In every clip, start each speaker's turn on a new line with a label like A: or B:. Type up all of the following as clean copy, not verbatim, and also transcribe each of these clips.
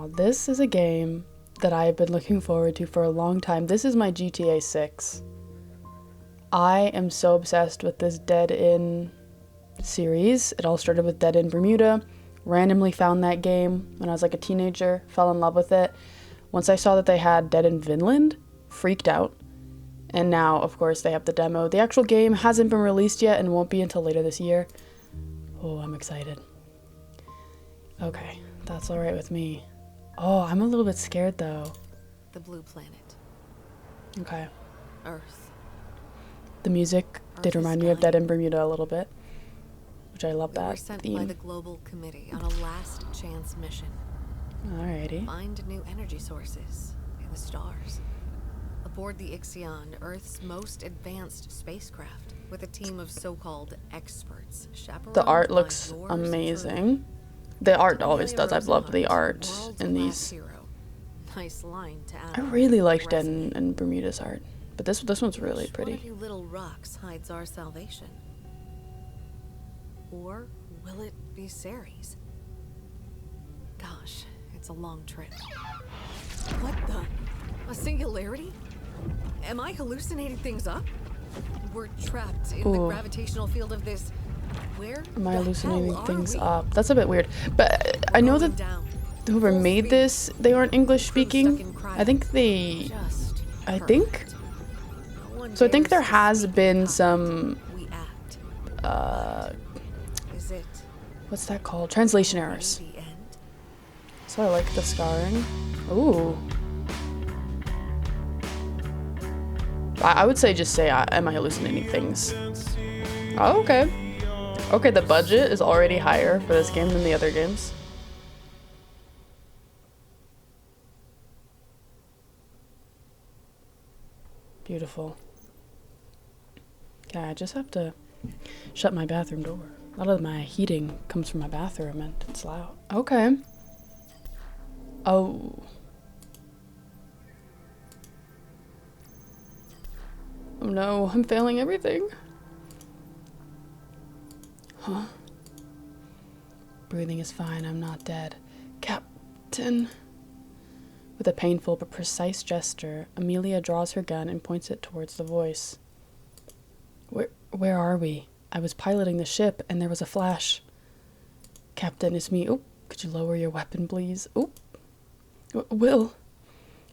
A: Now, this is a game that I have been looking forward to for a long time. This is my GTA 6. I am so obsessed with this Dead End series. It all started with Dead End Bermuda. Randomly found that game when I was like a teenager, fell in love with it. Once I saw that they had Dead End Vinland, freaked out. And now, of course, they have the demo. The actual game hasn't been released yet and won't be until later this year. Oh, I'm excited. Okay, that's all right with me. Oh, I'm a little bit scared though.
B: The blue planet.
A: Okay.
B: Earth.
A: The music did remind me of Dead in Bermuda a little bit, which I love that
B: We were sent by the Global Committee on a last chance mission.
A: Alrighty.
B: Find new energy sources in the stars. Aboard the Ixion, Earth's most advanced spacecraft, with a team of so-called experts.
A: The art looks amazing. The art always does. I've loved the art in these.
B: Nice line to add.
A: I really liked Dead in Bermuda's art, but this one's really pretty.
B: One of you little rocks hides our salvation. Or will it be Ceres? Gosh, it's a long trip. What the? A singularity? Am I hallucinating things up? We're trapped in the gravitational field of this. Where
A: am I hallucinating things up? That's a bit weird. But I know that whoever made this, they aren't English speaking. I think so I think there has been some what's that called? Translation errors. So I like the scarring. Ooh. I would say just say, am I hallucinating things? Oh, okay. Okay, the budget is already higher for this game than the other games. Beautiful. Okay, I just have to shut my bathroom door. A lot of my heating comes from my bathroom and it's loud. Okay. Oh. Oh no, I'm failing everything. Huh? Breathing is fine, I'm not dead. Captain. With a painful but precise gesture, Amelia draws her gun and points it towards the voice. Where are we? I was piloting the ship and there was a flash. Captain, it's me. Oh, could you lower your weapon, please? Oh. Will.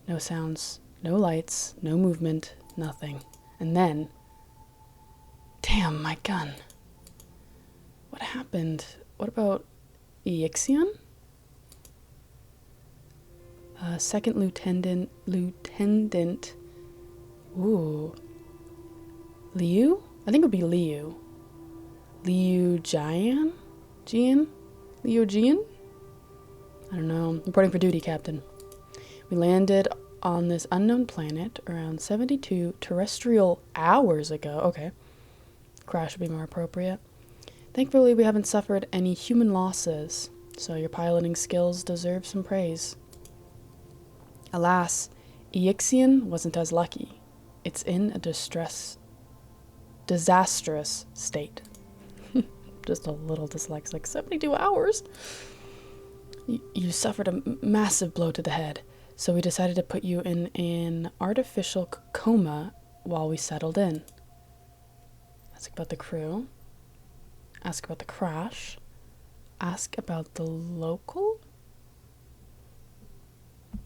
A: No sounds, no lights, no movement, nothing. And then, damn, my gun. What happened? What about Ixion? Second Lieutenant, ooh. Liu? I think it would be Liu. Liu Jian? Liu Jian? I don't know. Reporting for duty, Captain. We landed on this unknown planet around 72 terrestrial hours ago. Okay. Crash would be more appropriate. Thankfully, we haven't suffered any human losses, so your piloting skills deserve some praise. Alas, Ixion wasn't as lucky. It's in a disastrous state. Just a little dyslexic. 72 hours? You suffered a massive blow to the head. So we decided to put you in an artificial coma while we settled in. Ask about the crew. Ask about the crash. Ask about the local?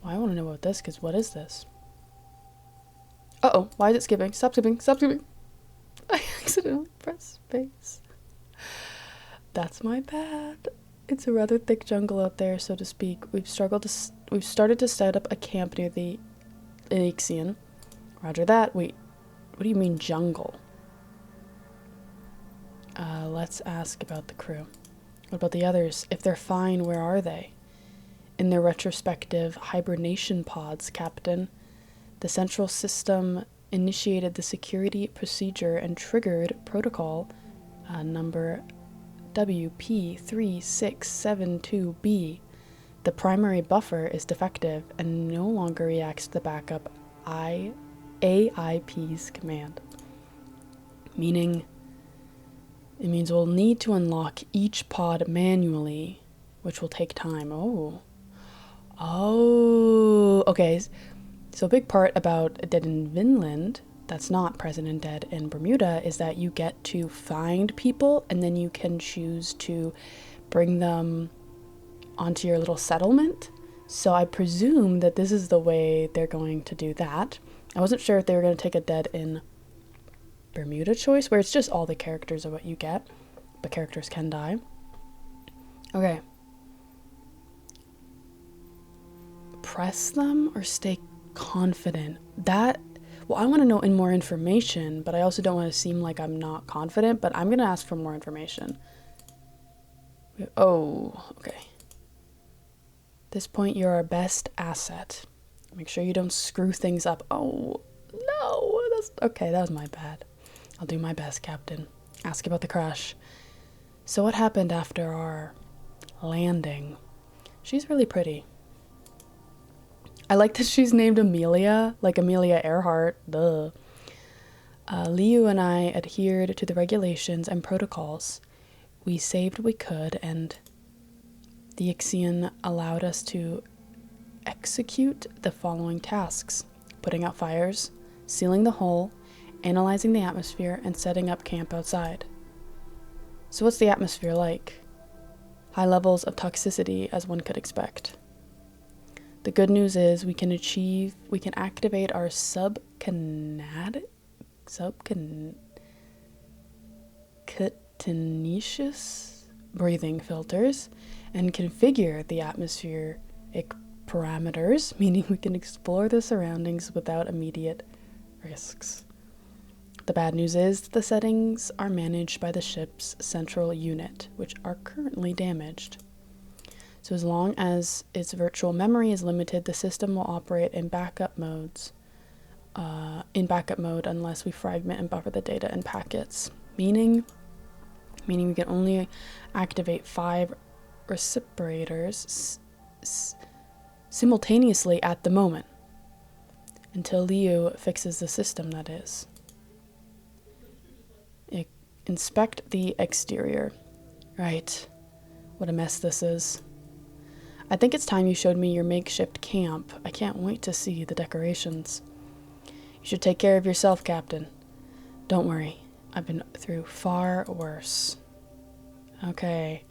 A: Well, I want to know about this, because what is this? Uh-oh, why is it skipping? Stop skipping, stop skipping. I accidentally pressed space. That's my bad. It's a rather thick jungle out there, so to speak. We've started to set up a camp near the Ixion. Roger that. Wait, what do you mean jungle? Let's ask about the crew. What about the others? If they're fine, where are they? In their retrospective hibernation pods, Captain. The central system initiated the security procedure and triggered protocol number WP3672B. The primary buffer is defective and no longer reacts to the backup AIP's command. It means we'll need to unlock each pod manually, which will take time. Oh, okay. So a big part about Dead in Vinland that's not present in Dead in Bermuda is that you get to find people and then you can choose to bring them onto your little settlement. So I presume that this is the way they're going to do that. I wasn't sure if they were going to take a Dead in Bermuda choice where it's just all the characters are what you get, but characters can die. Okay. Press them or stay confident? That, well, I want to know more information, but I also don't want to seem like I'm not confident, but I'm going to ask for more information. Oh, okay. At this point, you're our best asset. Make sure you don't screw things up. Oh, no. That's okay. That was my bad. I'll do my best, Captain. Ask about the crash. So what happened after our landing? She's really pretty. I like that she's named Amelia, like Amelia Earhart. Duh. Liu and I adhered to the regulations and protocols. We saved what we could, and the Ixion allowed us to execute the following tasks: putting out fires, sealing the hull, analyzing the atmosphere, and setting up camp outside. So what's the atmosphere like? High levels of toxicity, as one could expect. The good news is we can activate our subcutaneous breathing filters and configure the atmospheric parameters, meaning we can explore the surroundings without immediate risks. The bad news is the settings are managed by the ship's central unit, which are currently damaged. So as long as its virtual memory is limited, the system will operate in backup mode unless we fragment and buffer the data in packets. Meaning we can only activate 5 respirators simultaneously at the moment. Until Liu fixes the system, that is. Inspect the exterior. Right. What a mess this is. I think it's time you showed me your makeshift camp. I can't wait to see the decorations. You should take care of yourself, Captain. Don't worry. I've been through far worse. Okay.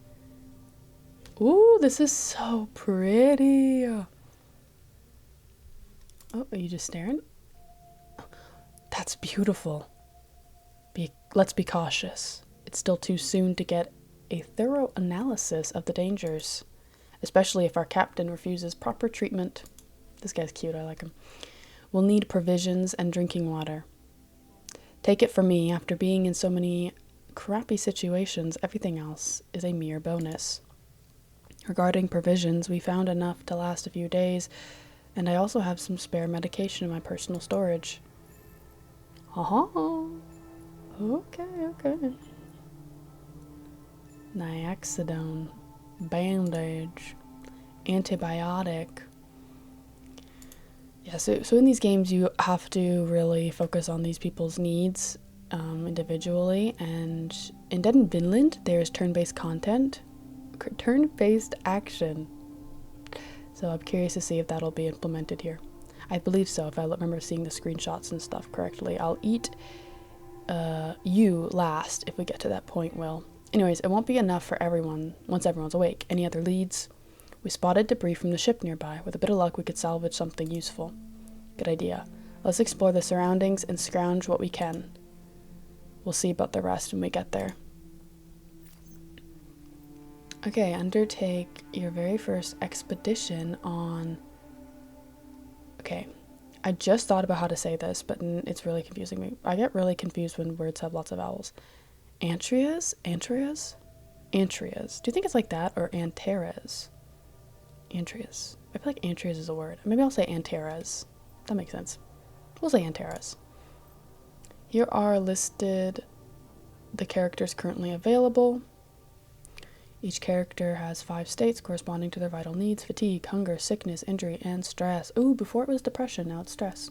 A: Ooh, this is so pretty. Oh, are you just staring? That's beautiful. Let's be cautious. It's still too soon to get a thorough analysis of the dangers, especially if our captain refuses proper treatment. This guy's cute, I like him. We'll need provisions and drinking water. Take it from me, after being in so many crappy situations, everything else is a mere bonus. Regarding provisions, we found enough to last a few days, and I also have some spare medication in my personal storage. Okay. Nioxidone, bandage, antibiotic. Yeah, so in these games you have to really focus on these people's needs individually, and in Dead in Vinland there's turn-based content, turn-based action. So I'm curious to see if that'll be implemented here. I believe so, if I remember seeing the screenshots and stuff correctly. I'll eat you last if we get to that point, Will. Anyways, it won't be enough for everyone once everyone's awake. Any other leads? We spotted debris from the ship nearby. With a bit of luck, we could salvage something useful. Good idea. Let's explore the surroundings and scrounge what we can. We'll see about the rest when we get there. Okay, undertake your very first expedition on... Okay, I just thought about how to say this, but it's really confusing me. I get really confused when words have lots of vowels. Anteras? Anteras? Anteras. Do you think it's like that, or Anteras? Anteras. I feel like Anteras is a word. Maybe I'll say Anteras. That makes sense. We'll say Anteras. Here are listed the characters currently available. Each character has 5 states corresponding to their vital needs: fatigue, hunger, sickness, injury, and stress. Ooh, before it was depression, now it's stress.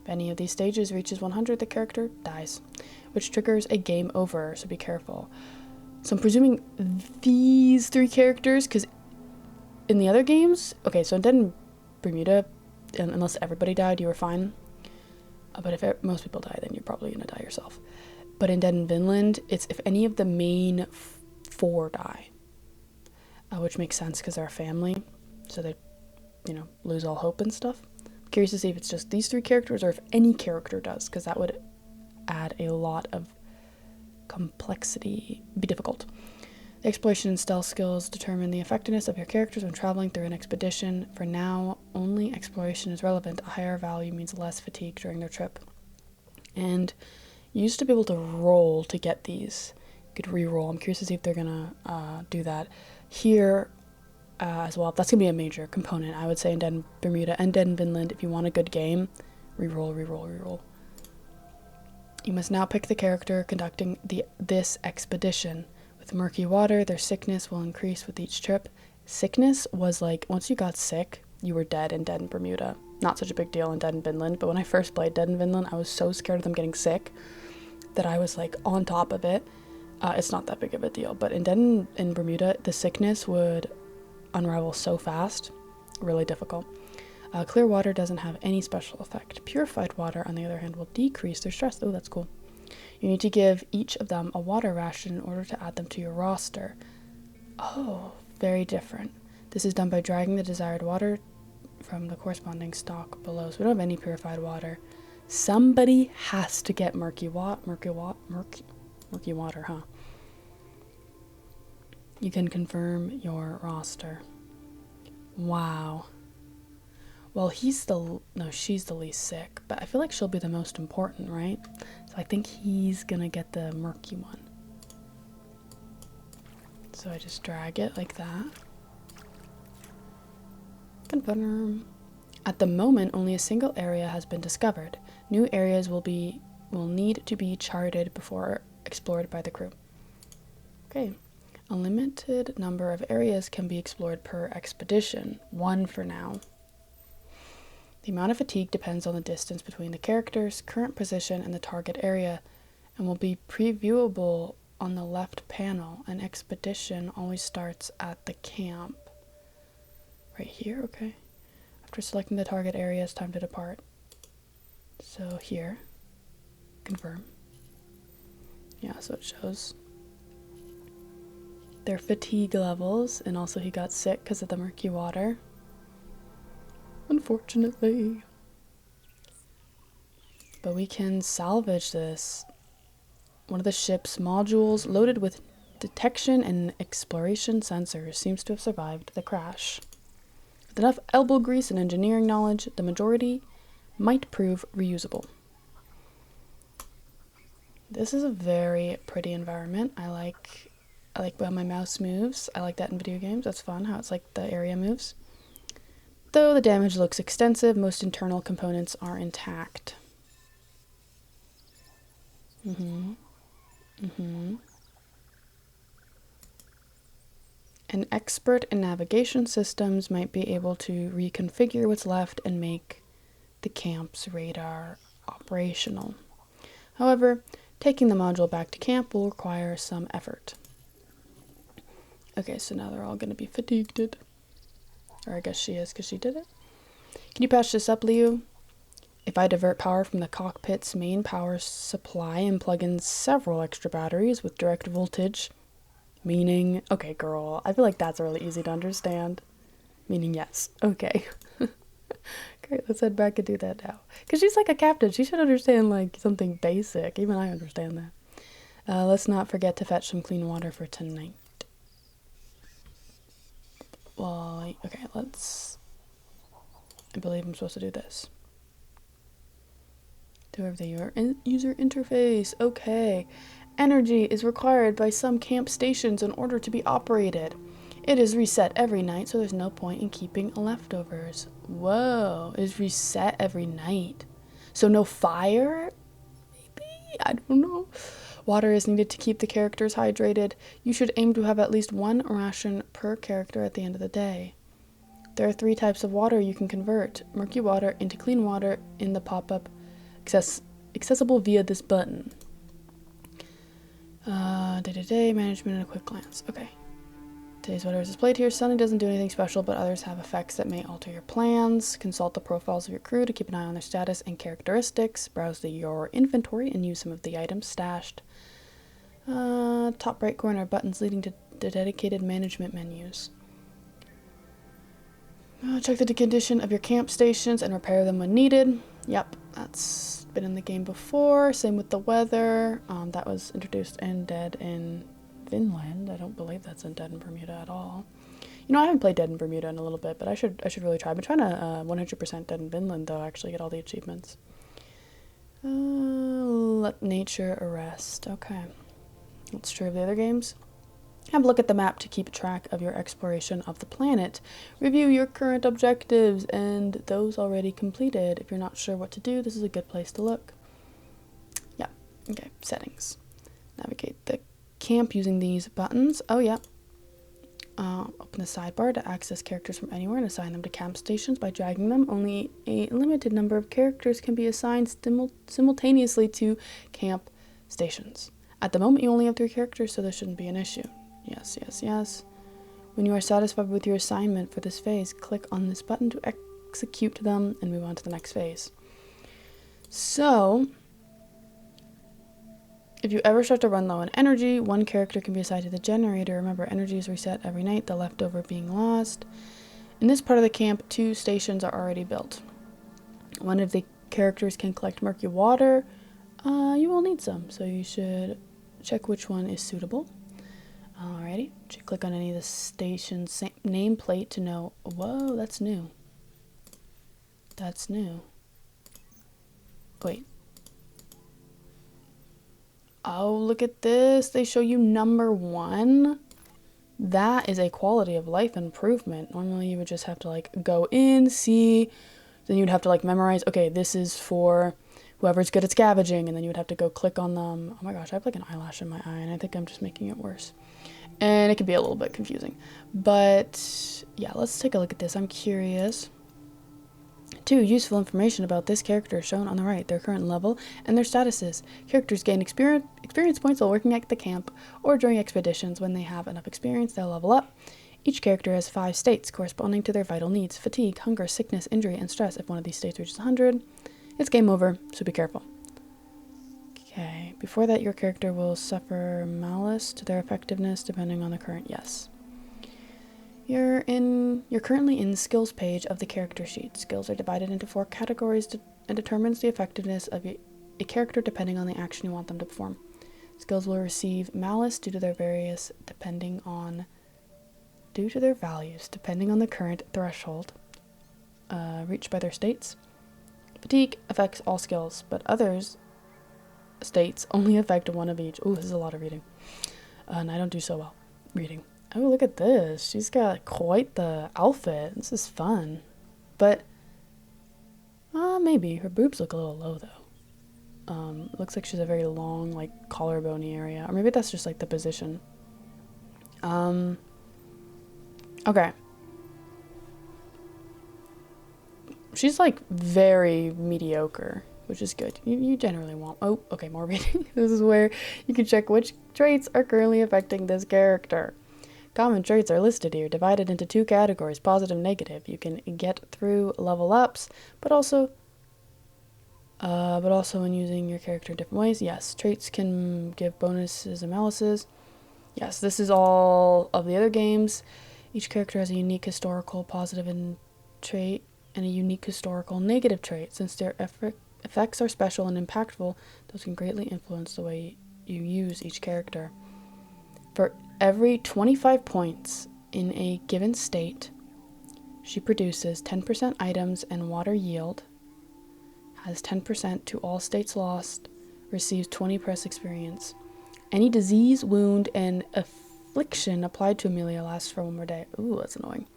A: If any of these stages reaches 100, the character dies, which triggers a game over, so be careful. So I'm presuming these 3 characters, because in the other games, okay, so in Dead in Bermuda, unless everybody died, you were fine. But if most people die, then you're probably gonna die yourself. But in Dead in Vinland, it's if any of the main 4 die, which makes sense because they're a family, so they, lose all hope and stuff. I'm curious to see if it's just these 3 characters or if any character does, because that would add a lot of complexity, be difficult. The exploration and stealth skills determine the effectiveness of your characters when traveling through an expedition. For now, only exploration is relevant. A higher value means less fatigue during their trip. And you used to be able to roll to get these. You could re-roll. I'm curious to see if they're gonna do that here as well. That's gonna be a major component, I would say, in Dead in Bermuda and Dead in Vinland. If you want a good game, re-roll, re-roll, re-roll. You must now pick the character conducting this expedition. With murky water, their sickness will increase with each trip. Sickness was like, once you got sick, you were dead in Dead in Bermuda. Not such a big deal in Dead in Vinland, but when I first played Dead in Vinland, I was so scared of them getting sick that I was like on top of it. It's not that big of a deal, but in Dead in Bermuda, the sickness would unravel so fast, really difficult. Clear water doesn't have any special effect. Purified water, on the other hand, will decrease their stress. Oh, that's cool. You need to give each of them a water ration in order to add them to your roster. Oh, very different. This is done by dragging the desired water from the corresponding stock below. So we don't have any purified water. Somebody has to get murky water, huh? You can confirm your roster. Wow. Well, she's the least sick, but I feel like she'll be the most important, right? So I think he's gonna get the murky one. So I just drag it like that. Confirm. At the moment, only a single area has been discovered. New areas will need to be charted before explored by the crew. Okay. A limited number of areas can be explored per expedition. 1 for now. The amount of fatigue depends on the distance between the character's current position and the target area, and will be previewable on the left panel. An expedition always starts at the camp. Right here, okay. After selecting the target area, it's time to depart. So here, confirm. Yeah, so it shows their fatigue levels, and also he got sick because of the murky water. Unfortunately. But we can salvage this. One of the ship's modules, loaded with detection and exploration sensors, seems to have survived the crash. With enough elbow grease and engineering knowledge, the majority might prove reusable. This is a very pretty environment. I like how my mouse moves. I like that in video games. That's fun, how it's like the area moves. Though the damage looks extensive, most internal components are intact. An expert in navigation systems might be able to reconfigure what's left and make the camp's radar operational. However, taking the module back to camp will require some effort. Okay, so now they're all going to be fatigued. Or I guess she is, because she did it. Can you patch this up, Liu? If I divert power from the cockpit's main power supply and plug in several extra batteries with direct voltage, meaning... Okay, girl, I feel like that's really easy to understand. Meaning yes. Okay. Great, let's head back and do that now. Because she's like a captain. She should understand, like, something basic. Even I understand that. Let's not forget to fetch some clean water for tonight. Well, okay, I believe I'm supposed to do this. Do everything. User interface. Okay. Energy is required by some camp stations in order to be operated. It is reset every night, so there's no point in keeping leftovers. Whoa. It is reset every night. So no fire? Maybe? I don't know. Water is needed to keep the characters hydrated. You should aim to have at least 1 ration per character at the end of the day. There are 3 types of water you can convert. Murky water into clean water in the pop-up, accessible via this button. Day-to-day management at a quick glance. Okay. Today's weather is displayed here. Sunny doesn't do anything special, but others have effects that may alter your plans. Consult the profiles of your crew to keep an eye on their status and characteristics. Browse your inventory and use some of the items stashed. Top right corner, buttons leading to the dedicated management menus. Check the condition of your camp stations and repair them when needed. Yep, that's been in the game before. Same with the weather. That was introduced in Dead in Finland. I don't believe that's in Dead in Bermuda at all. You know, I haven't played Dead in Bermuda in a little bit, but I should really try. I've been trying to 100% Dead in Finland, though, actually get all the achievements. Let nature arrest. Okay. That's true of the other games. Have a look at the map to keep track of your exploration of the planet. Review your current objectives and those already completed. If you're not sure what to do, this is a good place to look. Yeah, okay, settings. Navigate the camp using these buttons. Oh, yeah. Open the sidebar to access characters from anywhere and assign them to camp stations by dragging them. Only a limited number of characters can be assigned simultaneously to camp stations. At the moment, you only have 3 characters, so this shouldn't be an issue. Yes, yes, yes. When you are satisfied with your assignment for this phase, click on this button to execute them and move on to the next phase. So, if you ever start to run low on energy, 1 character can be assigned to the generator. Remember, energy is reset every night, the leftover being lost. In this part of the camp, 2 stations are already built. One of the characters can collect murky water. You will need some, so you should check which one is suitable. Alrighty, click on any of the station's nameplate to know. Whoa, that's new. That's new. Wait. Oh, look at this. They show you number 1. That is a quality of life improvement. Normally you would just have to like go in, see, then you'd have to like memorize, okay, this is for whoever's good at scavenging, and then you would have to go click on them. Oh my gosh, I have like an eyelash in my eye, and I think I'm just making it worse. And it can be a little bit confusing. But yeah, let's take a look at this. I'm curious. 2 useful information about this character shown on the right, their current level and their statuses. Characters gain experience points while working at the camp or during expeditions. When they have enough experience, they'll level up. Each character has 5 states corresponding to their vital needs: fatigue, hunger, sickness, injury, and stress. If one of these states reaches 100, it's game over, so be careful. Okay, before that, your character will suffer malice to their effectiveness depending on the current. Yes. You're currently in the skills page of the character sheet. Skills are divided into 4 categories and determines the effectiveness of a character depending on the action you want them to perform. Skills will receive malice due to their values depending on the current threshold reached by their states. Fatigue affects all skills, but others states only affect 1 of each. Ooh, this is a lot of reading. And I don't do so well reading. Oh, look at this. She's got quite the outfit. This is fun. But, maybe. Her boobs look a little low, though. Looks like she's a very long, like, collarbone area. Or maybe that's just, like, the position. Okay. She's, like, very mediocre, which is good. You generally want... Oh, okay, more reading. This is where you can check which traits are currently affecting this character. Common traits are listed here, divided into 2 categories, positive and negative. You can get through level ups, but also when using your character in different ways. Yes, traits can give bonuses and malices. Yes, this is all of the other games. Each character has a unique historical positive trait and a unique historical negative trait. Since their effects are special and impactful, those can greatly influence the way you use each character. For every 25 points in a given state, she produces 10% items and water yield, has 10% to all states lost, receives 20 press experience. Any disease, wound, and affliction applied to Amelia lasts for 1 more day. Ooh, that's annoying.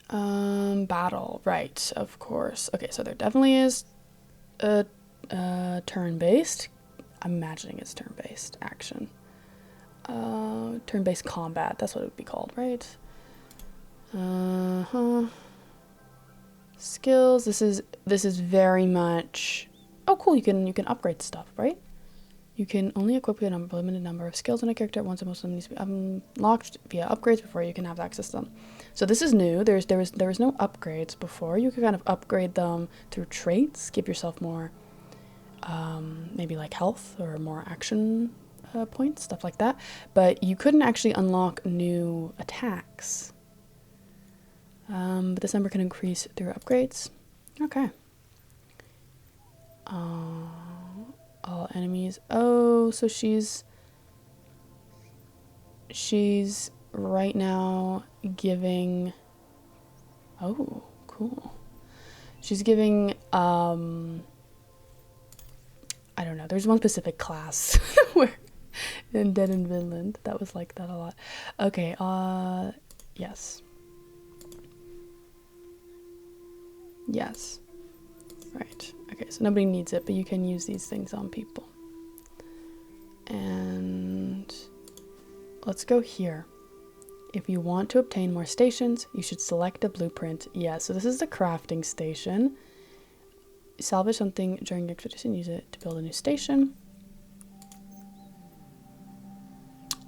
A: Battle, right, of course. Okay, so there definitely is a turn-based. I'm imagining it's turn-based action. Turn-based combat, that's what it would be called, right? Skills, this is very much... Oh, cool, you can upgrade stuff, right? You can only equip a limited number of skills on a character at once, and most of them need to be unlocked via upgrades before you can have access to them. So this is new. There was no upgrades before. You could kind of upgrade them through traits, give yourself more, maybe like health or more action points, stuff like that. But you couldn't actually unlock new attacks. But this number can increase through upgrades. Okay. All enemies. Oh, so she's right now giving, oh, cool. She's giving, I don't know, there's one specific class where in Dead in Vinland that was like that a lot. Okay, yes. Yes. Right. Okay, so nobody needs it, but you can use these things on people. And let's go here. If you want to obtain more stations, you should select a blueprint. Yeah, so this is the crafting station. Salvage something during your expedition, use it to build a new station.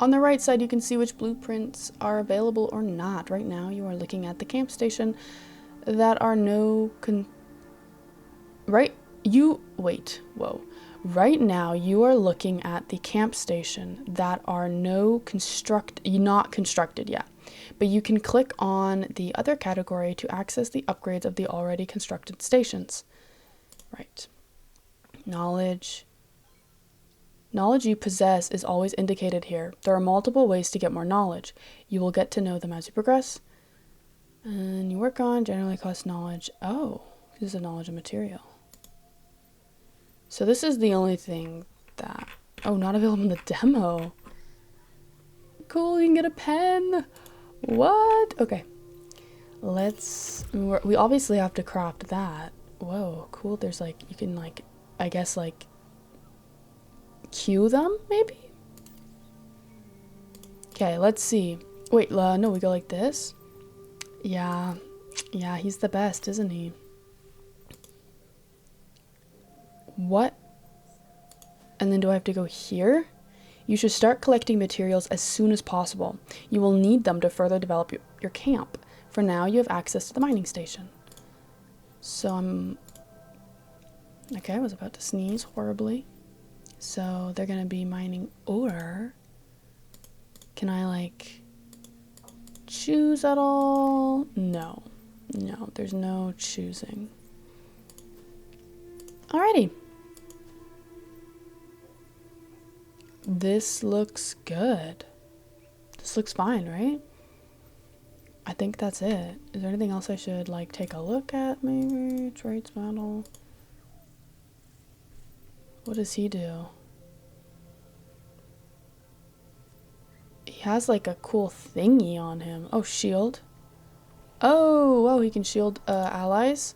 A: On the right side, you can see which blueprints are available or not. Right now, you are looking at the camp station that are Right now, you are looking at the camp station that are not constructed yet. But you can click on the other category to access the upgrades of the already constructed stations. Right. Knowledge you possess is always indicated here. There are multiple ways to get more knowledge. You will get to know them as you progress. And you work on generally costs knowledge. Oh, this is a knowledge of material. So this is the only thing that, oh, not available in the demo. Cool, you can get a pen. What? Okay. We obviously have to craft that. Whoa, cool. There's like, you can like, I guess like, queue them maybe? Okay, let's see. Wait, no, we go like this? Yeah, he's the best, isn't he? What? And then do I have to go here? You should start collecting materials as soon as possible. You will need them to further develop your camp. For now, you have access to the mining station. So okay, I was about to sneeze horribly. So they're gonna be mining ore. Can I like choose at all? No, there's no choosing. Alrighty. This looks good. This looks fine, right? I think that's it. Is there anything else I should like take a look at maybe? Traits battle. What does he do? He has like a cool thingy on him. Oh, shield. Oh, he can shield allies.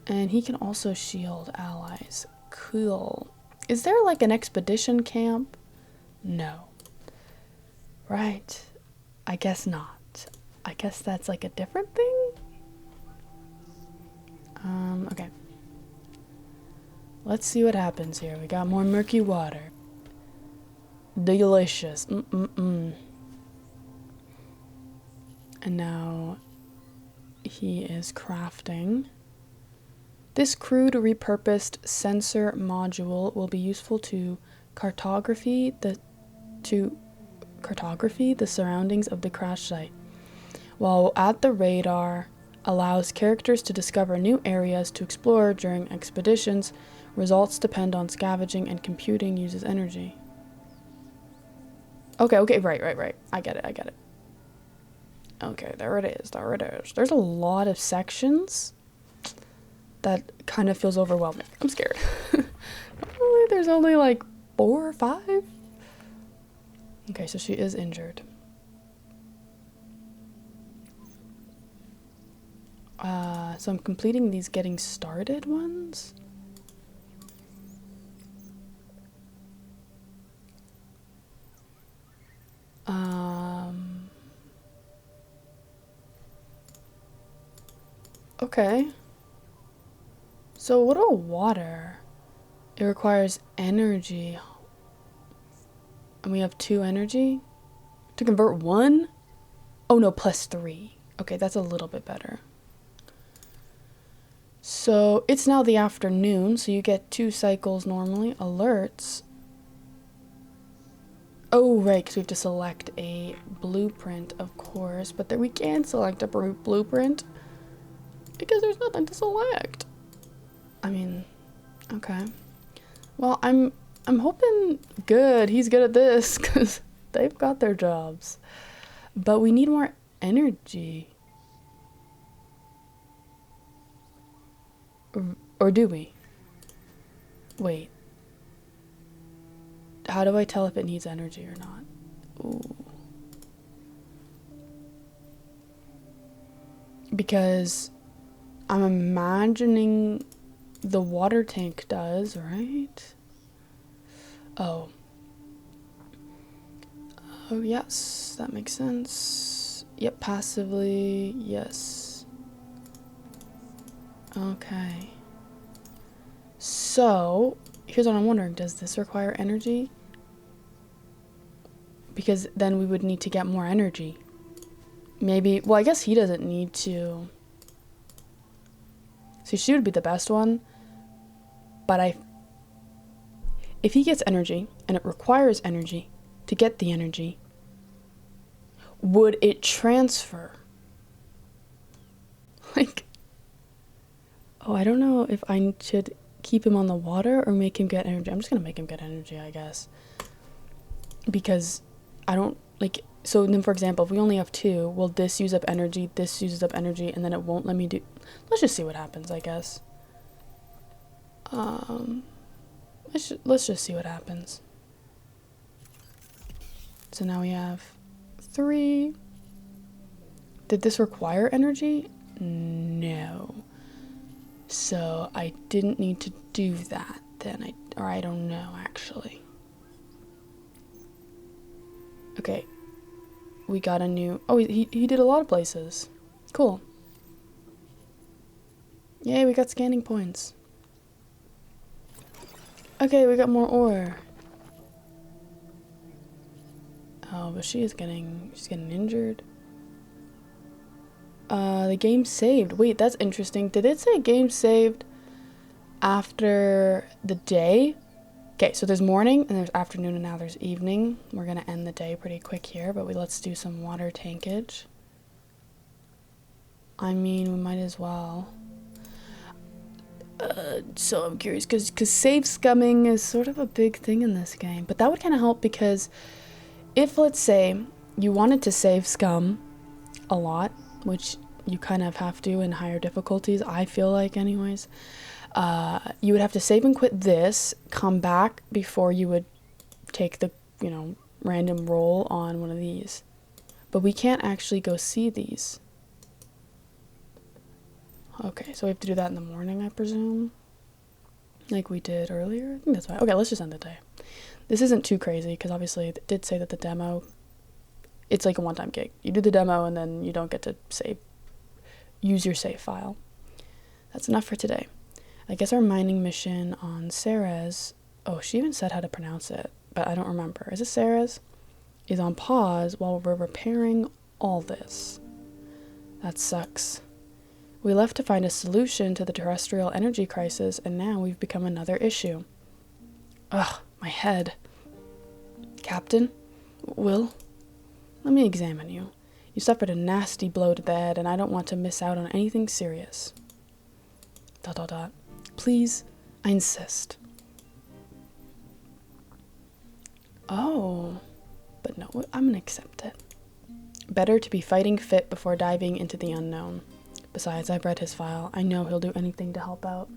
A: And he can also shield allies. Cool. Is there like an expedition camp? No. Right. I guess not. I guess that's like a different thing? Okay. Let's see what happens here. We got more murky water. Delicious. And now he is crafting. This crude repurposed sensor module will be useful to cartography the surroundings of the crash site. While at the radar allows characters to discover new areas to explore during expeditions, results depend on scavenging and computing uses energy. Okay, right. I get it. Okay, there it is. There's a lot of sections. That kind of feels overwhelming. I'm scared. There's only like 4 or 5. Okay, so she is injured. So I'm completing these getting started ones. Okay. So what about water? It requires energy. And we have 2 energy? To convert 1? Oh no, +3. Okay, that's a little bit better. So it's now the afternoon, so you get 2 cycles normally. Alerts. Oh, right, because we have to select a blueprint, of course. But then we can't select a blueprint because there's nothing to select. I mean, okay. Well, I'm hoping good. He's good at this because they've got their jobs. But we need more energy. Or do we? Wait. How do I tell if it needs energy or not? Ooh. Because I'm imagining the water tank does, right? Oh. Oh, yes. That makes sense. Yep, passively. Yes. Okay. So, here's what I'm wondering. Does this require energy? Because then we would need to get more energy. Maybe, well, I guess he doesn't need to. See, she would be the best one. But if he gets energy, and it requires energy to get the energy, would it transfer? Like, oh, I don't know if I should keep him on the water or make him get energy. I'm just gonna make him get energy, I guess. Because I don't, like, so then for example, if we only have 2, will this use up energy, this uses up energy, and then it won't let me do, let's just see what happens, I guess. Let's just see what happens. So now we have 3. Did this require energy? No. So I didn't need to do that then. I don't know actually. Okay. We got a new, oh, he did a lot of places. Cool. Yay, we got scanning points. Okay, we got more ore. Oh, but she's getting injured. The game saved. Wait, that's interesting. Did it say game saved after the day? Okay, so there's morning and there's afternoon and now there's evening. We're gonna end the day pretty quick here, but let's do some water tankage. I mean, we might as well. So I'm curious because save scumming is sort of a big thing in this game, but that would kind of help because if, let's say, you wanted to save scum a lot, which you kind of have to in higher difficulties, I feel like anyways, you would have to save and quit this, come back before you would take the, random roll on one of these. But we can't actually go see these. Okay, so we have to do that in the morning, I presume? Like we did earlier? I think that's fine. Okay, let's just end the day. This isn't too crazy, because obviously it did say that the demo, it's like a one-time gig. You do the demo, and then you don't get to use your save file. That's enough for today. I guess our mining mission on Anteras, oh, she even said how to pronounce it, but I don't remember. Is it Anteras? Is on pause while we're repairing all this. That sucks. We left to find a solution to the terrestrial energy crisis, and now we've become another issue. Ugh, my head. Captain? Will? Let me examine you. You suffered a nasty blow to the head, and I don't want to miss out on anything serious. ... Please, I insist. Oh, but no, I'm gonna accept it. Better to be fighting fit before diving into the unknown. Besides, I've read his file. I know he'll do anything to help out.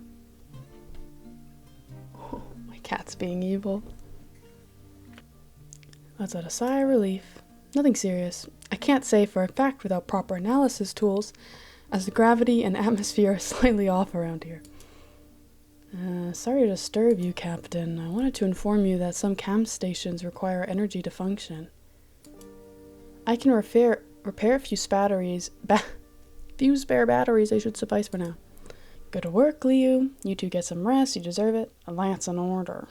A: Oh, my cat's being evil. Let's let a sigh of relief. Nothing serious. I can't say for a fact without proper analysis tools, as the gravity and atmosphere are slightly off around here. Sorry to disturb you, Captain. I wanted to inform you that some cam stations require energy to function. I can repair a few batteries. Few spare batteries, they should suffice for now. Go to work, Liu. You two get some rest. You deserve it. A lance in order.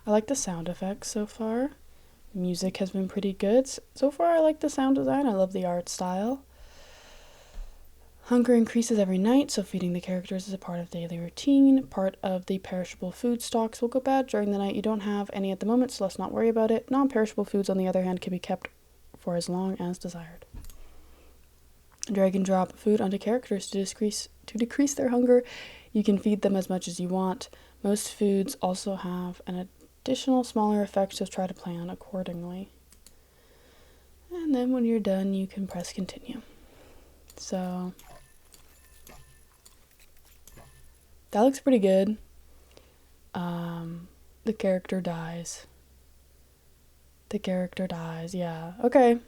A: I like the sound effects so far. Music has been pretty good. So far, I like the sound design. I love the art style. Hunger increases every night, so feeding the characters is a part of daily routine. Part of the perishable food stocks will go bad during the night. You don't have any at the moment, so let's not worry about it. Non-perishable foods, on the other hand, can be kept for as long as desired. Drag and drop food onto characters to decrease their hunger. You can feed them as much as you want. Most foods also have an additional smaller effect, so try to plan accordingly. And then when you're done, you can press continue. So that looks pretty good. The character dies. The character dies, yeah. Okay.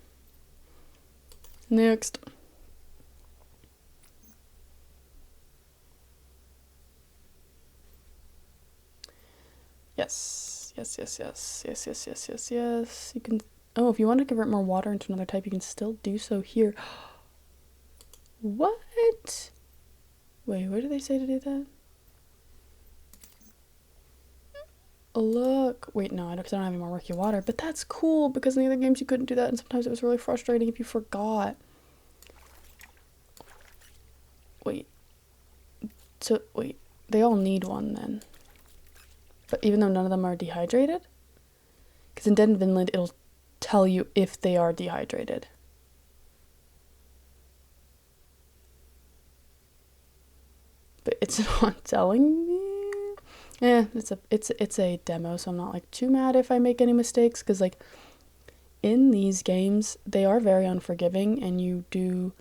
A: Next. Yes. You can, oh, if you want to convert more water into another type, you can still do so here. What? Wait, where did they say to do that? Look. Wait, no, I don't have any more murky water. But that's cool, because in the other games you couldn't do that, and sometimes it was really frustrating if you forgot. Wait. So, wait. They all need one, then. But even though none of them are dehydrated? Because in Dead in Vinland, it'll tell you if they are dehydrated. But it's not telling me. It's a demo, so I'm not like too mad if I make any mistakes, because like in these games they are very unforgiving, and you do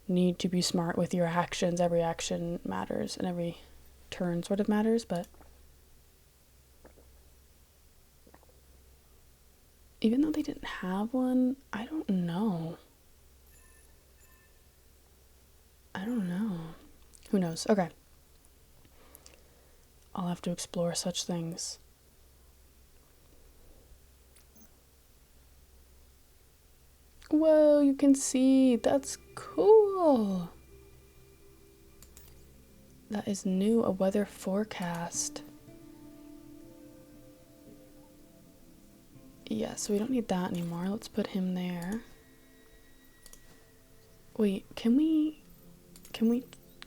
A: need to be smart with your actions. Every action matters, and every turn sort of matters, but even though they didn't have one, I don't know. Who knows? Okay. I'll have to explore such things. Whoa, you can see. That's cool. That is new. A weather forecast. Yeah, so we don't need that anymore. Let's put him there. Wait, can we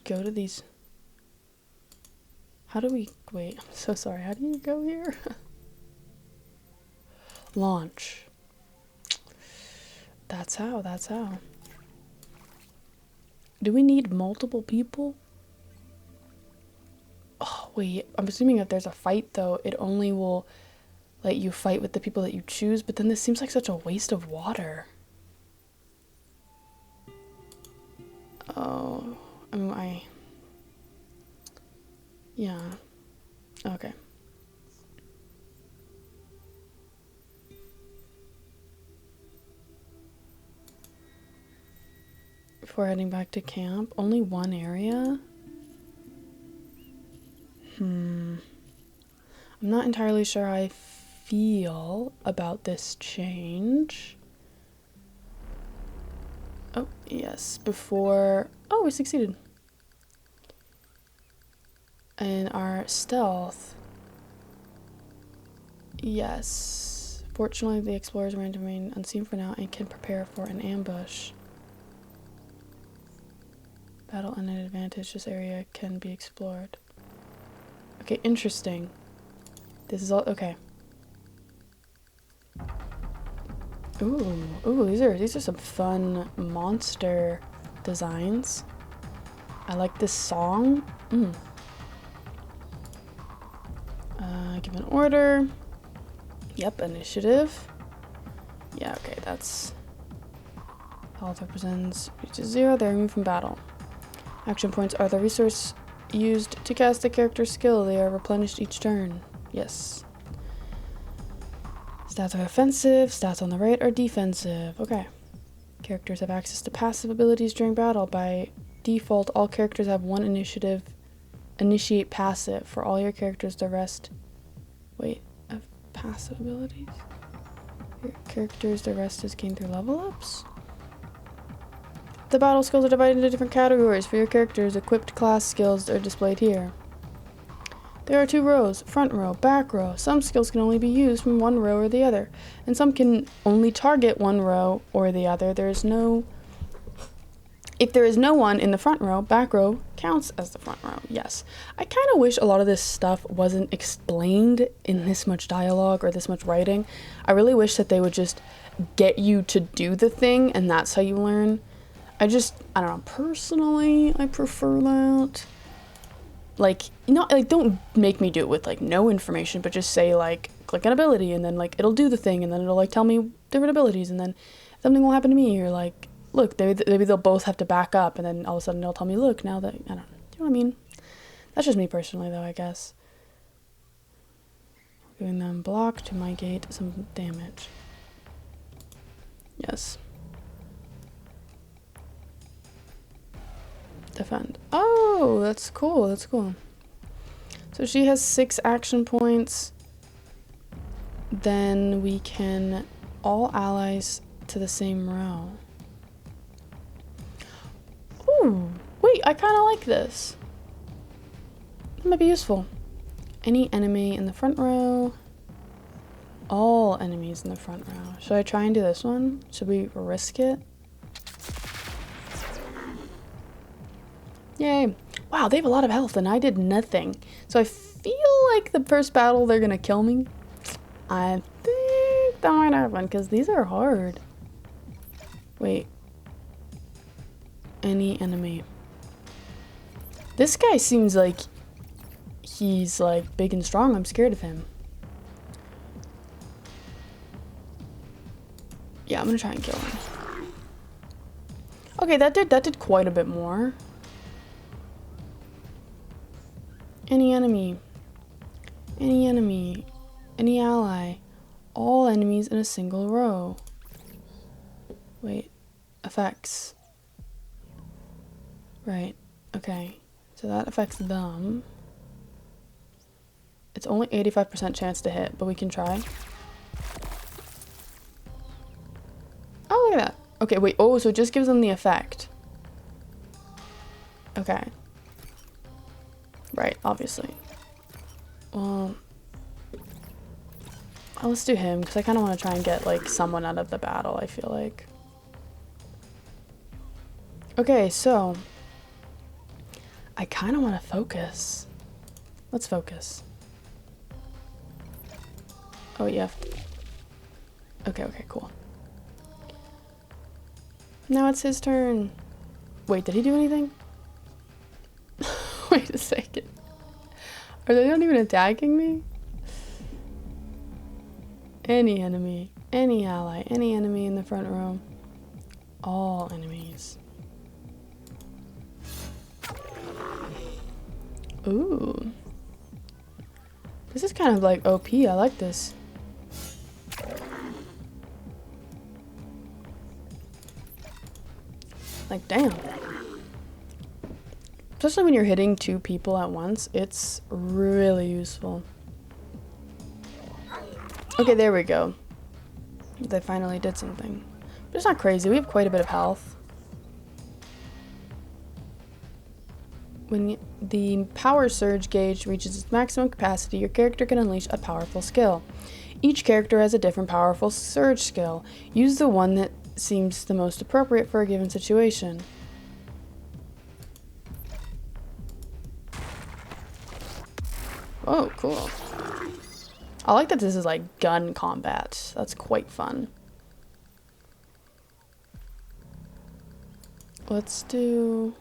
A: go to these? How do we, wait, I'm so sorry. How do you go here? Launch. That's how. Do we need multiple people? Oh, wait, I'm assuming if there's a fight though, it only will let you fight with the people that you choose, but then this seems like such a waste of water. Oh, yeah, okay. Before heading back to camp, only one area? I'm not entirely sure how I feel about this change. Oh, yes, before, oh, we succeeded. And our stealth. Yes. Fortunately, the explorers are going to remain unseen for now and can prepare for an ambush. Battle and an advantage. This area can be explored. Okay, interesting. This is all okay. Ooh, these are some fun monster designs. I like this song. Give an order. Yep, initiative. Yeah, okay, that's health represents reaches 0. They're removed from battle. Action points are the resource used to cast a character's skill. They are replenished each turn. Yes. Stats are offensive. Stats on the right are defensive. Okay. Characters have access to passive abilities during battle. By default, all characters have one initiate passive. For all your characters, the rest... Wait, of passive abilities? Your characters, the rest is gained through level ups? The battle skills are divided into different categories for your characters. Equipped class skills are displayed here. There are 2 rows, front row, back row. Some skills can only be used from one row or the other, and some can only target one row or the other. If there is no one in the front row, back row counts as the front row. Yes. I kind of wish a lot of this stuff wasn't explained in this much dialogue or this much writing. I really wish that they would just get you to do the thing and that's how you learn. I don't know, personally, I prefer that. Like, don't make me do it with, like, no information, but just say, like, click an ability, and then, like, it'll do the thing, and then it'll, like, tell me different abilities, and then something will happen to me, or, like, look, maybe they'll both have to back up, and then all of a sudden they'll tell me, look, now that, I don't know, do you know what I mean? That's just me personally, though, I guess. Giving them block to mitigate some damage. Yes. Defend. Oh, that's cool. That's cool. So she has 6 action points. Then we can all allies to the same row. Ooh, wait, I kind of like this. That might be useful. Any enemy in the front row. All enemies in the front row. Should I try and do this one? Should we risk it? Yay. Wow, they have a lot of health and I did nothing. So I feel like the first battle they're gonna kill me. I think that might happen because these are hard. Wait. Any enemy. This guy seems like he's like big and strong. I'm scared of him. Yeah, I'm gonna try and kill him. Okay, that did quite a bit more. Any enemy, any ally, all enemies in a single row. Wait, effects. Right, okay, so that affects them. It's only 85% chance to hit, but we can try. Oh, look at that. Okay, wait, oh, so it just gives them the effect. Okay. Right, obviously. Well, let's do him, because I kind of want to try and get, like, someone out of the battle, I feel like. Okay, so I kind of want to focus. Let's focus. Oh, yeah. Okay, cool. Now it's his turn. Wait, did he do anything? Wait a second. Are they not even attacking me? Any enemy, any ally, any enemy in the front row. All enemies. Ooh. This is kind of like OP. I like this. Like, damn. Especially when you're hitting 2 people at once, it's really useful. Okay, there we go. They finally did something. But it's not crazy, we have quite a bit of health. When the power surge gauge reaches its maximum capacity, your character can unleash a powerful skill. Each character has a different powerful surge skill. Use the one that seems the most appropriate for a given situation. Oh, cool. I like that this is like gun combat. That's quite fun. Let's do...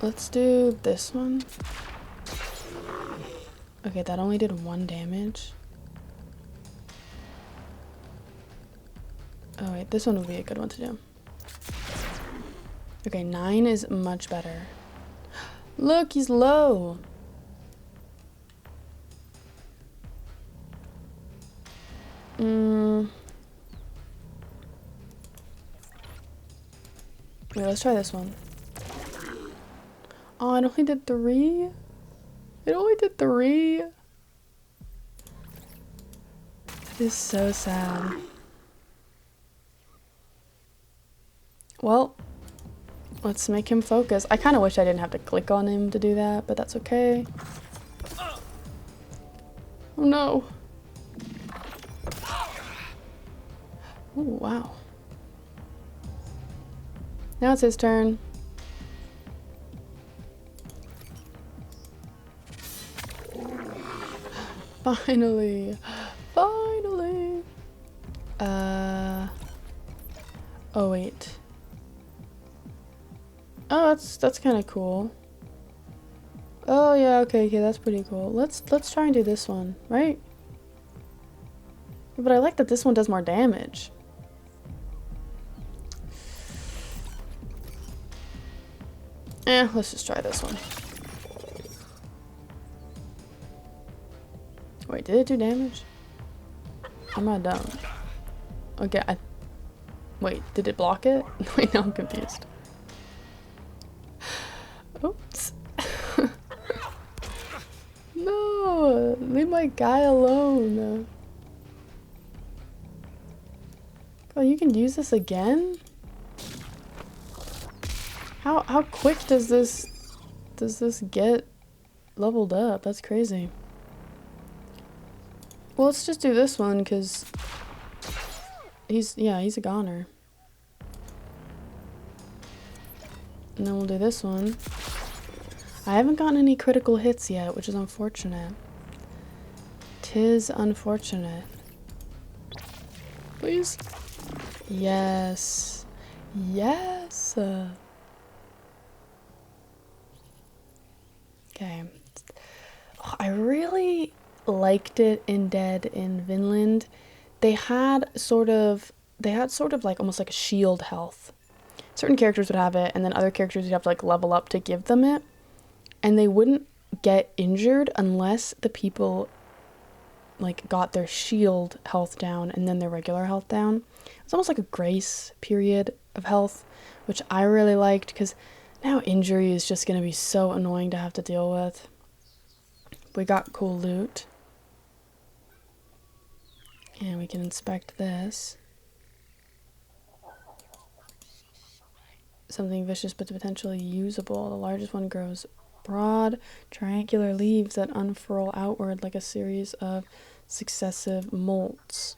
A: Let's do this one. Okay, that only did 1 damage. Oh wait, this one would be a good one to do. Okay, 9 is much better. Look, he's low. Wait, let's try this one. Oh, it only did 3? It only did 3? It is so sad. Well, let's make him focus. I kind of wish I didn't have to click on him to do that, but that's okay. Oh no. Oh, wow. Now it's his turn. Finally. Finally. Oh wait. Oh, that's kind of cool. Oh yeah, okay, that's pretty cool. Let's try and do this one, right? But I like that this one does more damage. Let's just try this one. Wait, did it do damage? I'm not dumb. Okay, wait, did it block it? Wait, now I'm confused. Oops. No, leave my guy alone. Oh, you can use this again? How quick does this get leveled up? That's crazy. Well, let's just do this one because he's a goner. And then we'll do this one. I haven't gotten any critical hits yet, which is unfortunate. 'Tis unfortunate. Please. Yes. Yes. Okay. Oh, I really liked it in Dead in Vinland. They had sort of like almost like a shield health. Certain characters would have it, and then other characters you'd have to like level up to give them it. And they wouldn't get injured unless the people like got their shield health down and then their regular health down. It's almost like a grace period of health, which I really liked because now injury is just going to be so annoying to have to deal with. We got cool loot. And we can inspect this. Something vicious but potentially usable. The largest one grows broad, triangular leaves that unfurl outward like a series of successive molts.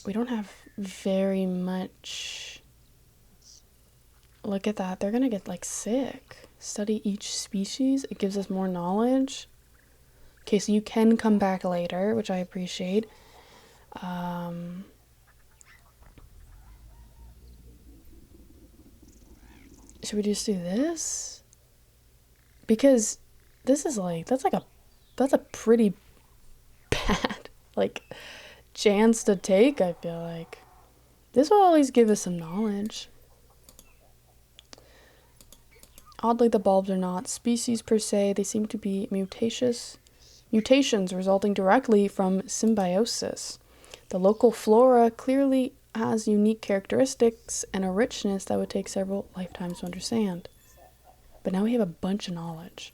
A: We don't have very much. Look at that. They're gonna get like sick. Study each species. It gives us more knowledge. Okay, so you can come back later, which I appreciate. Should we just do this? Because this is like, that's a pretty bad, like, chance to take, I feel like. This will at least give us some knowledge. Oddly, the bulbs are not species per se. They seem to be mutations resulting directly from symbiosis. The local flora clearly has unique characteristics and a richness that would take several lifetimes to understand. But now we have a bunch of knowledge.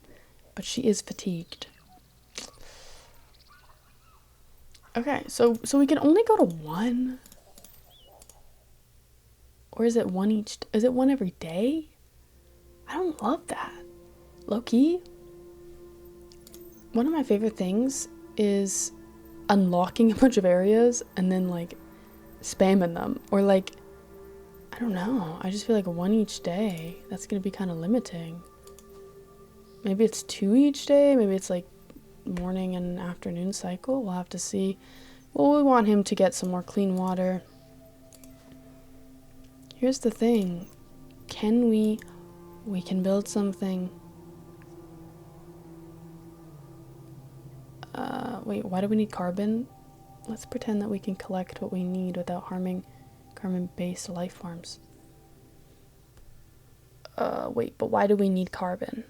A: But she is fatigued. Okay, so we can only go to one? Or is it one is it one every day? I don't love that. Low key, one of my favorite things is unlocking a bunch of areas and then like spamming them. Or like, I don't know. I just feel like one each day. That's gonna be kind of limiting. Maybe it's 2 each day. Maybe it's like morning and afternoon cycle. We'll have to see. Well, we want him to get some more clean water. Here's the thing. Can we can build something. Wait, why do we need carbon? Let's pretend that we can collect what we need without harming carbon-based life forms. Wait, but why do we need carbon?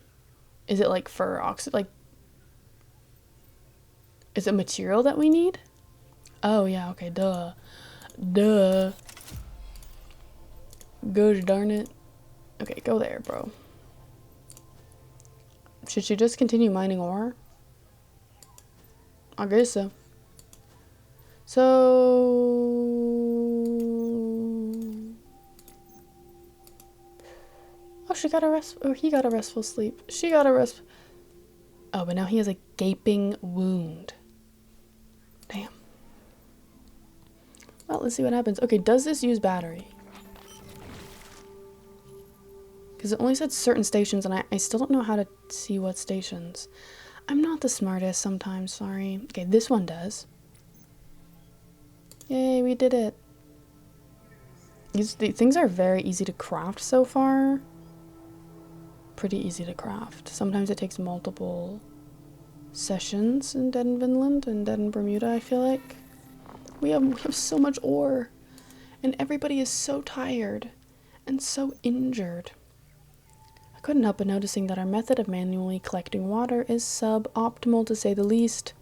A: Is it like for is it material that we need? Oh yeah, okay, duh. Gosh darn it. Okay, go there, bro. Should she just continue mining ore? I guess so. So... Oh, she got a rest... Or he got a restful sleep. She got a rest... Oh, but now he has a gaping wound. Damn. Well, let's see what happens. Okay, does this use battery? Because it only said certain stations, and I still don't know how to see what stations. I'm not the smartest sometimes, sorry. Okay, this one does. Yay, we did it. These things are very easy to craft so far. Pretty easy to craft. Sometimes it takes multiple sessions in Dead in Vinland and Dead in Bermuda, I feel like. We have so much ore. And everybody is so tired and so injured. I couldn't help but noticing that our method of manually collecting water is suboptimal, to say the least.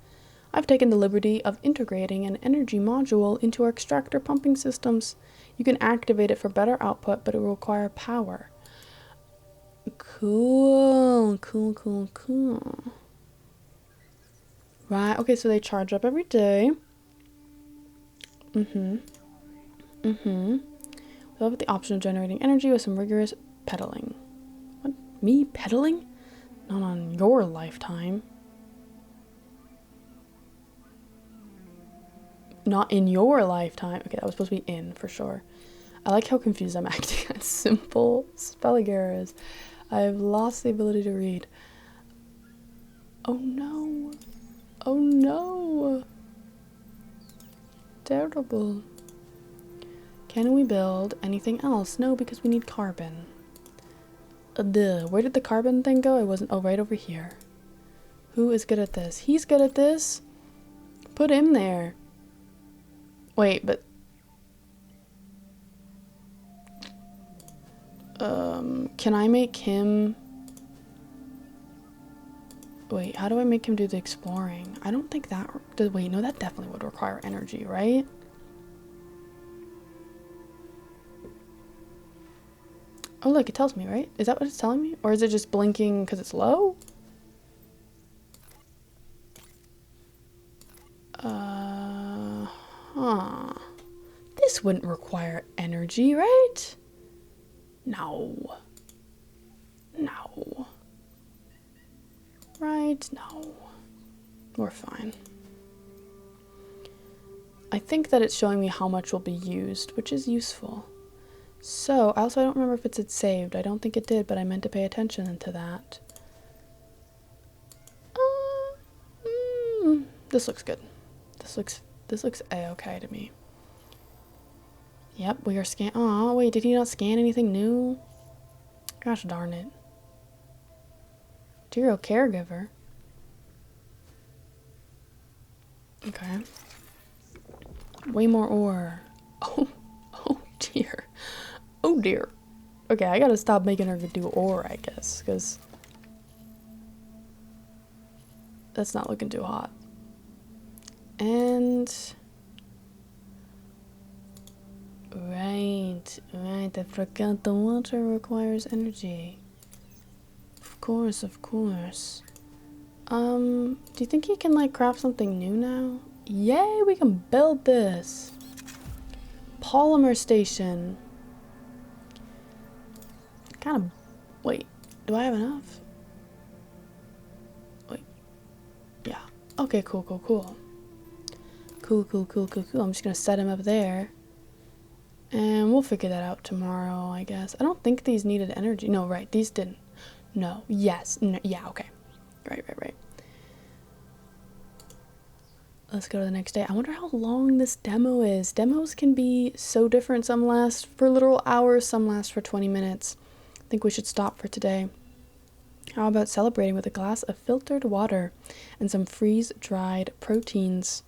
A: I've taken the liberty of integrating an energy module into our extractor pumping systems. You can activate it for better output, but it will require power. Cool. Right, okay, so they charge up every day. We'll have the option of generating energy with some rigorous pedaling. What? Me pedaling? Not on your lifetime. Not in your lifetime. Okay, that was supposed to be in for sure. I like how confused I'm acting at simple spelling errors. I've lost the ability to read. Oh no. Oh no. Terrible. Can we build anything else? No, because we need carbon. Where did the carbon thing go? It wasn't. Oh, right over here. Who is good at this? He's good at this. Put him there. Wait, but... can I make him... Wait, how do I make him do the exploring? I don't think that... Wait, no, that definitely would require energy, right? Oh, look, it tells me, right? Is that what it's telling me? Or is it just blinking because it's low? Huh. This wouldn't require energy, right? No. No. Right? No. We're fine. I think that it's showing me how much will be used, which is useful. So, also I don't remember if it's saved. I don't think it did, but I meant to pay attention to that. This looks good. This looks a-okay to me. Yep, we are scan. Oh, wait, did he not scan anything new? Gosh darn it. Material caregiver. Okay. Way more ore. Oh dear. Oh dear. Okay, I gotta stop making her do ore, I guess, because that's not looking too hot. And right, I forgot the water requires energy. Of course. Do you think he can like craft something new now? Yay, we can build this. Polymer station. Kind of, wait, do I have enough? Wait, yeah. Okay, cool. Cool. I'm just gonna set him up there. And we'll figure that out tomorrow, I guess. I don't think these needed energy. No, right, these didn't. No, yes, no, yeah, okay. Right. Let's go to the next day. I wonder how long this demo is. Demos can be so different. Some last for literal hours, some last for 20 minutes. I think we should stop for today. How about celebrating with a glass of filtered water and some freeze-dried proteins?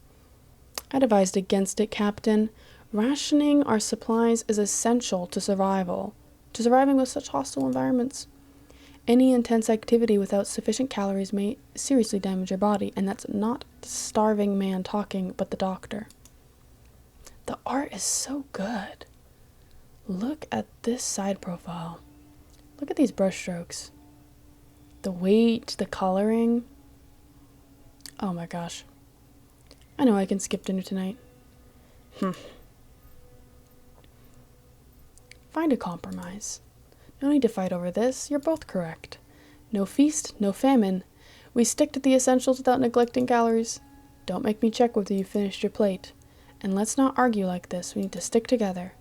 A: I'd advised against it, Captain. Rationing our supplies is essential to surviving with such hostile environments. Any intense activity without sufficient calories may seriously damage your body, and that's not the starving man talking, but the doctor. The art is so good. Look at this side profile. Look at these brush strokes. The weight, the coloring. Oh my gosh. I know I can skip dinner tonight. Find a compromise. No need to fight over this. You're both correct. No feast, no famine. We stick to the essentials without neglecting calories. Don't make me check whether you finished your plate. And let's not argue like this. We need to stick together.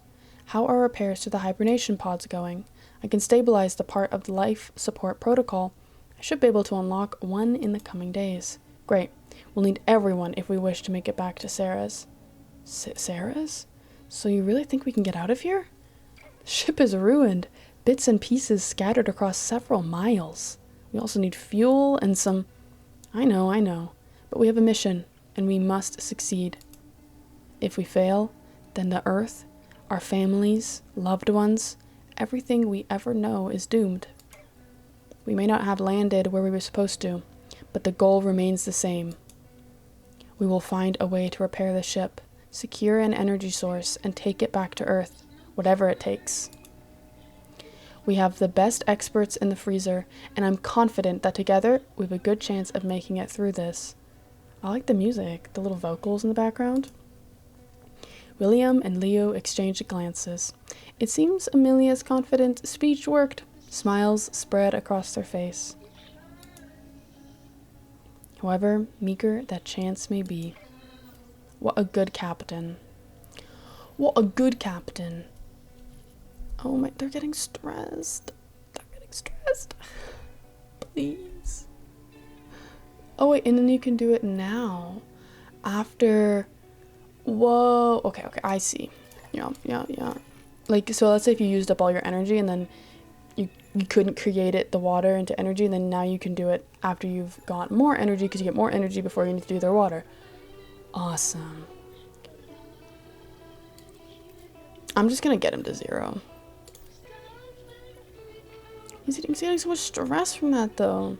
A: How are repairs to the hibernation pods going? I can stabilize the part of the life support protocol. I should be able to unlock one in the coming days. Great. We'll need everyone if we wish to make it back to Sarah's. Sarah's? So you really think we can get out of here? The ship is ruined. Bits and pieces scattered across several miles. We also need fuel and some... I know. But we have a mission, and we must succeed. If we fail, then the Earth, our families, loved ones, everything we ever know is doomed. We may not have landed where we were supposed to, but the goal remains the same. We will find a way to repair the ship, secure an energy source, and take it back to Earth, whatever it takes. We have the best experts in the freezer, and I'm confident that together we have a good chance of making it through this. I like the music, the little vocals in the background. William and Leo exchanged glances. It seems Amelia's confident speech worked. Smiles spread across their face. However meager that chance may be. What a good captain. What a good captain. Oh my, they're getting stressed. Please. Oh wait, and then you can do it now. After... Whoa. Okay, I see. Yeah. Like, so let's say if you used up all your energy and then you couldn't create it, the water into energy, and then now you can do it after you've got more energy because you get more energy before you need to do their water. Awesome. I'm just gonna get him to 0. He's getting so much stress from that though.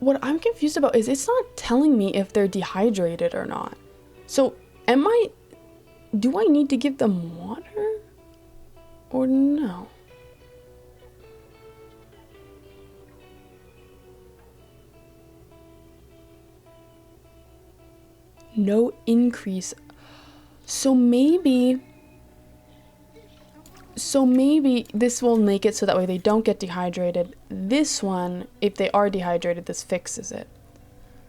A: What I'm confused about is it's not telling me if they're dehydrated or not. So do I need to give them water or no? No increase. So maybe this will make it so that way they don't get dehydrated. This one, if they are dehydrated, this fixes it.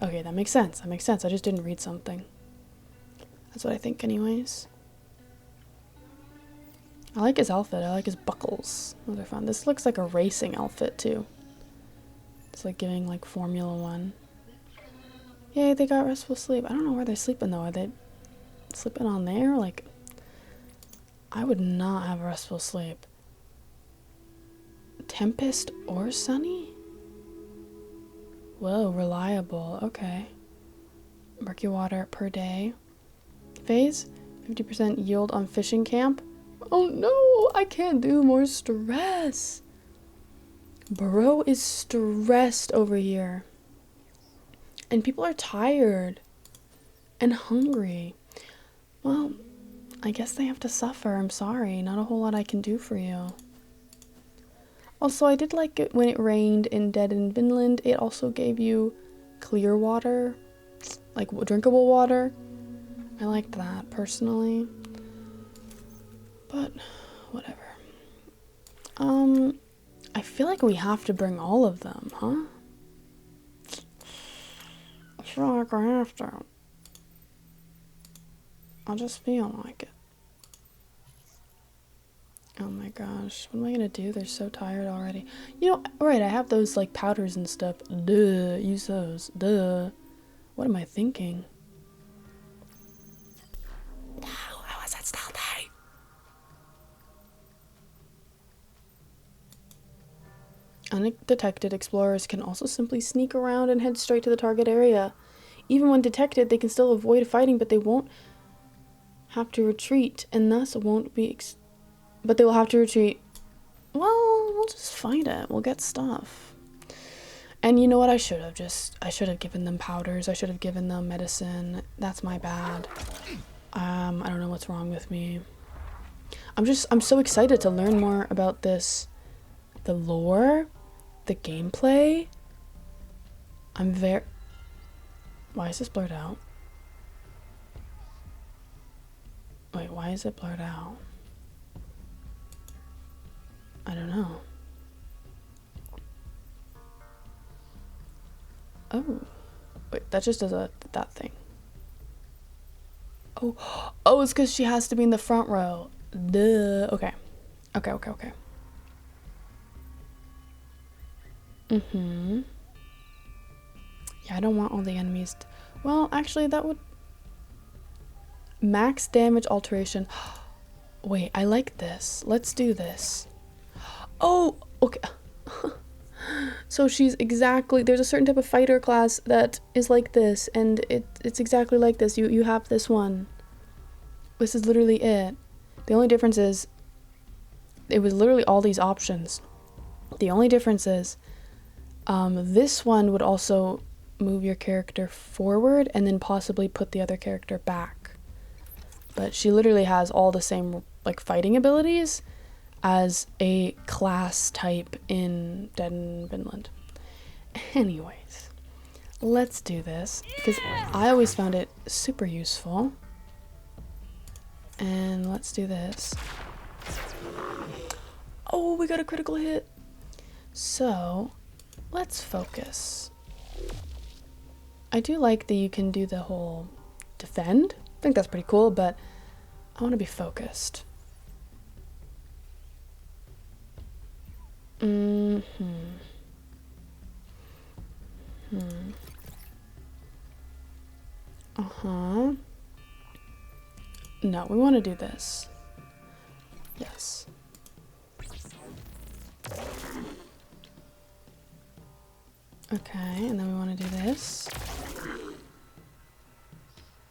A: Okay, that makes sense. I just didn't read something. That's what I think anyways. I like his outfit. I like his buckles. Those are fun. This looks like a racing outfit too. It's like giving like Formula 1. Yay, they got restful sleep. I don't know where they're sleeping though. Are they sleeping on there? Like, I would not have restful sleep. Tempest or sunny? Whoa, reliable. Okay. Murky water per day. Phase? 50% yield on fishing camp? Oh no, I can't do more stress. Bro is stressed over here. And people are tired and hungry. Well, I guess they have to suffer. I'm sorry. Not a whole lot I can do for you. Also, I did like it when it rained in Dead in Vinland. It also gave you clear water, like drinkable water. I liked that personally. But whatever. I feel like we have to bring all of them, huh? I feel like I have to. I just feel like it. Oh my gosh, what am I gonna do? They're so tired already. You know, right, I have those like powders and stuff. Duh, use those. Duh. What am I thinking? No, I wasn't stealthy. Undetected explorers can also simply sneak around and head straight to the target area. Even when detected, they can still avoid fighting, but they won't have to retreat, and thus won't be but they will have to retreat. Well, we'll just fight it. We'll get stuff. And you know what? I should have given them powders. I should have given them medicine. That's my bad. I don't know what's wrong with me. I'm so excited to learn more about this The lore, the gameplay. Why is this blurred out? Wait, why is it blurred out? I don't know. Oh. Wait, that just does that thing. Oh, it's because she has to be in the front row. Duh. Okay. Okay. Mm-hmm. Yeah, I don't want all the enemies. Well, actually, that would... Max damage alteration. Wait, I like this. Let's do this. Oh, okay. So she's exactly... There's a certain type of fighter class that is like this, and it's exactly like this. You have this one. This is literally it. The only difference is... It was literally all these options. The only difference is... this one would also move your character forward and then possibly put the other character back. But she literally has all the same like fighting abilities as a class type in Dead in Vinland. Anyways, let's do this because I always found it super useful. And let's do this. Oh, we got a critical hit. So, let's focus. I do like that you can do the whole defend. I think that's pretty cool, but I want to be focused. No, we want to do this. Yes. Okay, and then we want to do this.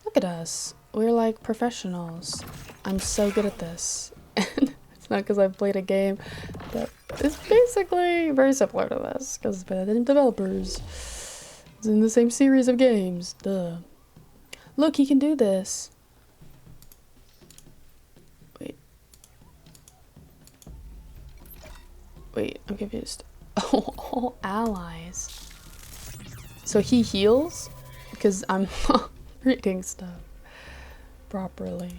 A: Look at us. We're like professionals. I'm so good at this. And it's not because I've played a game that is basically very similar to this, because by the developers. It's in the same series of games. Duh. Look, he can do this. Wait, I'm confused. Oh, all allies. So he heals? Because I'm not reading stuff properly.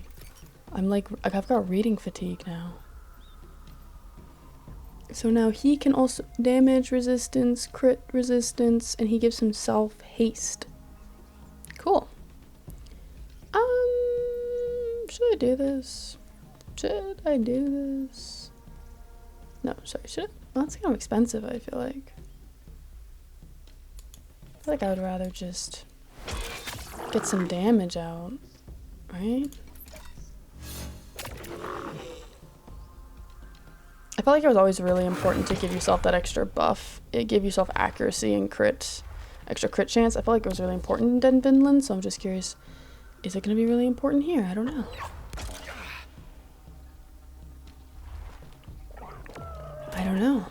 A: I've got reading fatigue now. So now he can also damage resistance, crit resistance, and he gives himself haste. Cool. Should I do this? Should I do this? No, sorry, should I? Well, that's kind of expensive, I feel like. I feel like I would rather just get some damage out, right? I felt like it was always really important to give yourself that extra buff. It gave yourself accuracy and extra crit chance. I felt like it was really important in Dead in Vinland, so I'm just curious, is it going to be really important here? I don't know. I don't know.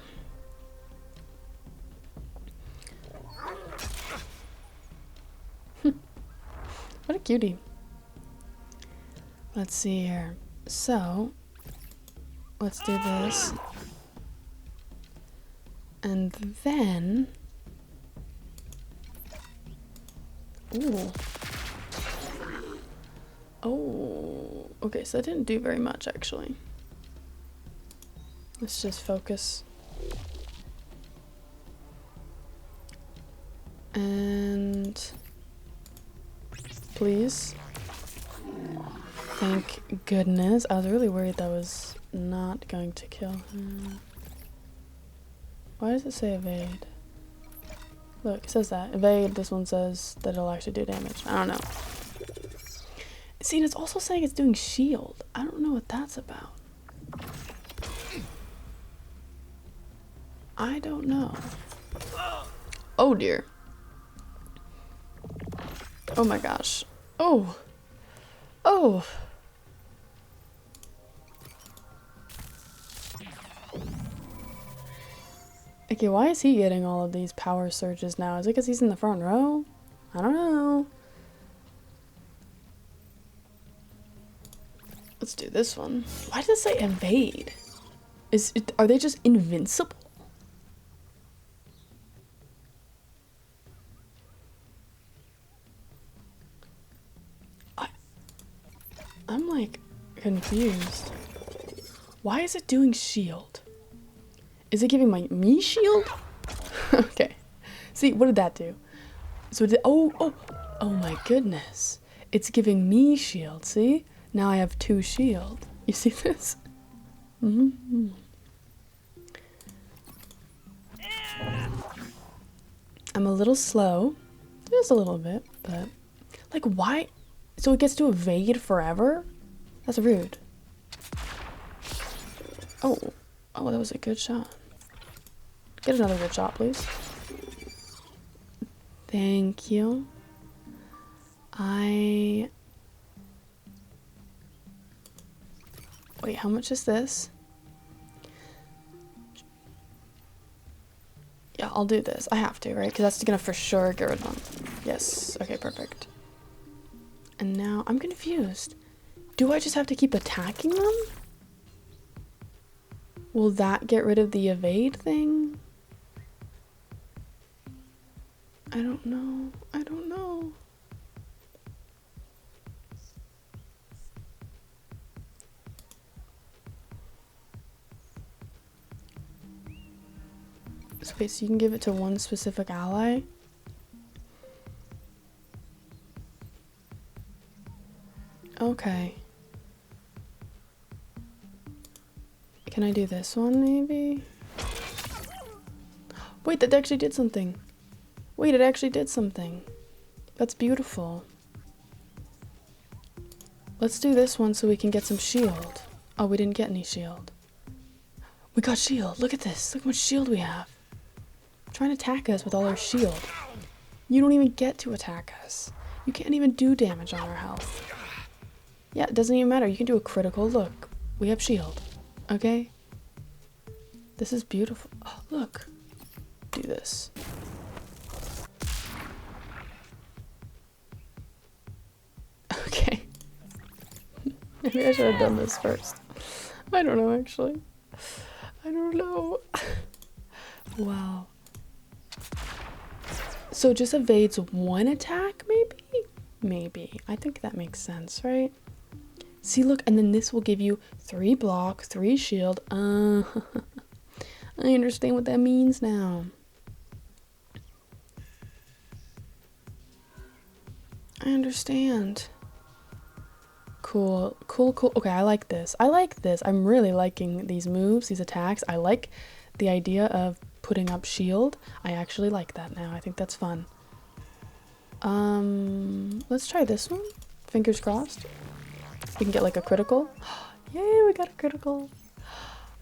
A: What a cutie. Let's see here. So, let's do this. And then... Ooh. Oh. Okay, so that didn't do very much, actually. Let's just focus. And... Please. Thank goodness. I was really worried that was not going to kill him. Why does it say evade? Look, it says that. Evade, this one says that it'll actually do damage. I don't know. See, and it's also saying it's doing shield. I don't know what that's about. I don't know. Oh dear. Oh my gosh. Oh. Oh. Okay, why is he getting all of these power surges now? Is it because he's in the front row? I don't know. Let's do this one. Why does it say evade? Are they just invincible? I'm like confused. Why is it doing shield? Is it giving me shield? Okay. See, what did that do? So oh my goodness. It's giving me shield, see? Now I have 2 shield. You see this? Mm-hmm. I'm a little slow. Just a little bit, but like why? So it gets to evade forever? That's rude. Oh, that was a good shot. Get another good shot, please. Thank you. Wait, how much is this? Yeah, I'll do this. I have to, right? Because that's gonna for sure get rid of them. Yes. Okay, perfect. And now I'm confused. Do I just have to keep attacking them? Will that get rid of the evade thing? I don't know. I don't know. So wait, so you can give it to one specific ally? Okay. Can I do this one maybe? Wait, that actually did something. Wait, it actually did something. That's beautiful. Let's do this one so we can get some shield. Oh, we didn't get any shield. We got shield. Look at this. Look how much shield we have. Trying to attack us with all our shield. You don't even get to attack us. You can't even do damage on our health. Yeah, it doesn't even matter. You can do a critical. Look, we have shield. Okay? This is beautiful. Oh, look. Do this. Okay. Maybe I should have done this first. I don't know, actually. I don't know. Wow. So it just evades one attack, maybe? Maybe. I think that makes sense, right? See, look, and then this will give you 3 block, 3 shield. I understand what that means now. I understand. Cool, cool, cool. Okay, I like this. I like this. I'm really liking these moves, these attacks. I like the idea of putting up shield. I actually like that now. I think that's fun. Let's try this one. Fingers crossed. We can get like a critical. Yay, we got a critical.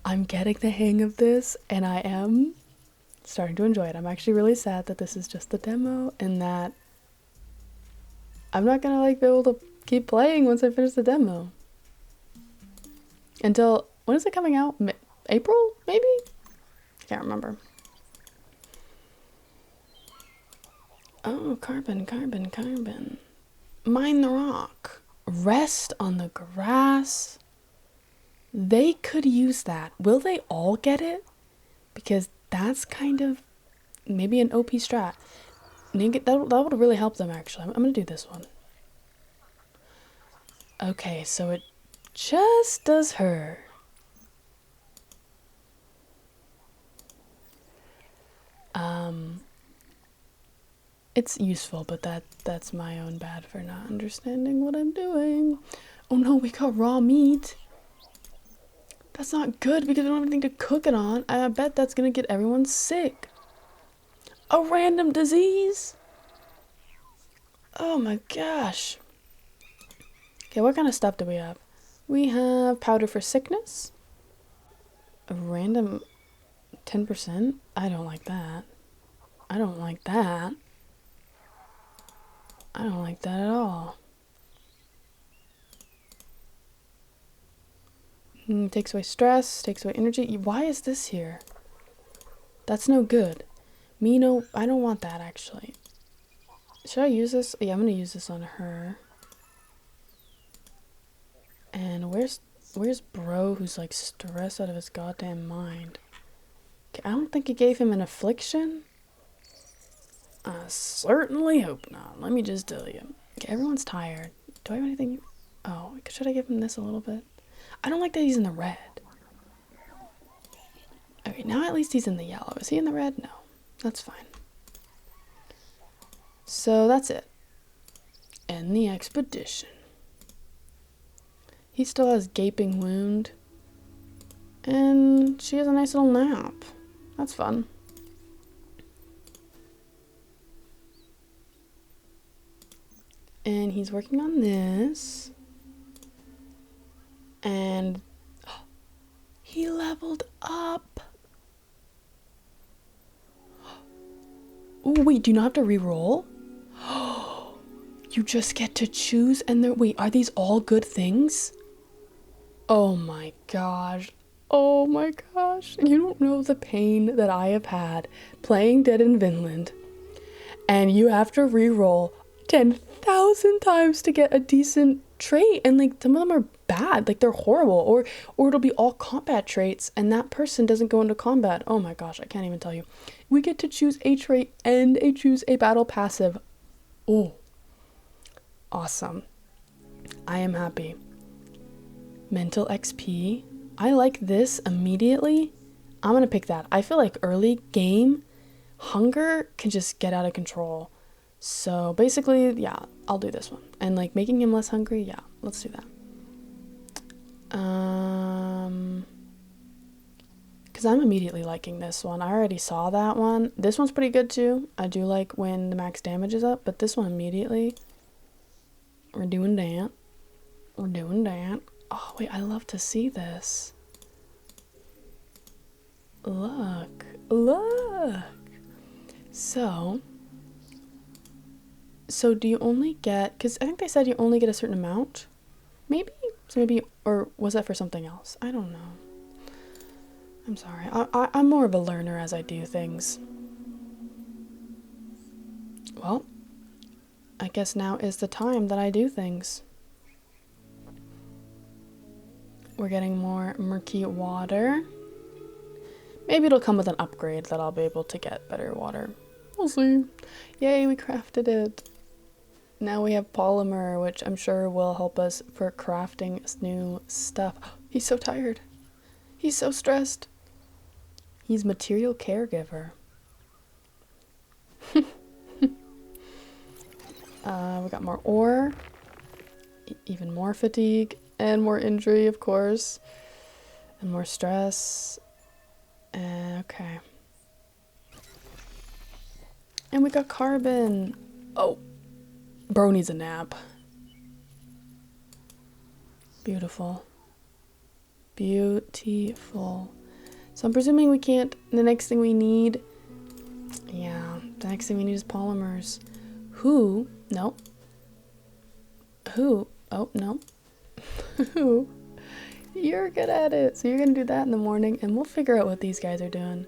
A: I'm getting the hang of this and I am starting to enjoy it. I'm actually really sad that this is just the demo and that I'm not gonna like be able to keep playing once I finish the demo. Until, when is it coming out? April, maybe? I can't remember. Oh, carbon, carbon, carbon. Mine the rock. Rest on the grass. They could use that. Will they all get it? Because that's kind of maybe an OP strat. That would really help them, actually. I'm gonna do this one. Okay, so it just does her. It's useful, but that's my own bad for not understanding what I'm doing. Oh no, we got raw meat. That's not good because we don't have anything to cook it on. I bet that's gonna get everyone sick. A random disease? Oh my gosh. Okay, what kind of stuff do we have? We have powder for sickness. A random 10%? I don't like that. I don't like that. I don't like that at all. Takes away stress, takes away energy. Why is this here? That's no good. No, I don't want that actually. Should I use this? Yeah, I'm gonna use this on her. And where's bro who's like stressed out of his goddamn mind? Okay, I don't think it gave him an affliction. I certainly hope not. Let me just tell you. Okay, everyone's tired. Do I have anything? Oh, should I give him this a little bit? I don't like that he's in the red. Okay, now at least he's in the yellow. Is he in the red? No. That's fine. So that's it. End the expedition. He still has gaping wound. And she has a nice little nap. That's fun. And he's working on this. And he leveled up. Oh, wait, do you not have to re-roll? You just get to choose and then wait, are these all good things? Oh my gosh. Oh my gosh. You don't know the pain that I have had playing Dead in Vinland. And you have to re-roll 10,000 times to get a decent trait, and like some of them are bad, like they're horrible, or it'll be all combat traits and that person doesn't go into combat. Oh my gosh, I can't even tell you. We get to choose a trait and choose a battle passive. Oh, awesome. I am happy. Mental XP. I like this immediately. I'm gonna pick that. I feel like early game hunger can just get out of control. So basically, yeah, I'll do this one. And like making him less hungry, yeah, let's do that. Because I'm immediately liking this one. I already saw that one. This one's pretty good too. I do like when the max damage is up, but this one immediately. We're doing that. We're doing that. Oh, wait, I love to see this. Look. Look. So do you only get, because I think they said you only get a certain amount. Maybe? So maybe, or was that for something else? I don't know. I'm sorry. I'm more of a learner as I do things. Well, I guess now is the time that I do things. We're getting more murky water. Maybe it'll come with an upgrade that I'll be able to get better water. We'll see. Yay, we crafted it. Now we have polymer, which I'm sure will help us for crafting new stuff. He's so tired. He's so stressed. He's material caregiver. We got more ore, even more fatigue, and more injury, of course, and more stress. Okay. And we got carbon. Oh, bro needs a nap. Beautiful. Beautiful. So I'm presuming we can't, the next thing we need, yeah, the next thing we need is polymers. Who? No. Who? Oh, no. Who? You're good at it. So you're going to do that in the morning, and we'll figure out what these guys are doing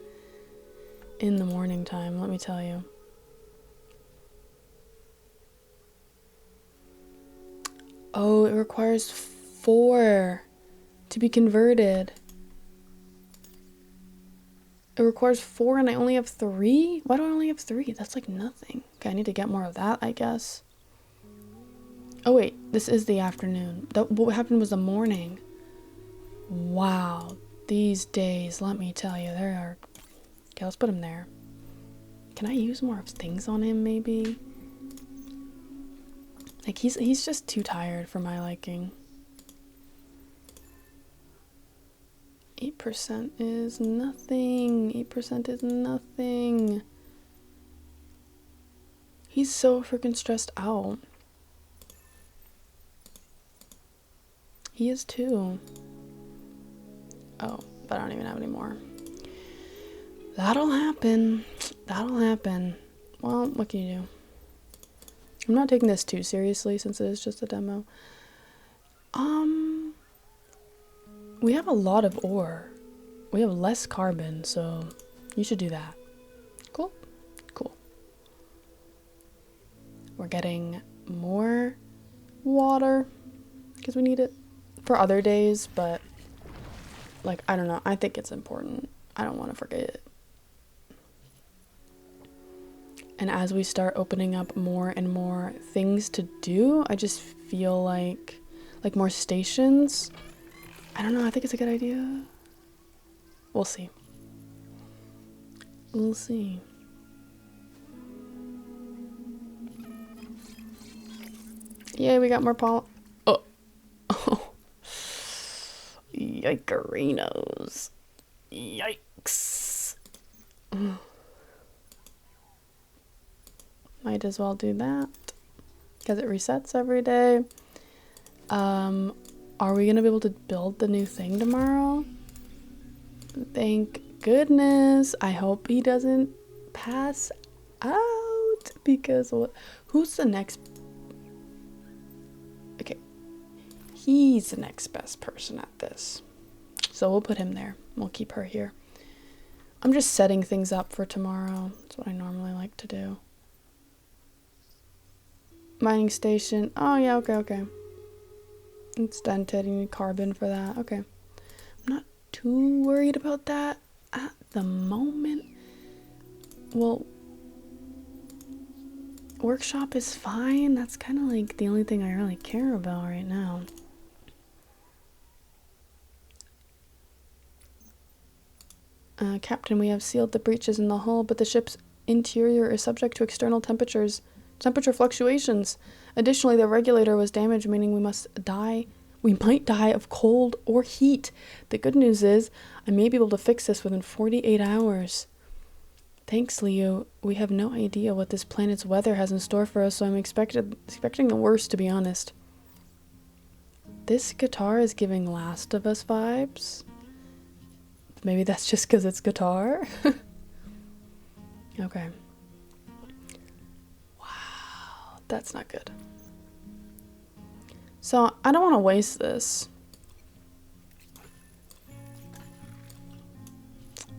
A: in the morning time, let me tell you. Oh, it requires 4 to be converted. It requires 4 and I only have 3? Why do I only have 3? That's like nothing. Okay, I need to get more of that, I guess. Oh wait, this is the afternoon. What happened was the morning. Wow, these days, let me tell you, there are... Okay, let's put him there. Can I use more of things on him, maybe? Like, he's just too tired for my liking. 8% is nothing. 8% is nothing. He's so freaking stressed out. He is too. Oh, but I don't even have any more. That'll happen. That'll happen. Well, what can you do? I'm not taking this too seriously since it is just a demo. We have a lot of ore. We have less carbon, so you should do that. Cool? Cool. We're getting more water because we need it for other days, but like, I don't know. I think it's important. I don't want to forget it. And as we start opening up more and more things to do, I just feel like Like more stations. I don't know, I think it's a good idea. We'll see. We'll see. Yay, we got more pollen. Oh. Oh. Yikerinos. Yikes. Might as well do that. Because it resets every day. Are we gonna be able to build the new thing tomorrow? Thank goodness. I hope he doesn't pass out. Because who's the next? Okay. He's the next best person at this. So we'll put him there. We'll keep her here. I'm just setting things up for tomorrow. That's what I normally like to do. Mining station. Oh, yeah, okay. It's dented. You need carbon for that. Okay. I'm not too worried about that at the moment. Well, workshop is fine. That's kind of like the only thing I really care about right now. Captain, we have sealed the breaches in the hull, but the ship's interior is subject to external temperature fluctuations. Additionally, the regulator was damaged, meaning we might die of cold or heat. The good news is, I may be able to fix this within 48 hours. Thanks, Leo. We have no idea what this planet's weather has in store for us, so I'm expecting the worst, to be honest. This guitar is giving Last of Us vibes. Maybe that's just because it's guitar. Okay. Wow, that's not good. So, I don't want to waste this.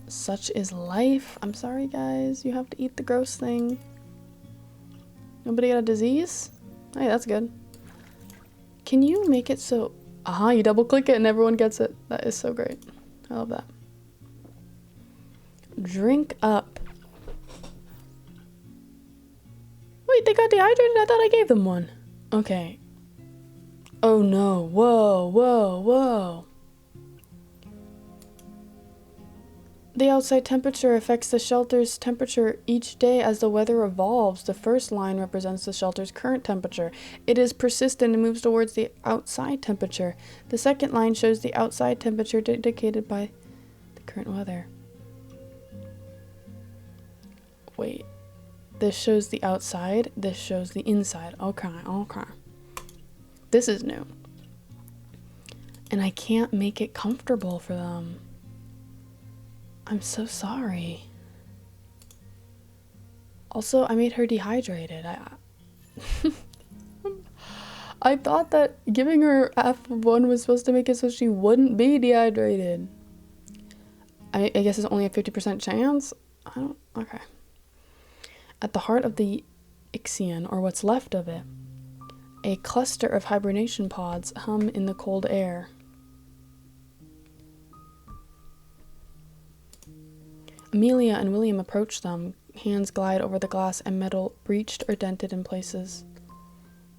A: Such is life. I'm sorry, guys. You have to eat the gross thing. Nobody got a disease? Hey, that's good. Can you make it so... you double click it and everyone gets it. That is so great. I love that. Drink up. Wait, they got dehydrated? I thought I gave them one. Okay. Oh no. Whoa. The outside temperature affects the shelter's temperature each day as the weather evolves. The first line represents the shelter's current temperature. It is persistent and moves towards the outside temperature. The second line shows the outside temperature indicated by the current weather. Wait. This shows the outside. This shows the inside. Okay. This is new. And I can't make it comfortable for them. I'm so sorry. Also, I made her dehydrated. I thought that giving her F1 was supposed to make it so she wouldn't be dehydrated. I guess it's only a 50% chance? Okay. At the heart of the Ixion, or what's left of it, a cluster of hibernation pods hum in the cold air. Amelia and William approach them. Hands glide over the glass and metal, breached or dented in places.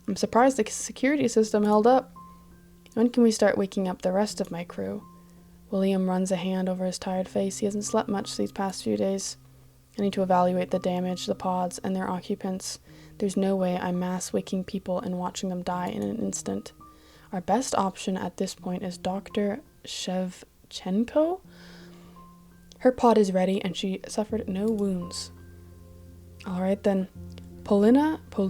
A: I'm surprised the security system held up. When can we start waking up the rest of my crew? William runs a hand over his tired face. He hasn't slept much these past few days. I need to evaluate the damage, the pods, and their occupants. There's no way I'm mass waking people and watching them die in an instant. Our best option at this point is Dr. Shevchenko. Her pod is ready and she suffered no wounds. Alright then. Polina? I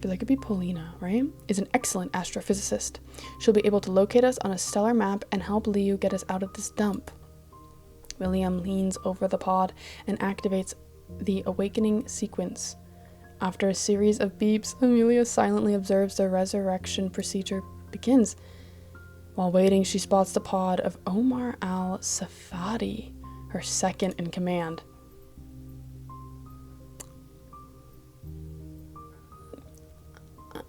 A: feel like it'd be Polina, right? Is an excellent astrophysicist. She'll be able to locate us on a stellar map and help Liu get us out of this dump. William leans over the pod and activates the awakening sequence. After a series of beeps, Amelia silently observes the resurrection procedure begins. While waiting, she spots the pod of Omar al-Safadi, her second in command.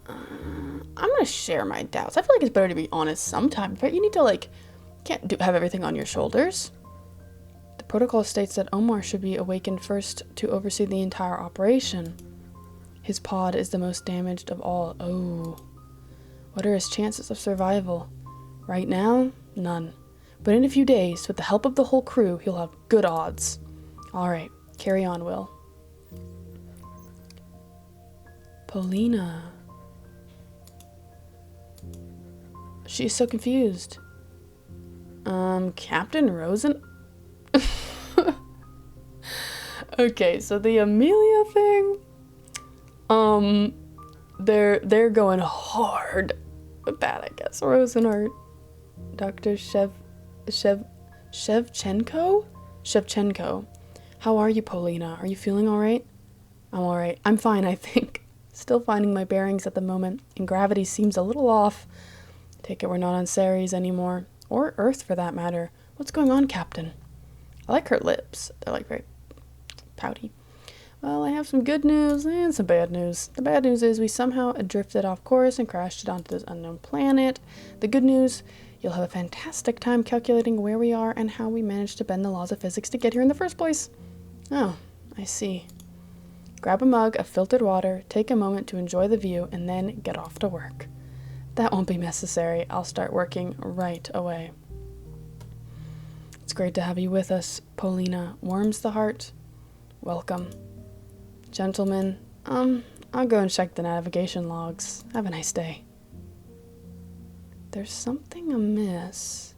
A: I'm gonna share my doubts. I feel like it's better to be honest sometimes, right? You need to, can't have everything on your shoulders. The protocol states that Omar should be awakened first to oversee the entire operation. His pod is the most damaged of all. Oh. What are his chances of survival? Right now, none. But in a few days, with the help of the whole crew, he'll have good odds. Alright, carry on, Will. Paulina. She's so confused. Captain Rosen? Okay, so the Amelia thing, they're going hard with that, I guess. Rosenhart. Dr. Shevchenko? How are you, Paulina? Are you feeling alright? I'm alright. I'm fine, I think. Still finding my bearings at the moment, and gravity seems a little off. Take it we're not on Ceres anymore. Or Earth, for that matter. What's going on, Captain? I like her lips. They're like very pouty. Well, I have some good news and some bad news. The bad news is we somehow drifted off course and crashed onto this unknown planet. The good news, you'll have a fantastic time calculating where we are and how we managed to bend the laws of physics to get here in the first place. Oh, I see. Grab a mug of filtered water, take a moment to enjoy the view, and then get off to work. That won't be necessary. I'll start working right away. It's great to have you with us, Paulina. Warms the heart. Welcome. Gentlemen, I'll go and check the navigation logs. Have a nice day. There's something amiss.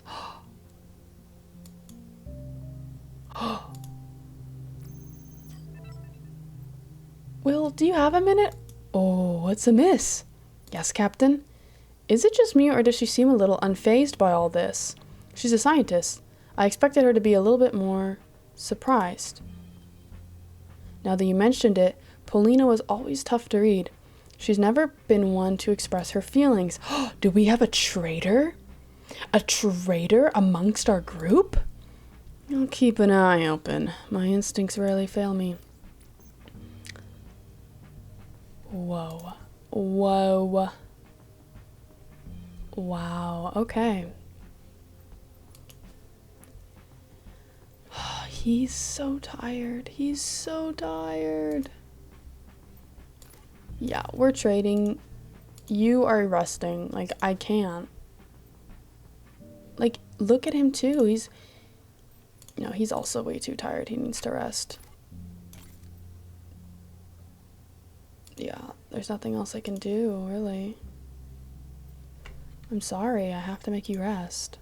A: Will, do you have a minute? Oh, what's amiss? Yes, Captain? Is it just me, or does she seem a little unfazed by all this? She's a scientist. I expected her to be a little bit more surprised. Now that you mentioned it, Paulina was always tough to read. She's never been one to express her feelings. Do we have a traitor? A traitor amongst our group? I'll keep an eye open. My instincts rarely fail me. Whoa. Whoa. Wow, okay. He's so tired. He's so tired. Yeah, we're trading. You are resting. Like, I can't. Like, look at him too. He's also way too tired. He needs to rest. Yeah, there's nothing else I can do, really. I'm sorry, I have to make you rest.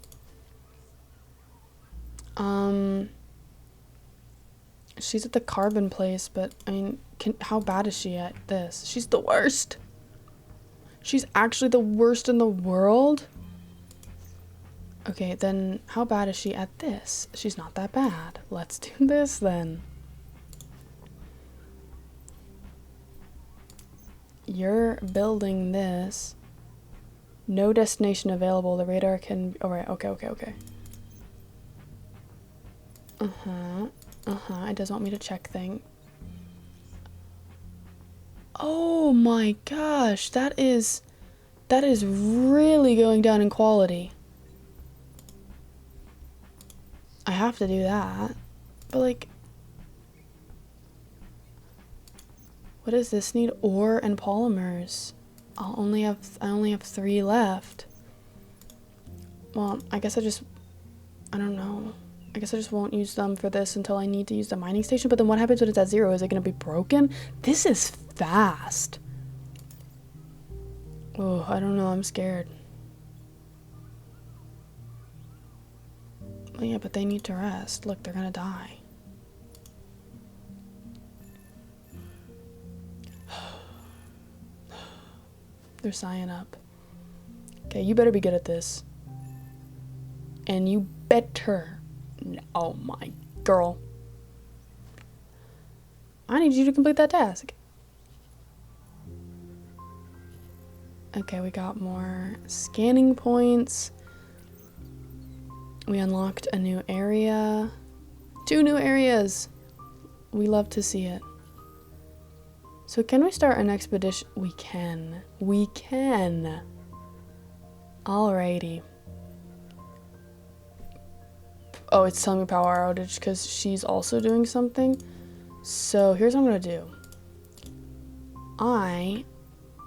A: She's at the carbon place, but, I mean, how bad is she at this? She's the worst. She's actually the worst in the world? Okay, then how bad is she at this? She's not that bad. Let's do this, then. You're building this. No destination available. The radar can... Alright, okay. It does want me to check thing. Oh my gosh, that is really going down in quality. I have to do that. But like, what does this need? Ore and polymers. I only have 3 left. Well, I don't know. I guess I just won't use them for this until I need to use the mining station. But then what happens when it's at 0? Is it going to be broken? This is fast. Oh, I don't know. I'm scared. Well, yeah, but they need to rest. Look, they're going to die. They're sighing up. Okay, you better be good at this. And you better... Oh my girl. I need you to complete that task. Okay, we got more scanning points. We unlocked a new area. 2 new areas. We love to see it. So can we start an expedition? We can. We can. Alrighty. Oh, it's telling me power outage because she's also doing something. So here's what I'm going to do. I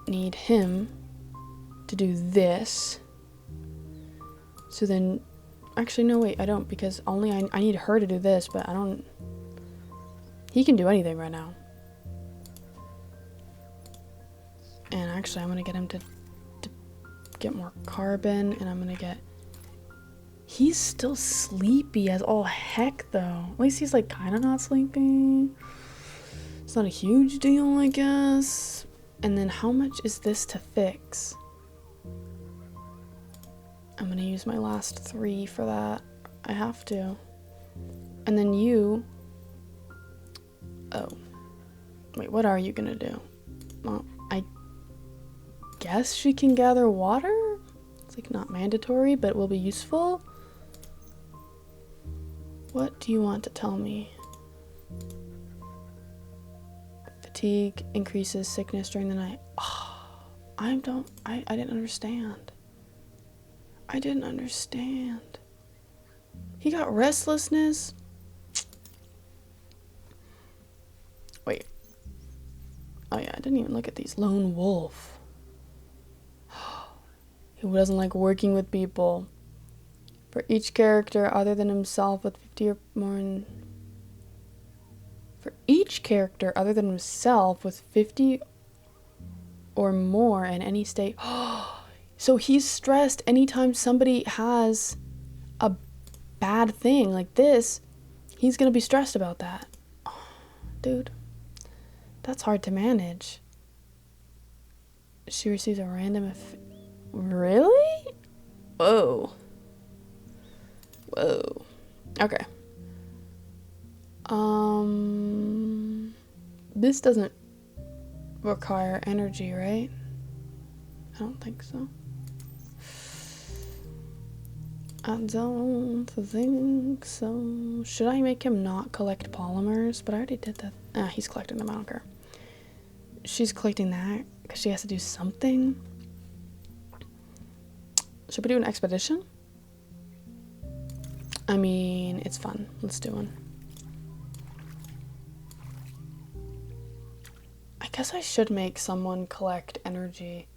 A: need him to do this. So then, actually, no, wait, I don't, because only I need her to do this, but I don't, he can do anything right now. And actually, I'm gonna get him to get more carbon, and I'm gonna get, he's still sleepy as all heck, though. At least he's, like, kind of not sleepy. It's not a huge deal, I guess. And then how much is this to fix? I'm gonna use my last 3 for that. I have to. And then you... Oh. Wait, what are you gonna do? Well, I guess she can gather water? It's like not mandatory, but it will be useful. What do you want to tell me? Fatigue increases sickness during the night. Oh, I didn't understand. I didn't understand. He got restlessness. Wait. Oh yeah, I didn't even look at these. Lone wolf. Who doesn't like working with people. For each character other than himself with 50 or more For each character other than himself with 50 or more in any state. So he's stressed anytime somebody has a bad thing like this. He's gonna be stressed about that. Oh, dude, that's hard to manage. She receives a random really? Whoa. Whoa. Okay. This doesn't require energy, right? I don't think so. I don't think so. Should I make him not collect polymers? But I already did that. Ah, he's collecting them. I don't care. She's collecting that because she has to do something. Should we do an expedition? I mean, it's fun. Let's do one. I guess I should make someone collect energy.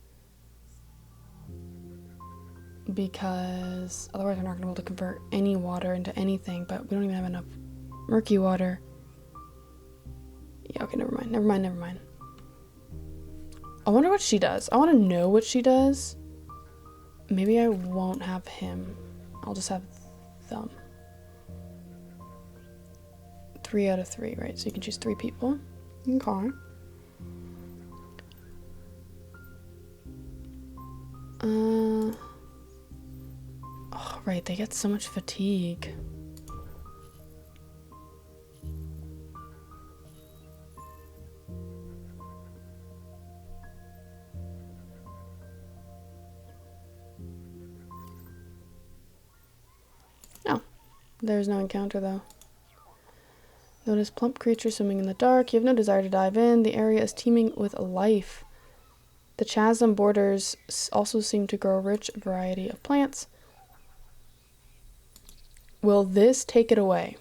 A: Because otherwise we're not going to be able to convert any water into anything, but we don't even have enough murky water. Yeah, okay, never mind. I wonder what she does. I want to know what she does. Maybe I won't have him. I'll just have them. 3 out of 3, right? So you can choose 3 people. Okay. Oh, right, they get so much fatigue. No, there's no encounter though. Notice plump creature swimming in the dark. You have no desire to dive in. The area is teeming with life. The chasm borders also seem to grow a rich variety of plants. Will this take it away?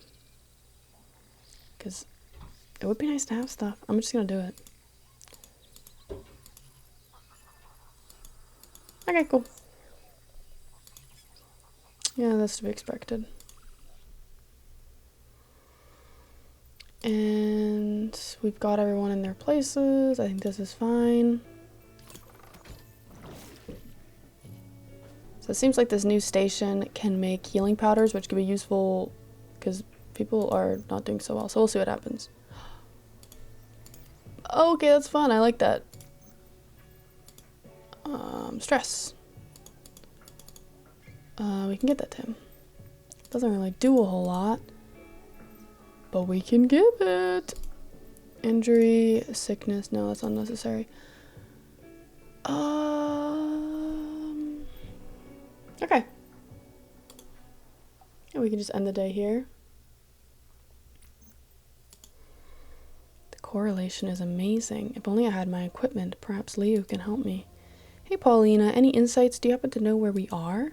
A: Because it would be nice to have stuff. I'm just going to do it. Okay, cool. Yeah, that's to be expected. And we've got everyone in their places. I think this is fine. So it seems like this new station can make healing powders, which could be useful because people are not doing so well. So we'll see what happens. Okay, that's fun. I like that. Stress. We can get that to him. Doesn't really do a whole lot, but we can give it. Injury, sickness. No, that's unnecessary. Okay. And we can just end the day here. The correlation is amazing. If only I had my equipment, perhaps Leo can help me. Hey Paulina, any insights? Do you happen to know where we are?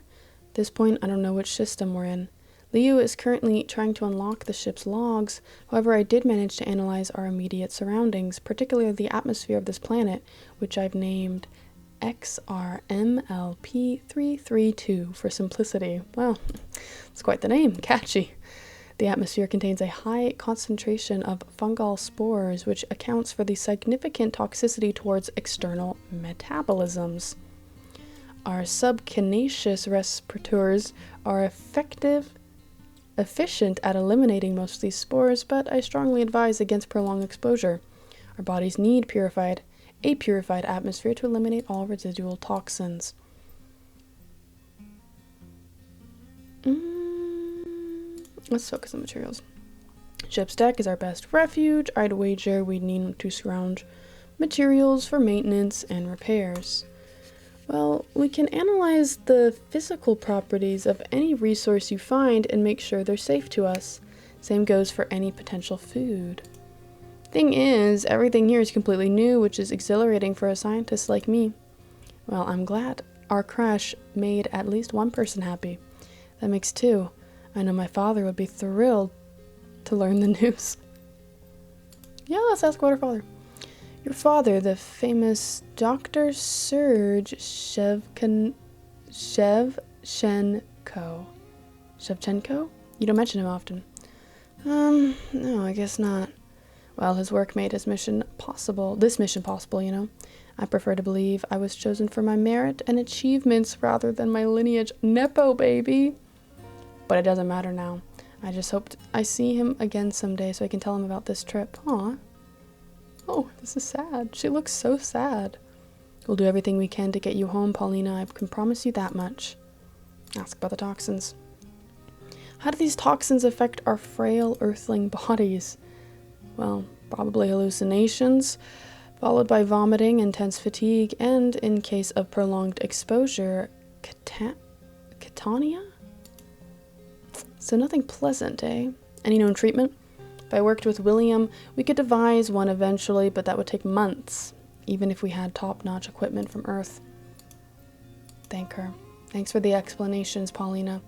A: At this point, I don't know which system we're in. Leo is currently trying to unlock the ship's logs. However, I did manage to analyze our immediate surroundings, particularly the atmosphere of this planet, which I've named XRMLP332 for simplicity. Well, it's quite the name. Catchy. The atmosphere contains a high concentration of fungal spores, which accounts for the significant toxicity towards external metabolisms. Our subcutaneous respirators are efficient at eliminating most of these spores, but I strongly advise against prolonged exposure. Our bodies need a purified atmosphere to eliminate all residual toxins. Let's focus on materials. Ship's deck is our best refuge. I'd wager we'd need to scrounge materials for maintenance and repairs. Well, we can analyze the physical properties of any resource you find and make sure they're safe to us. Same goes for any potential food. Thing is, everything here is completely new, which is exhilarating for a scientist like me. Well, I'm glad our crash made at least one person happy. That makes two. I know my father would be thrilled to learn the news. Yeah, let's ask about our father. Your father, the famous Dr. Serge Shevchenko. Shevchenko? You don't mention him often. No, I guess not. Well, his work made this mission possible, you know. I prefer to believe I was chosen for my merit and achievements rather than my lineage. Nepo, baby! But it doesn't matter now. I just hoped I see him again someday so I can tell him about this trip. Aw. Oh, this is sad. She looks so sad. We'll do everything we can to get you home, Paulina. I can promise you that much. Ask about the toxins. How do these toxins affect our frail earthling bodies? Well, probably hallucinations, followed by vomiting, intense fatigue, and, in case of prolonged exposure, catatonia? So nothing pleasant, eh? Any known treatment? If I worked with William, we could devise one eventually, but that would take months, even if we had top-notch equipment from Earth. Thank her. Thanks for the explanations, Paulina.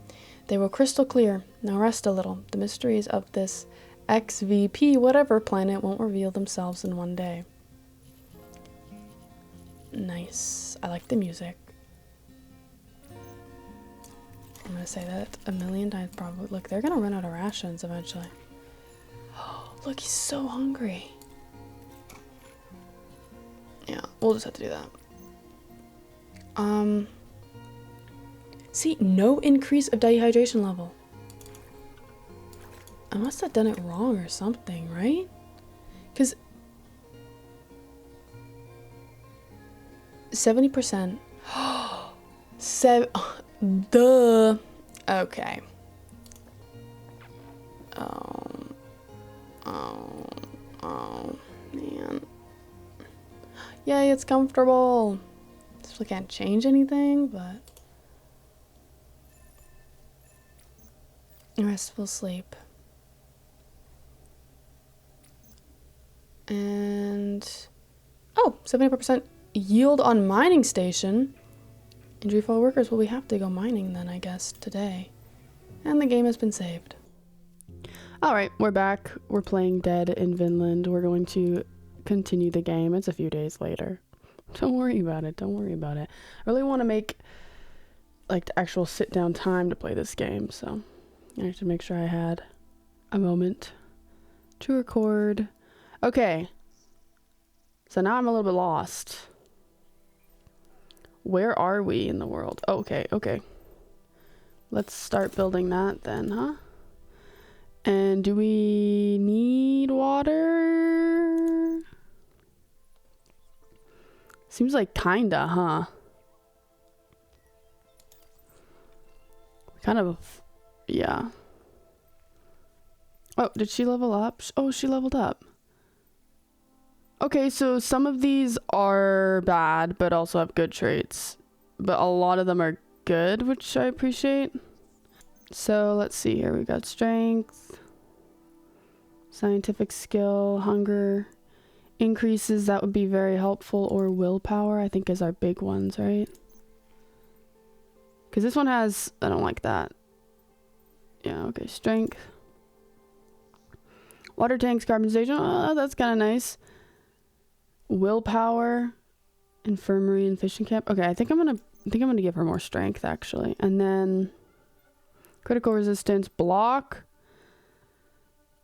A: They were crystal clear. Now rest a little. The mysteries of this XVP whatever planet won't reveal themselves in one day. Nice. I like the music. I'm gonna say that a million times probably. Look, they're gonna run out of rations eventually. Oh, look, he's so hungry. Yeah, we'll just have to do that. See, no increase of dehydration level. I must have done it wrong or something, right? Because 70%. Duh. Okay. Oh, man. Yay, it's comfortable. Still can't change anything, but restful sleep. And 74% yield on mining station. Injury fall workers. Well, we have to go mining then, I guess, today. And the game has been saved. Alright, we're back. We're playing Dead in Vinland. We're going to continue the game. It's a few days later. Don't worry about it. Don't worry about it. I really want to make like the actual sit down time to play this game, so I have to make sure I had a moment to record. Okay. So now I'm a little bit lost. Where are we in the world? Oh, okay. Let's start building that then, huh? And do we need water? Seems like kinda, huh? Kind of, yeah. Oh, did she level up? Oh, she leveled up. Okay, so some of these are bad, but also have good traits. But a lot of them are good, which I appreciate. So let's see here. We got strength, scientific skill, hunger. Increases, that would be very helpful. Or willpower, I think, is our big ones, right? Because this one has, I don't like that. Yeah, okay, strength. Water tanks, carbonization, oh, that's kind of nice. Willpower Infirmary and fishing camp. Okay, I think I'm gonna give her more strength actually. And then critical resistance, block.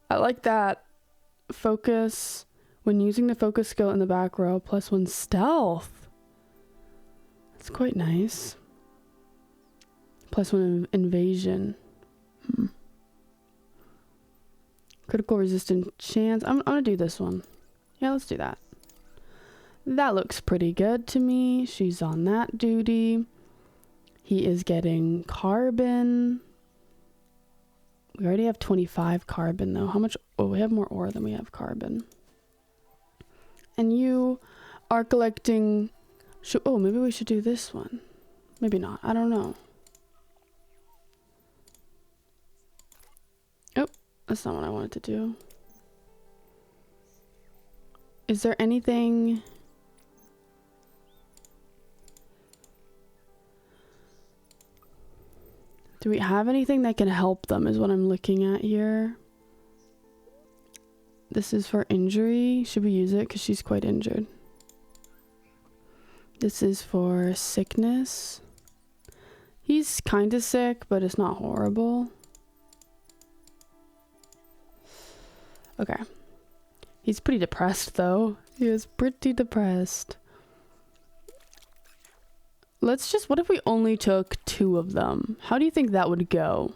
A: I like that. Focus. When using the focus skill in the back row, +1 stealth. That's quite nice. +1 invasion. Critical resistance chance. I'm gonna do this one. Yeah, let's do that. That looks pretty good to me. She's on that duty. He is getting carbon. We already have 25 carbon though. How much? Oh, we have more ore than we have carbon. And you are collecting... Oh, maybe we should do this one. Maybe not. I don't know. Oh, that's not what I wanted to do. Is there anything... Do we have anything that can help them is what I'm looking at here. This is for injury. Should we use it? Because she's quite injured. This is for sickness. He's kind of sick, but it's not horrible. Okay. He's pretty depressed though. He is pretty depressed. Let's just, what if we only took 2 of them? How do you think that would go?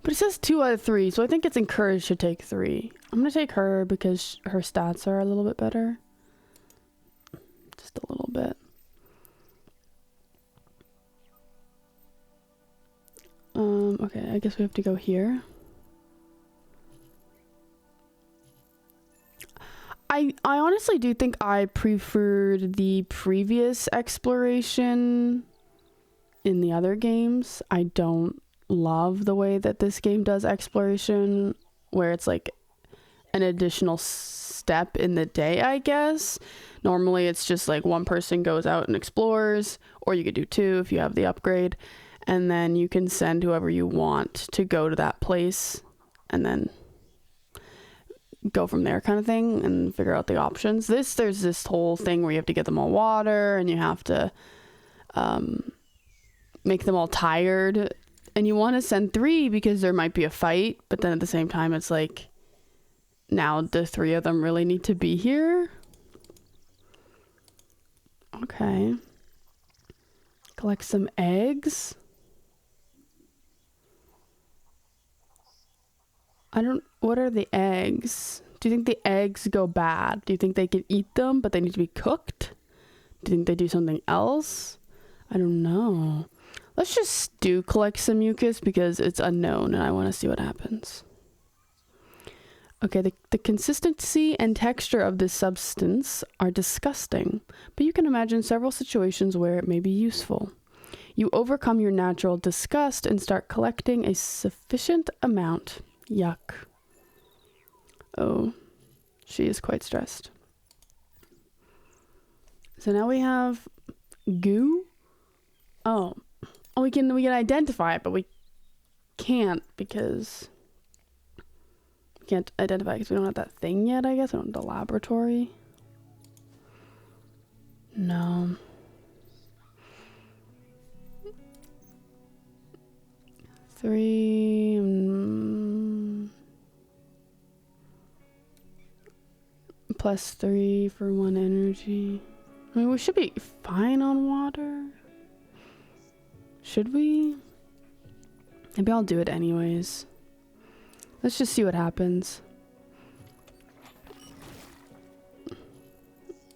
A: But it says 2 out of 3, so I think it's encouraged to take 3. I'm gonna take her because her stats are a little bit better. Just a little bit. Okay, I guess we have to go here. I honestly do think I preferred the previous exploration in the other games. I don't love the way that this game does exploration, where it's like an additional step in the day, I guess. Normally it's just like one person goes out and explores, or you could do 2 if you have the upgrade, and then you can send whoever you want to go to that place and then go from there kind of thing and figure out the options. There's this whole thing where you have to get them all water and you have to make them all tired, and you want to send 3 because there might be a fight, but then at the same time it's like now the 3 of them really need to be here. Okay, collect some eggs. What are the eggs? Do you think the eggs go bad? Do you think they can eat them, but they need to be cooked? Do you think they do something else? I don't know. Let's just collect some mucus because it's unknown and I want to see what happens. Okay, the consistency and texture of this substance are disgusting, but you can imagine several situations where it may be useful. You overcome your natural disgust and start collecting a sufficient amount. Yuck. Oh, she is quite stressed. So now we have goo. Oh, we can identify it, but we can't because we can't identify because we don't have that thing yet. I guess I don't have the laboratory. No. Three. +3 for 1 energy. I mean, we should be fine on water. Should we? Maybe I'll do it anyways. Let's just see what happens.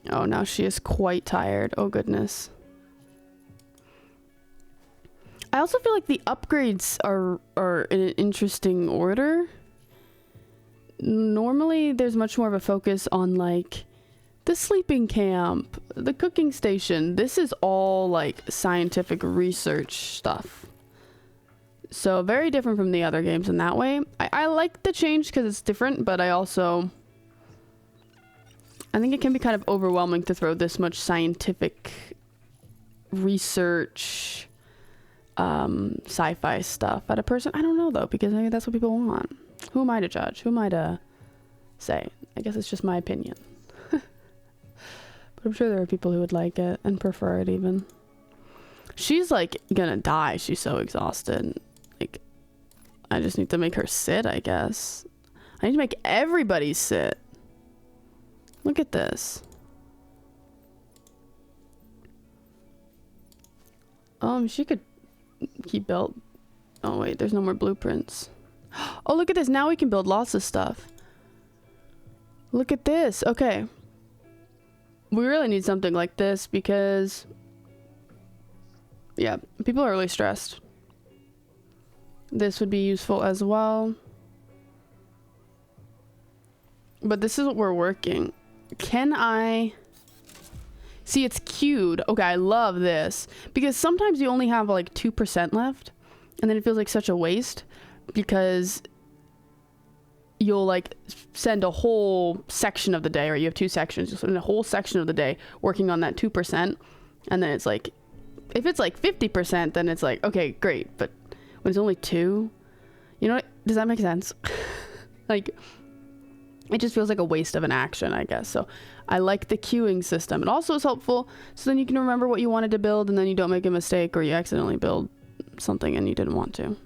A: Oh, now she is quite tired. Oh, goodness. I also feel like the upgrades are in an interesting order. Normally, there's much more of a focus on, like, the sleeping camp, the cooking station. This is all, like, scientific research stuff. So, very different from the other games in that way. I like the change because it's different, but I think it can be kind of overwhelming to throw this much scientific research, sci-fi stuff at a person. I don't know, though, because maybe that's what people want. Who am I to judge? Who am I to say? I guess it's just my opinion. But But I'm sure there are people who would like it and prefer it even. She's like gonna die. She's so exhausted. Like, I just need to make her sit, I guess. I need to make everybody sit. Look at this. She could keep built. Oh wait, there's no more blueprints. Oh, look at this. Now we can build lots of stuff. Look at this. Okay. We really need something like this because, yeah, people are really stressed. This would be useful as well. But this is what we're working. Can I... See, it's queued. Okay, I love this. Because sometimes you only have like 2% left. And then it feels like such a waste. Because you'll like send a whole section of the day, or you have 2 sections. You'll spend a whole section of the day working on that 2%. And then it's like, if it's like 50%, then it's like, okay, great. But when it's only 2, you know what? Does that make sense? Like... It just feels like a waste of an action, I guess. So I like the queuing system. It also is helpful so then you can remember what you wanted to build and then you don't make a mistake or you accidentally build something and you didn't want to.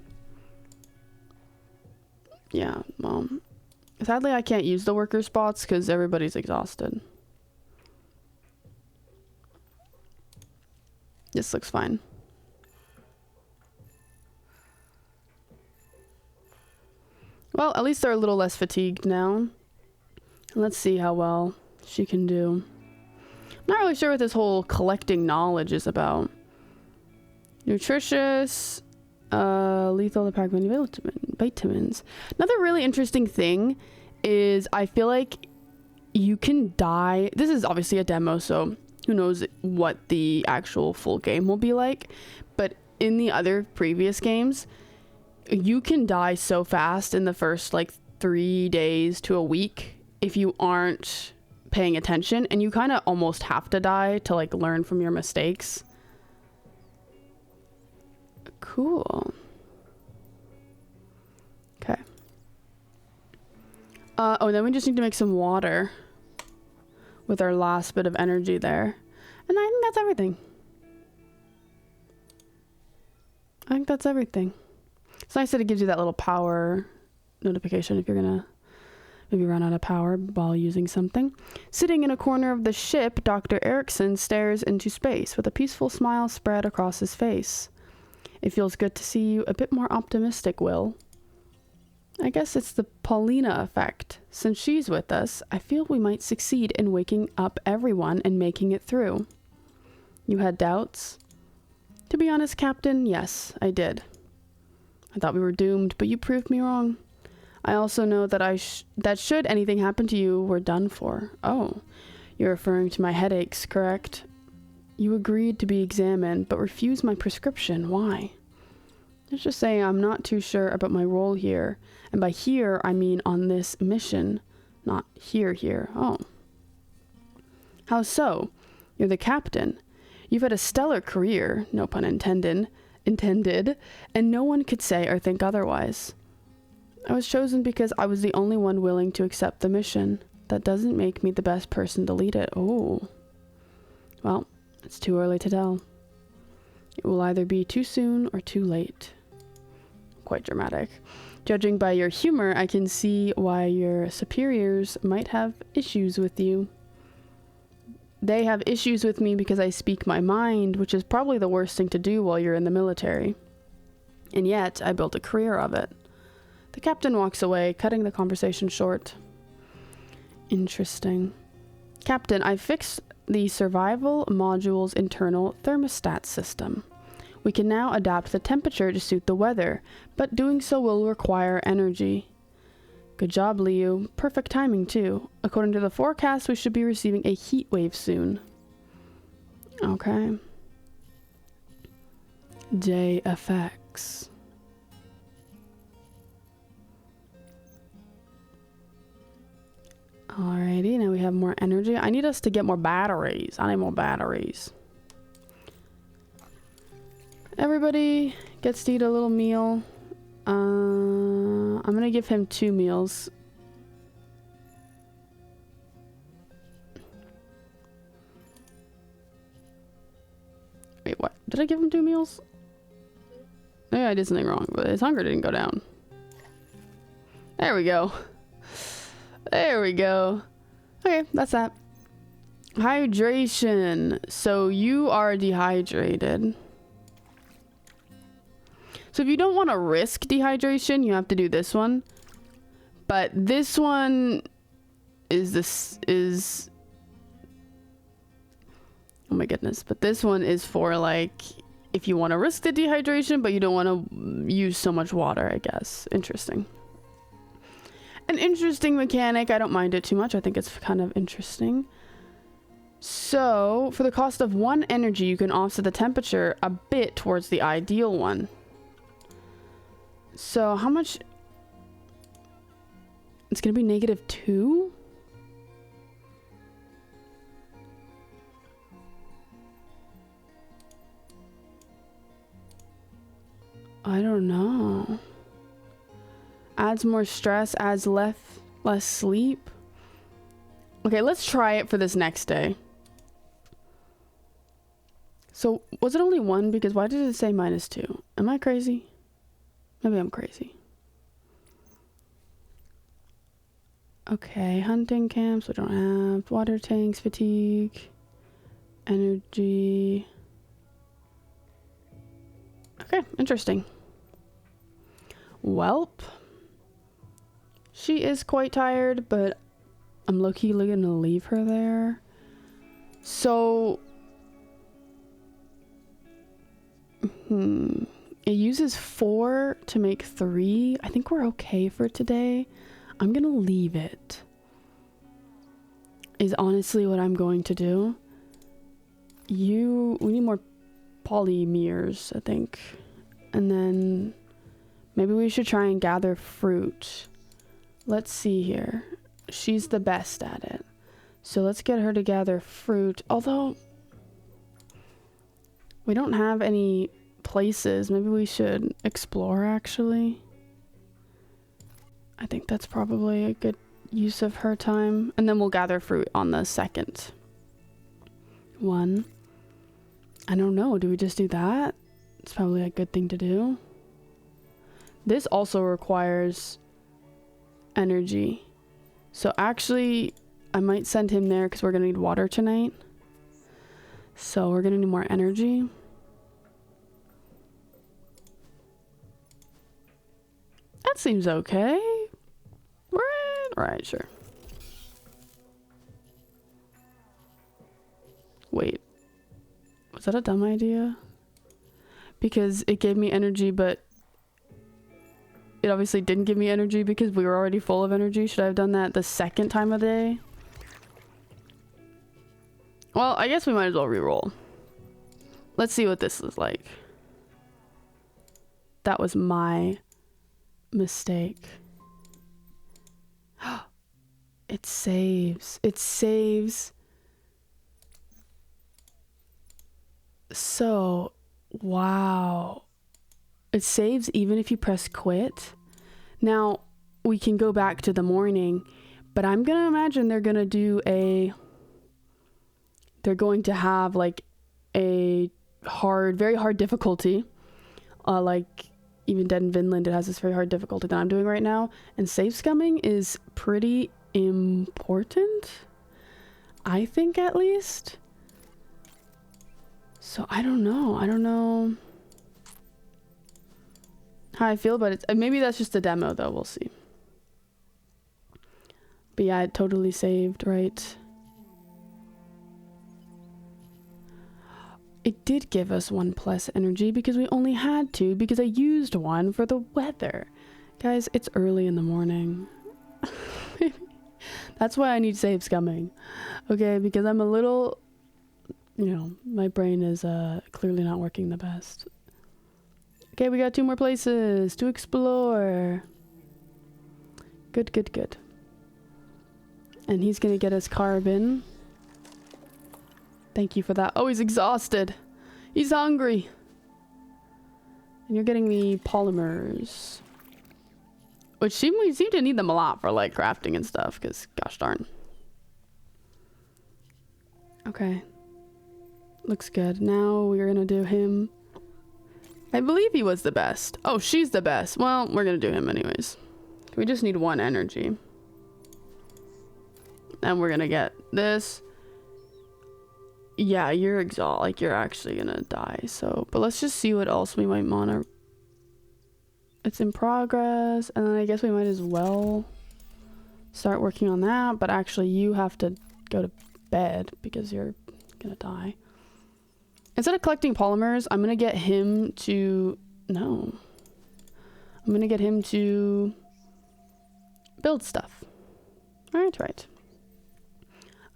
A: Yeah, well, sadly I can't use the worker spots because everybody's exhausted. This looks fine. Well, at least they're a little less fatigued now. Let's see how well she can do. I'm not really sure what this whole collecting knowledge is about. Nutritious, lethal to pack many vitamins. Another really interesting thing is I feel like you can die. This is obviously a demo, so who knows what the actual full game will be like. But in the other previous games, you can die so fast in the first like 3 days to a week if you aren't paying attention, and you kind of almost have to die to like learn from your mistakes. Cool. Okay. Oh, then we just need to make some water with our last bit of energy there. And I think that's everything. I think that's everything. It's nice that it gives you that little power notification if you're gonna maybe run out of power while using something. Sitting in a corner of the ship, Dr. Erickson stares into space with a peaceful smile spread across his face. It feels good to see you a bit more optimistic, Will. I guess it's the Paulina effect. Since she's with us, I feel we might succeed in waking up everyone and making it through. You had doubts? To be honest, Captain, yes, I did. I thought we were doomed, but you proved me wrong. I also know that that should anything happen to you, we're done for. Oh, you're referring to my headaches, correct? You agreed to be examined, but refused my prescription. Why? Let's just say I'm not too sure about my role here. And by here, I mean on this mission, not here. Oh. How so? You're the captain. You've had a stellar career, no pun intended, and no one could say or think otherwise. I was chosen because I was the only one willing to accept the mission. That doesn't make me the best person to lead it. Oh. Well, it's too early to tell. It will either be too soon or too late. Quite dramatic. Judging by your humor, I can see why your superiors might have issues with you. They have issues with me because I speak my mind, which is probably the worst thing to do while you're in the military. And yet, I built a career of it. The captain walks away, cutting the conversation short. Interesting. Captain, I fixed the survival module's internal thermostat system. We can now adapt the temperature to suit the weather, but doing so will require energy. Good job, Liu. Perfect timing, too. According to the forecast, we should be receiving a heat wave soon. Okay. Day effects. Alrighty, now we have more energy. I need us to get more batteries. I need more batteries. Everybody gets to eat a little meal. I'm gonna give him 2 meals. I give him 2 meals? Maybe I did something wrong, but his hunger didn't go down. There we go. There we go. Okay, that's that. Hydration. So you are dehydrated. So if you don't want to risk dehydration, you have to do this one. But this one is oh my goodness. But this one is for like if you want to risk the dehydration, but you don't want to use so much water, I guess. Interesting. An interesting mechanic. I don't mind it too much. I think it's kind of interesting. So, for the cost of 1 energy, you can offset the temperature a bit towards the ideal one. So, how much? It's going to be -2? I don't know. Adds more stress, adds less sleep. Okay, let's try it for this next day. So, was it only 1? Because why did it say -2? Am I crazy? Maybe I'm crazy. Okay, hunting camps, we don't have. Water tanks, fatigue, energy. Okay, interesting. Welp. She is quite tired, but I'm low-key gonna leave her there. So, it uses 4 to make 3. I think we're okay for today. I'm gonna leave it. Is honestly what I'm going to do. We need more polymers, I think. And then maybe we should try and gather fruit. Let's see here. She's the best at it. So let's get her to gather fruit. Although we don't have any places. Maybe we should explore, actually. I think that's probably a good use of her time. And then we'll gather fruit on the second one. I don't know. Do we just do that? It's probably a good thing to do. This also requires energy. So actually, I might send him there because we're going to need water tonight. So we're going to need more energy. That seems okay. Right? Right, sure. Wait. Was that a dumb idea? Because it gave me energy, but it obviously didn't give me energy because we were already full of energy. Should I have done that the second time of day? Well, I guess we might as well reroll. Let's see what this is like. That was my mistake. It saves. It saves. So, wow. It saves even if you press quit. Now, we can go back to the morning, but I'm going to imagine they're going to do they're going to have like a very hard difficulty. Like even Dead in Vinland, it has this very hard difficulty that I'm doing right now. And save scumming is pretty important. I think, at least. So I don't know. I don't know how I feel, but maybe that's just a demo though. We'll see. But yeah, it totally saved, right? It did give us 1+ energy because we only had 2 because I used 1 for the weather. Guys, it's early in the morning. That's why I need save scumming. Okay, because I'm a little, my brain is clearly not working the best. Okay, we got 2 more places to explore. Good, good, good. And he's gonna get us carbon. Thank you for that. Oh, he's exhausted. He's hungry. And you're getting the polymers. Which we seem to need them a lot for like crafting and stuff, because gosh darn. Okay. Looks good. Now we're gonna do him. I believe he was the best. Oh, she's the best. Well, we're gonna do him anyways. We just need 1 energy. And we're gonna get this. Yeah, you're exhausted. Like, you're actually gonna die. So, but let's just see what else we might wanna. It's in progress. And then I guess we might as well start working on that. But actually, you have to go to bed because you're gonna die. Instead of collecting polymers, I'm gonna get him to. No. I'm gonna get him to build stuff. Right.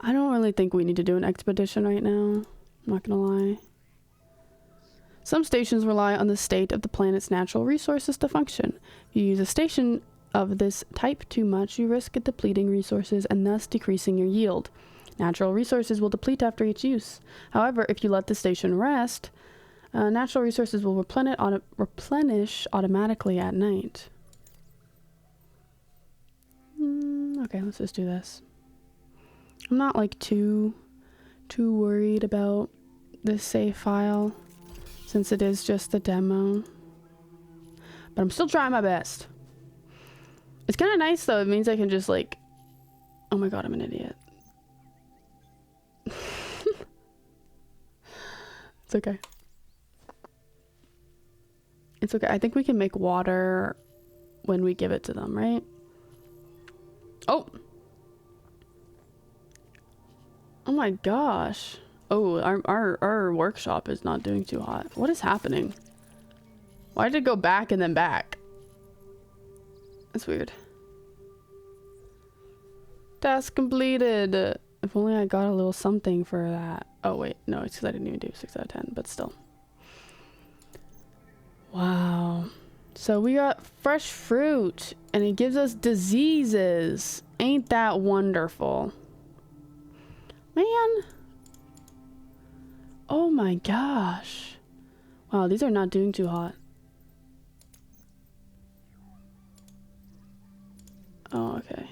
A: I don't really think we need to do an expedition right now. I'm not gonna lie. Some stations rely on the state of the planet's natural resources to function. If you use a station of this type too much, you risk depleting resources and thus decreasing your yield. Natural resources will deplete after each use. However, if you let the station rest, natural resources will replenish automatically at night. Okay, let's just do this. I'm not like too worried about this save file since it is just the demo. But I'm still trying my best. It's kind of nice though. It means I can just like, oh my god, I'm an idiot. It's okay. It's okay. I think we can make water when we give it to them, right? Oh. Oh my gosh. Oh, our workshop is not doing too hot. What is happening? Why did it go back and then back? That's weird. Task completed. If only I got a little something for that. Oh wait, no, it's because I didn't even do 6 out of 10, but still. Wow. So we got fresh fruit and it gives us diseases. Ain't that wonderful? Man. Oh my gosh. Wow, these are not doing too hot. Oh, okay.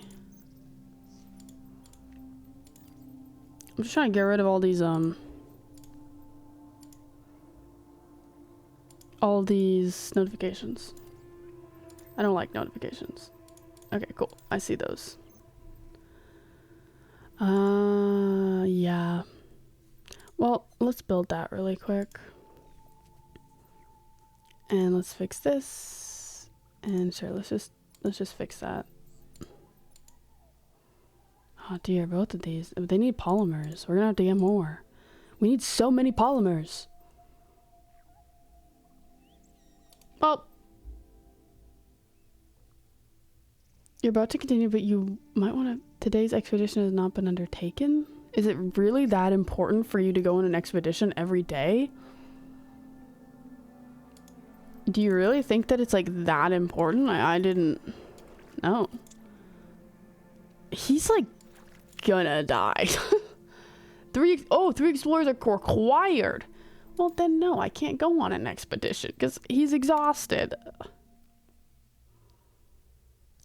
A: I'm just trying to get rid of all these notifications. I don't like notifications. Okay, cool. I see those. Yeah. Well, let's build that really quick. And let's fix this. And sure, let's just fix that. Oh dear, both of these. They need polymers. We're gonna have to get more. We need so many polymers. Well, you're about to continue, but you might want to. Today's expedition has not been undertaken. Is it really that important for you to go on an expedition every day? Do you really think that it's like that important? I didn't know. He's like gonna die. 3 explorers are required. Well then no, I can't go on an expedition because he's exhausted.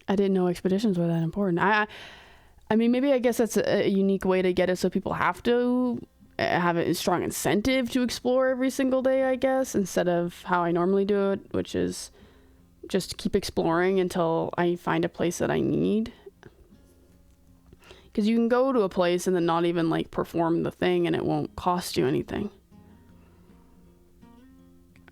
A: I didn't know expeditions were that important. I mean, maybe I guess that's a unique way to get it so people have to have a strong incentive to explore every single day, I guess, instead of how I normally do it, which is just keep exploring until I find a place that I need. Because you can go to a place and then not even like perform the thing and it won't cost you anything.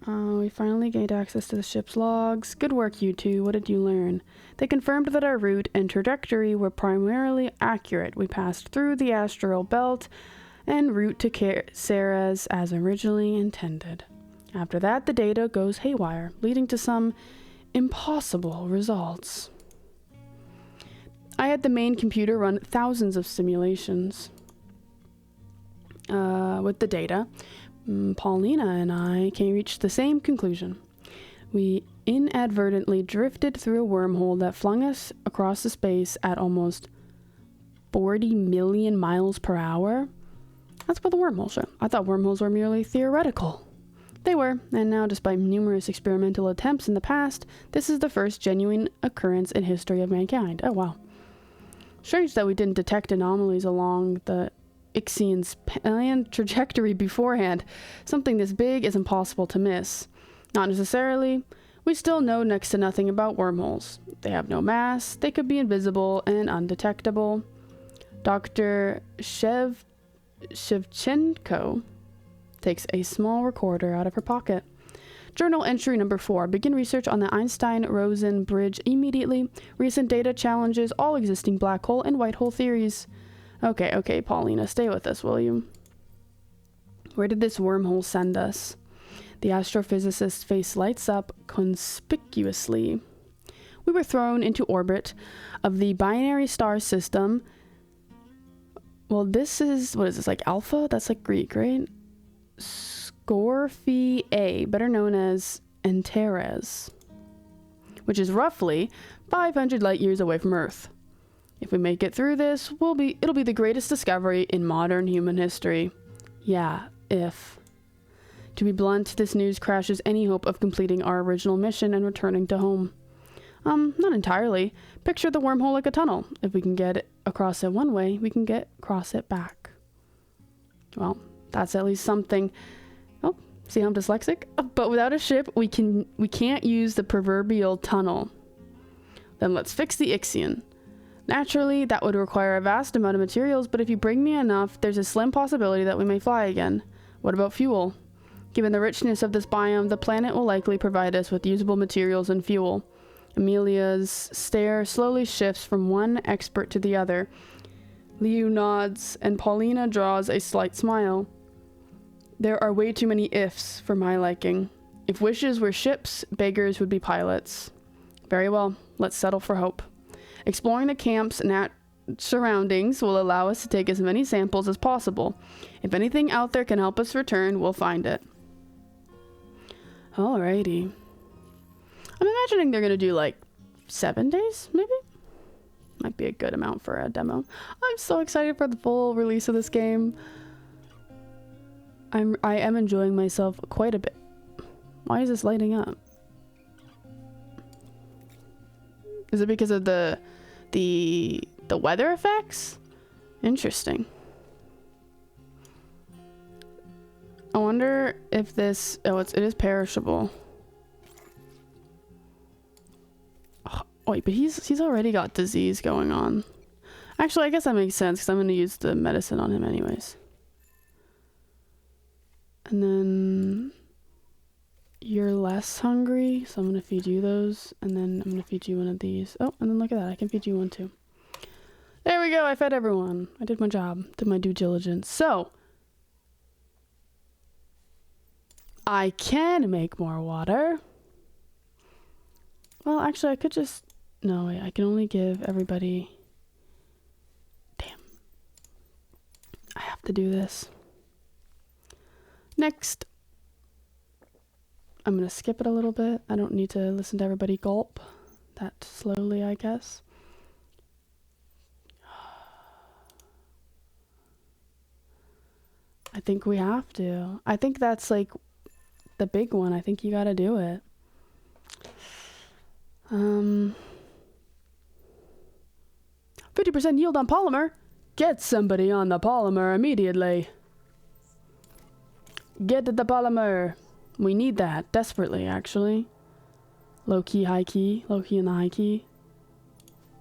A: We finally gained access to the ship's logs. Good work, you two. What did you learn? They confirmed that our route and trajectory were primarily accurate. We passed through the asteroid belt en route to Ceres as originally intended. After that, the data goes haywire, leading to some impossible results. I had the main computer run thousands of simulations with the data. Paulina and I can reach the same conclusion. We inadvertently drifted through a wormhole that flung us across the space at almost 40 million miles per hour. That's what the wormholes show. I thought wormholes were merely theoretical. They were, and now despite numerous experimental attempts in the past, this is the first genuine occurrence in history of mankind. Oh wow. Strange that we didn't detect anomalies along the Ixian's planned trajectory beforehand. Something this big is impossible to miss. Not necessarily. We still know next to nothing about wormholes. They have no mass, they could be invisible and undetectable. Dr. Shevchenko takes a small recorder out of her pocket. Journal entry number 4. Begin research on the Einstein-Rosen bridge immediately. Recent data challenges all existing black hole and white hole theories. Okay, Paulina, stay with us, will you? Where did this wormhole send us? The astrophysicist's face lights up conspicuously. We were thrown into orbit of the binary star system. Well, this is, what is this, like Alpha? That's like Greek, right? Scorpii, better known as Anteras, which is roughly 500 light years away from Earth. If we make it through this, it'll be the greatest discovery in modern human history. Yeah, if. To be blunt, this news crashes any hope of completing our original mission and returning to home. Not entirely. Picture the wormhole like a tunnel. If we can get across it one way, we can get across it back. Well, that's at least something. Oh, see how I'm dyslexic? But without a ship, we can't use the proverbial tunnel. Then let's fix the Ixion. Naturally, that would require a vast amount of materials, but if you bring me enough, there's a slim possibility that we may fly again. What about fuel? Given the richness of this biome, the planet will likely provide us with usable materials and fuel. Amelia's stare slowly shifts from one expert to the other. Liu nods, and Paulina draws a slight smile. There are way too many ifs for my liking. If wishes were ships, beggars would be pilots. Very well, let's settle for hope. Exploring the camp's surroundings will allow us to take as many samples as possible. If anything out there can help us return, we'll find it. Alrighty. I'm imagining they're gonna do like 7 days, maybe? Might be a good amount for a demo. I'm so excited for the full release of this game. I am enjoying myself quite a bit. Why is this lighting up? Is it because of the weather effects? Interesting. I wonder if this... Oh, it is perishable. Oh, wait, but he's already got disease going on. Actually, I guess that makes sense because I'm going to use the medicine on him anyways. And then... You're less hungry, so I'm going to feed you those. And then I'm going to feed you one of these. Oh, and then look at that. I can feed you one too. There we go. I fed everyone. I did my job. Did my due diligence. So... I can make more water. Well, actually, I could just... No, wait. I can only give everybody... Damn. I have to do this. Next. I'm going to skip it a little bit. I don't need to listen to everybody gulp that slowly, I guess. I think we have to. I think that's like... the big one. I think you gotta do it. 50% yield on polymer. Get somebody on the polymer immediately. Get the polymer. We need that desperately, actually. Low key, high key. Low key and the high key.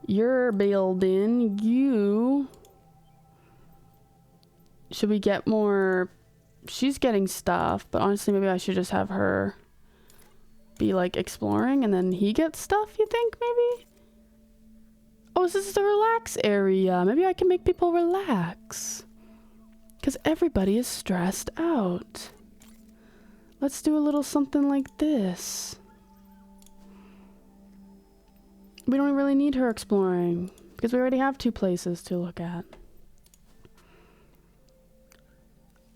A: You're building. You. Should we get more... She's getting stuff, but honestly, maybe I should just have her be like exploring and then he gets stuff, you think, maybe? Oh, this is the relax area. Maybe I can make people relax. Because everybody is stressed out. Let's do a little something like this. We don't really need her exploring because we already have 2 places to look at.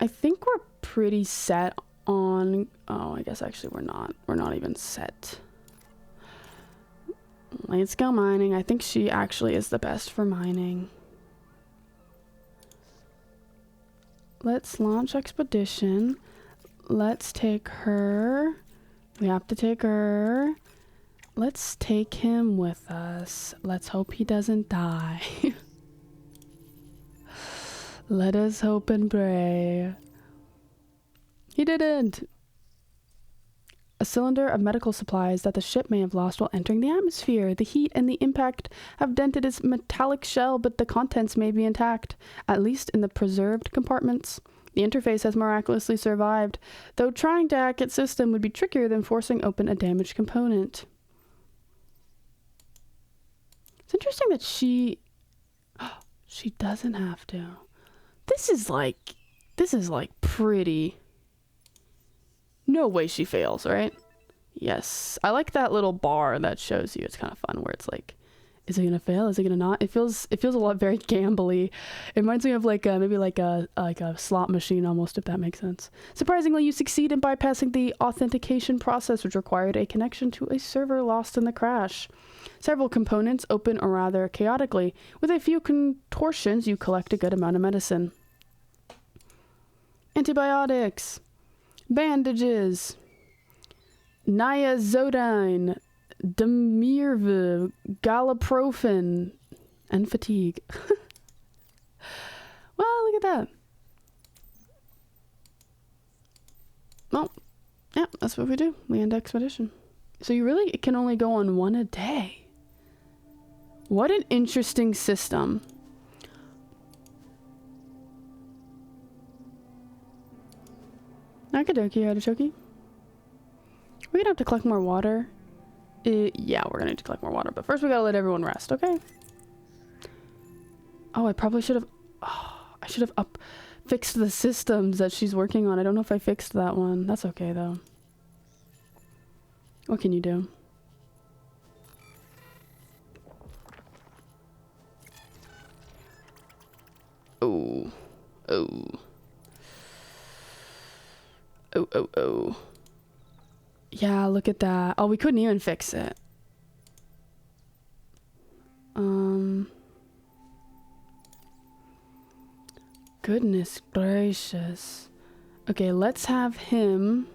A: I think we're pretty set on... Oh, I guess actually we're not. We're not even set. Let's go mining. I think she actually is the best for mining. Let's launch expedition. Let's take her. We have to take her. Let's take him with us. Let's hope he doesn't die. Let us hope and pray. He didn't. a cylinder of medical supplies that the ship may have lost while entering the atmosphere. The heat and the impact have dented its metallic shell, but the contents may be intact, at least in the preserved compartments. The interface has miraculously survived, though trying to hack its system would be trickier than forcing open a damaged component. It's interesting that she doesn't have to. This is like pretty. No way she fails, right? Yes. I like that little bar that shows you. It's kind of fun where it's like, is it gonna fail? Is it gonna not? It feels a lot very gambly. It reminds me of maybe a slot machine almost, if that makes sense. Surprisingly, you succeed in bypassing the authentication process, which required a connection to a server lost in the crash. Several components open rather chaotically. With a few contortions, you collect a good amount of medicine. Antibiotics, bandages, niazodine, Demirve, Galiprofen, and fatigue. Well, look at that. Well, yeah, that's what we do. We end expedition. So you really can only go on one a day. What an interesting system. Okidoki, artichoke. We're gonna have to collect more water. Yeah, we're gonna need to collect more water, but first we gotta let everyone rest, okay? Oh, I probably should have... Oh, I should have fixed the systems that she's working on. I don't know if I fixed that one. That's okay, though. What can you do? Oh. Oh. Oh, oh, oh. Yeah, look at that. Oh, we couldn't even fix it. Goodness gracious. Okay, let's have him.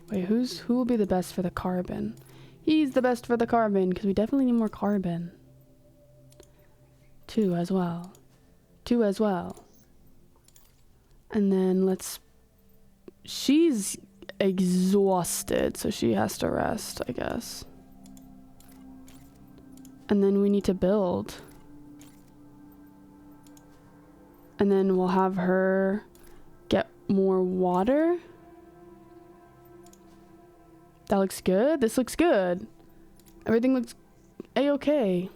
A: Wait, who will be the best for the carbon? He's the best for the carbon, because we definitely need more carbon. 2 as well. 2 as well. And then let's... She's exhausted, so she has to rest, I guess. And then we need to build. And then we'll have her get more water. That looks good. This looks good. Everything looks a-okay.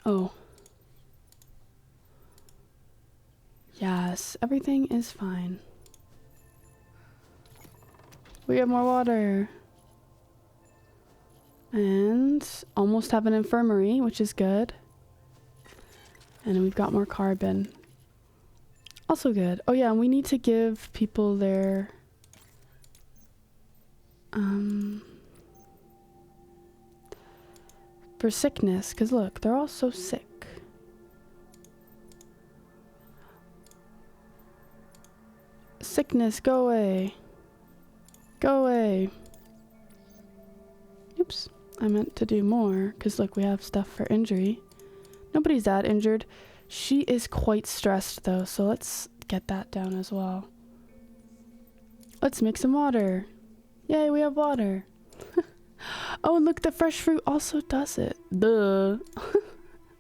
A: Oh. Yes, everything is fine. We have more water. And almost have an infirmary, which is good. And we've got more carbon. Also good. Oh yeah, and we need to give people their... for sickness, because look, they're all so sick. Sickness, go away. Go away. Oops, I meant to do more, because look, we have stuff for injury. Nobody's that injured. She is quite stressed though, so let's get that down as well. Let's make some water. Yay, we have water. Oh, and look, the fresh fruit also does it. Duh.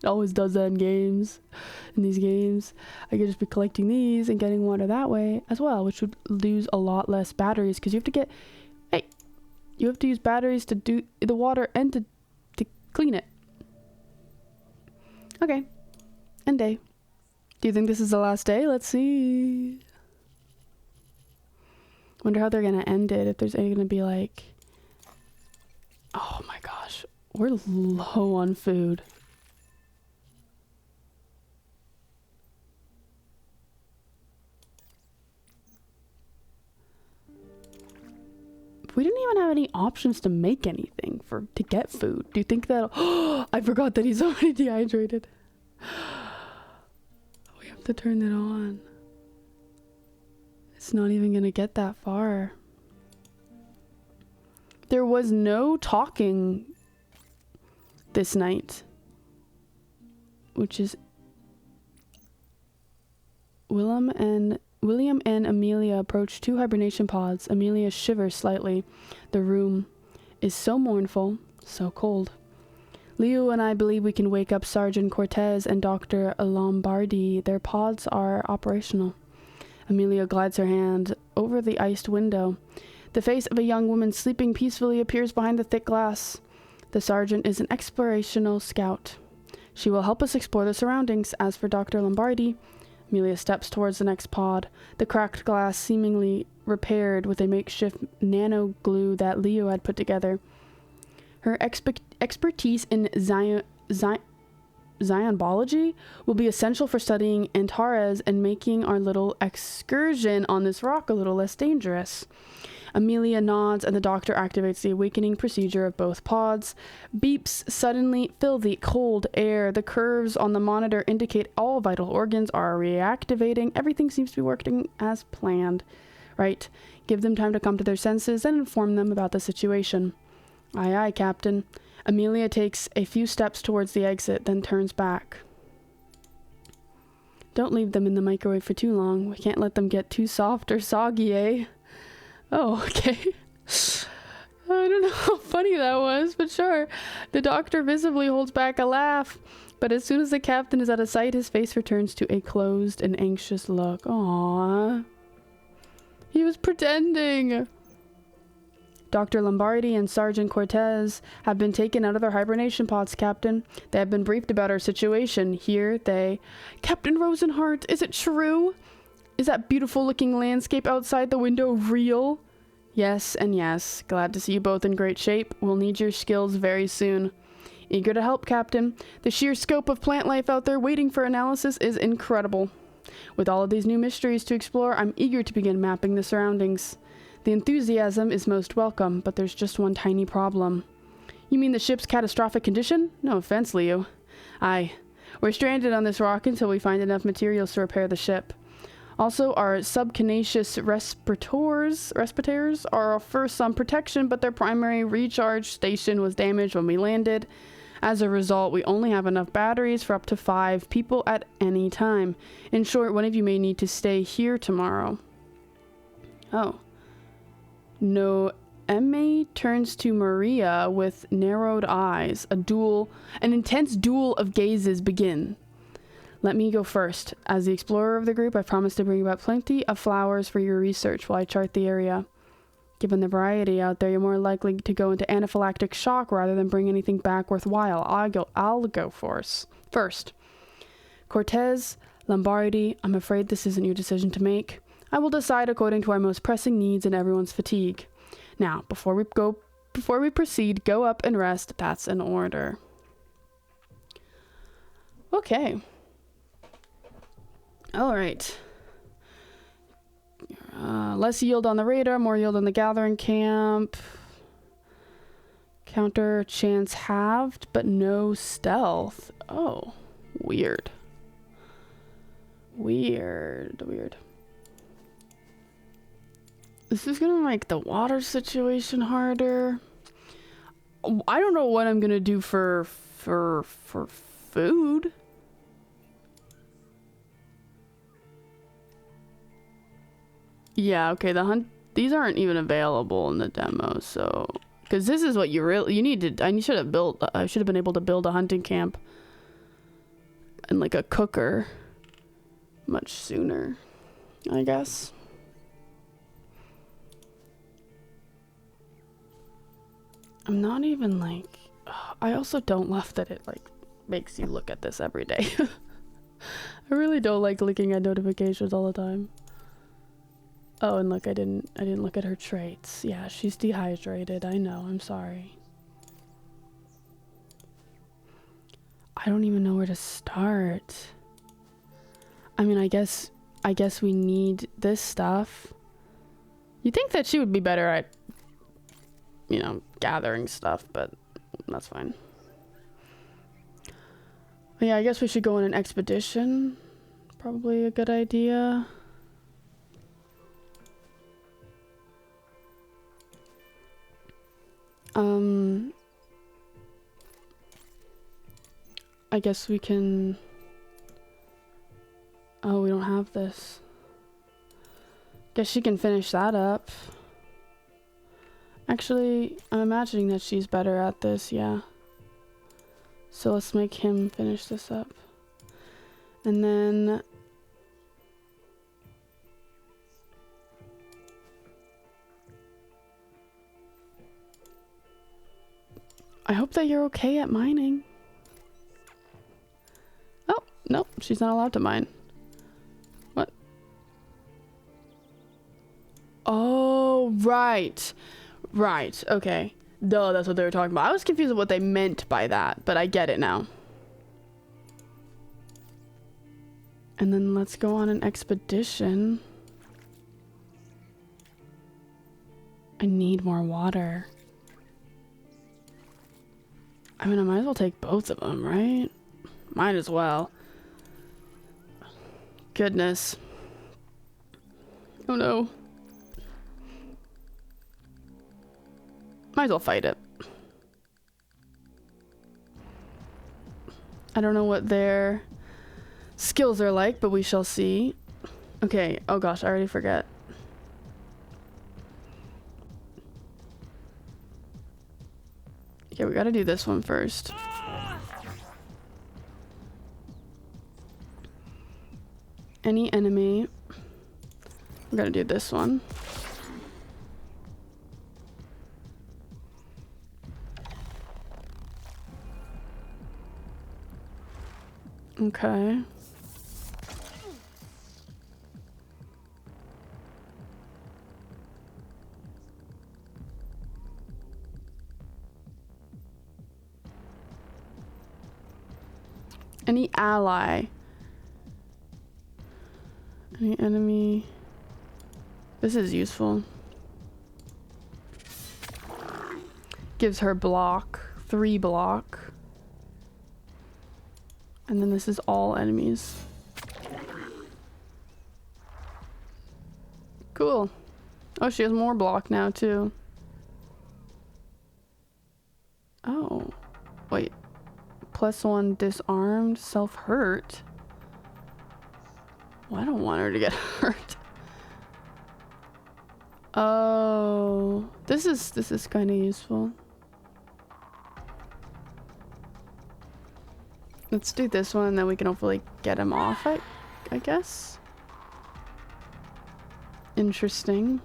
A: It always does that in games. In these games. I could just be collecting these and getting water that way as well, which would lose a lot less batteries, because you have to get... Hey! You have to use batteries to do the water and to clean it. Okay. End day. Do you think this is the last day? Let's see. Wonder how they're gonna end it. If there's any gonna be like... Oh my gosh. We're low on food. We didn't even have any options to make anything to get food. Do you think that... Oh, I forgot that he's already dehydrated. We have to turn it on. It's not even gonna get that far. There was no talking this night, which is Willem and William and Amelia approach two hibernation pods. Amelia shivers slightly. The room is so mournful, so cold. Leo and I believe we can wake up Sergeant Cortez and Dr. Lombardi. Their pods are operational. Amelia glides her hand over the iced window. The face of a young woman sleeping peacefully appears behind the thick glass. The sergeant is an explorational scout. She will help us explore the surroundings. As for Dr. Lombardi, Amelia steps towards the next pod, the cracked glass seemingly repaired with a makeshift nano glue that Leo had put together. Her expertise in Zionbology will be essential for studying Anteras and making our little excursion on this rock a little less dangerous. Amelia nods and the doctor activates the awakening procedure of both pods. Beeps suddenly fill the cold air. The curves on the monitor indicate all vital organs are reactivating. Everything seems to be working as planned. Right. Give them time to come to their senses and inform them about the situation. Aye, aye, Captain. Amelia takes a few steps towards the exit, then turns back. Don't leave them in the microwave for too long. We can't let them get too soft or soggy, eh? Oh, okay. I don't know how funny that was, but sure. The doctor visibly holds back a laugh, but as soon as the captain is out of sight, his face returns to a closed and anxious look. Aww. He was pretending. Dr. Lombardi and Sergeant Cortez have been taken out of their hibernation pods, Captain. They have been briefed about our situation. Here they... Captain Rosenhart, is it true? Is that beautiful-looking landscape outside the window real? Yes and yes. Glad to see you both in great shape. We'll need your skills very soon. Eager to help, Captain. The sheer scope of plant life out there waiting for analysis is incredible. With all of these new mysteries to explore, I'm eager to begin mapping the surroundings. The enthusiasm is most welcome, but there's just one tiny problem. You mean the ship's catastrophic condition? No offense, Leo. Aye. We're stranded on this rock until we find enough materials to repair the ship. Also, our subcutaneous respirators offer some protection, but their primary recharge station was damaged when we landed. As a result, we only have enough batteries for up to 5 people at any time. In short, one of you may need to stay here tomorrow. Oh. Noemi turns to Maria with narrowed eyes. An intense duel of gazes begin. Let me go first. As the explorer of the group, I promise to bring about plenty of flowers for your research while I chart the area. Given the variety out there, you're more likely to go into anaphylactic shock rather than bring anything back worthwhile. I'll go first. Cortez, Lombardi, I'm afraid this isn't your decision to make. I will decide according to our most pressing needs and everyone's fatigue. Now, before we proceed, go up and rest. That's an order. Okay. All right. Less yield on the radar, more yield on the gathering camp. Counter chance halved, but no stealth. Oh, weird. Weird. This is gonna make the water situation harder. I don't know what I'm gonna do for food. Yeah, okay, these aren't even available in the demo, so because this is what you need to. I should have been able to build a hunting camp and like a cooker much sooner, I guess. I'm not even like, I also don't love that it like makes you look at this every day. I really don't like looking at notifications all the time. Oh, and look, I didn't look at her traits. Yeah, she's dehydrated. I know. I'm sorry. I don't even know where to start. I mean, I guess we need this stuff. You'd think that she would be better at, you know, gathering stuff, but that's fine. But yeah, I guess we should go on an expedition. Probably a good idea. I guess we can... Oh, we don't have this. Guess she can finish that up. Actually, I'm imagining that she's better at this, yeah. So let's make him finish this up. And then... I hope that you're okay at mining. Oh, nope, she's not allowed to mine. What? Oh, right. Right, okay. Duh, that's what they were talking about. I was confused with what they meant by that, but I get it now. And then let's go on an expedition. I need more water. I mean, I might as well take both of them, right? Might as well. Goodness. Oh no. Might as well fight it. I don't know what their skills are like, but we shall see. Okay, oh gosh, I already forget. Okay, we gotta do this one first. Any enemy. We gotta do this one. Okay. Any ally. Any enemy. This is useful. Gives her block. 3 block. And then this is all enemies. Cool. Oh, she has more block now too. Oh. Wait. +1 disarmed, self-hurt. Well, I don't want her to get hurt. Oh, this is kind of useful. Let's do this one, and then we can hopefully get him off, I guess. Interesting.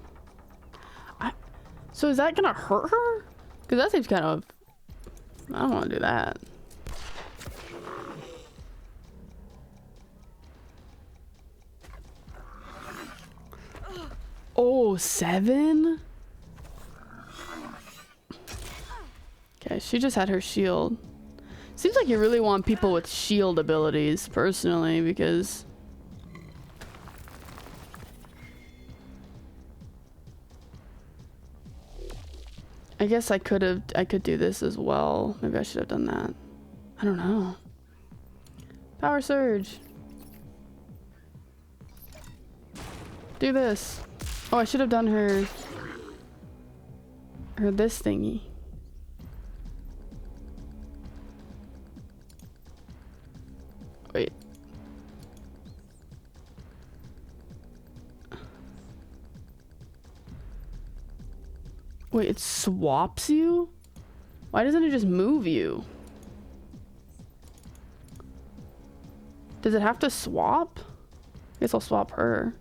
A: So is that gonna hurt her? Because that seems kind of... I don't want to do that. Oh, 7? Okay, she just had her shield. Seems like you really want people with shield abilities, personally, because... I guess I could do this as well. Maybe I should have done that. I don't know. Power surge. Do this. Oh, I should have done her this thingy. Wait. Wait, it swaps you? Why doesn't it just move you? Does it have to swap? I guess I'll swap her.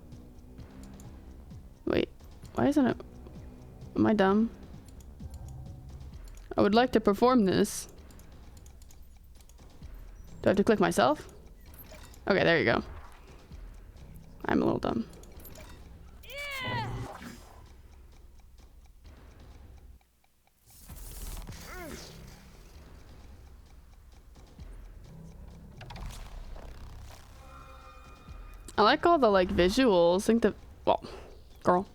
A: Wait, why isn't it? Am I dumb? I would like to perform this. Do I have to click myself? Okay, there you go. I'm a little dumb. I like all the like visuals. I think the well, girl.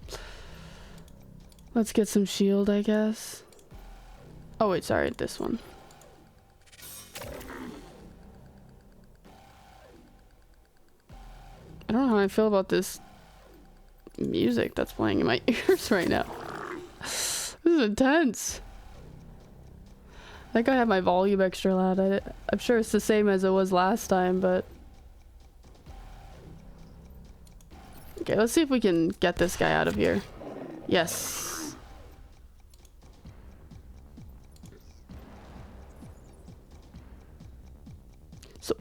A: Let's get some shield, I guess. Oh wait, sorry, this one. I don't know how I feel about this music that's playing in my ears right now. This is intense. I think I have my volume extra loud. I'm sure it's the same as it was last time, but Okay, let's see if we can get this guy out of here. Yes. So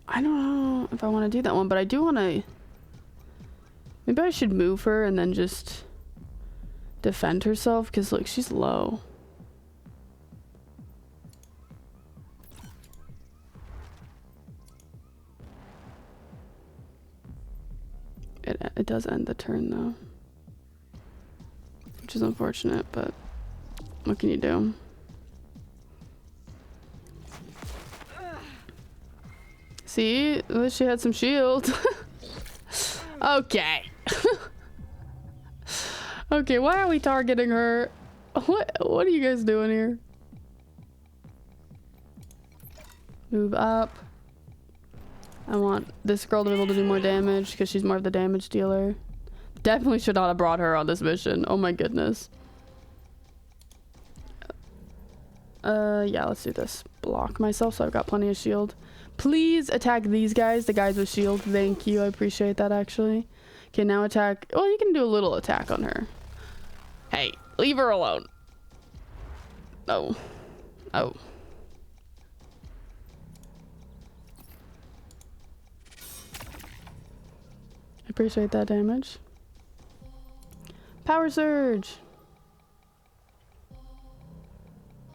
A: I don't know if I want to do that one, but I do want to... Maybe I should move her and then just defend herself, because look, she's low. It does end the turn though, which is unfortunate, but what can you do? See, at least she had some shield. Okay. Okay, why are we targeting her? What are you guys doing here? Move up. I want this girl to be able to do more damage because she's more of the damage dealer. Definitely should not have brought her on this mission. Oh my goodness. Yeah, let's do this. Block myself so I've got plenty of shield. Please attack these guys, the guys with shield. Thank you, I appreciate that actually. Okay, now attack. Well, you can do a little attack on her. Hey, leave her alone. No. Oh. Appreciate that damage. Power surge.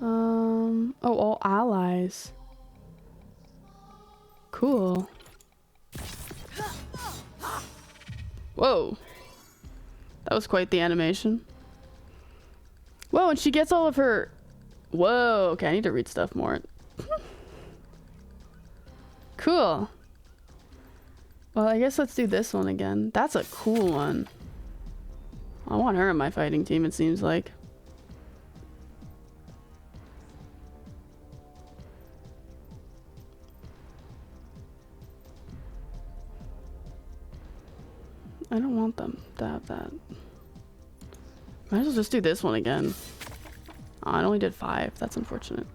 A: Oh, all allies. Cool. Whoa. That was quite the animation. Whoa, and she gets all of her... Whoa, okay, I need to read stuff more. Cool. Well, I guess let's do this one again. That's a cool one. I want her in my fighting team, it seems like. I don't want them to have that. Might as well just do this one again. Oh, I only did 5. That's unfortunate.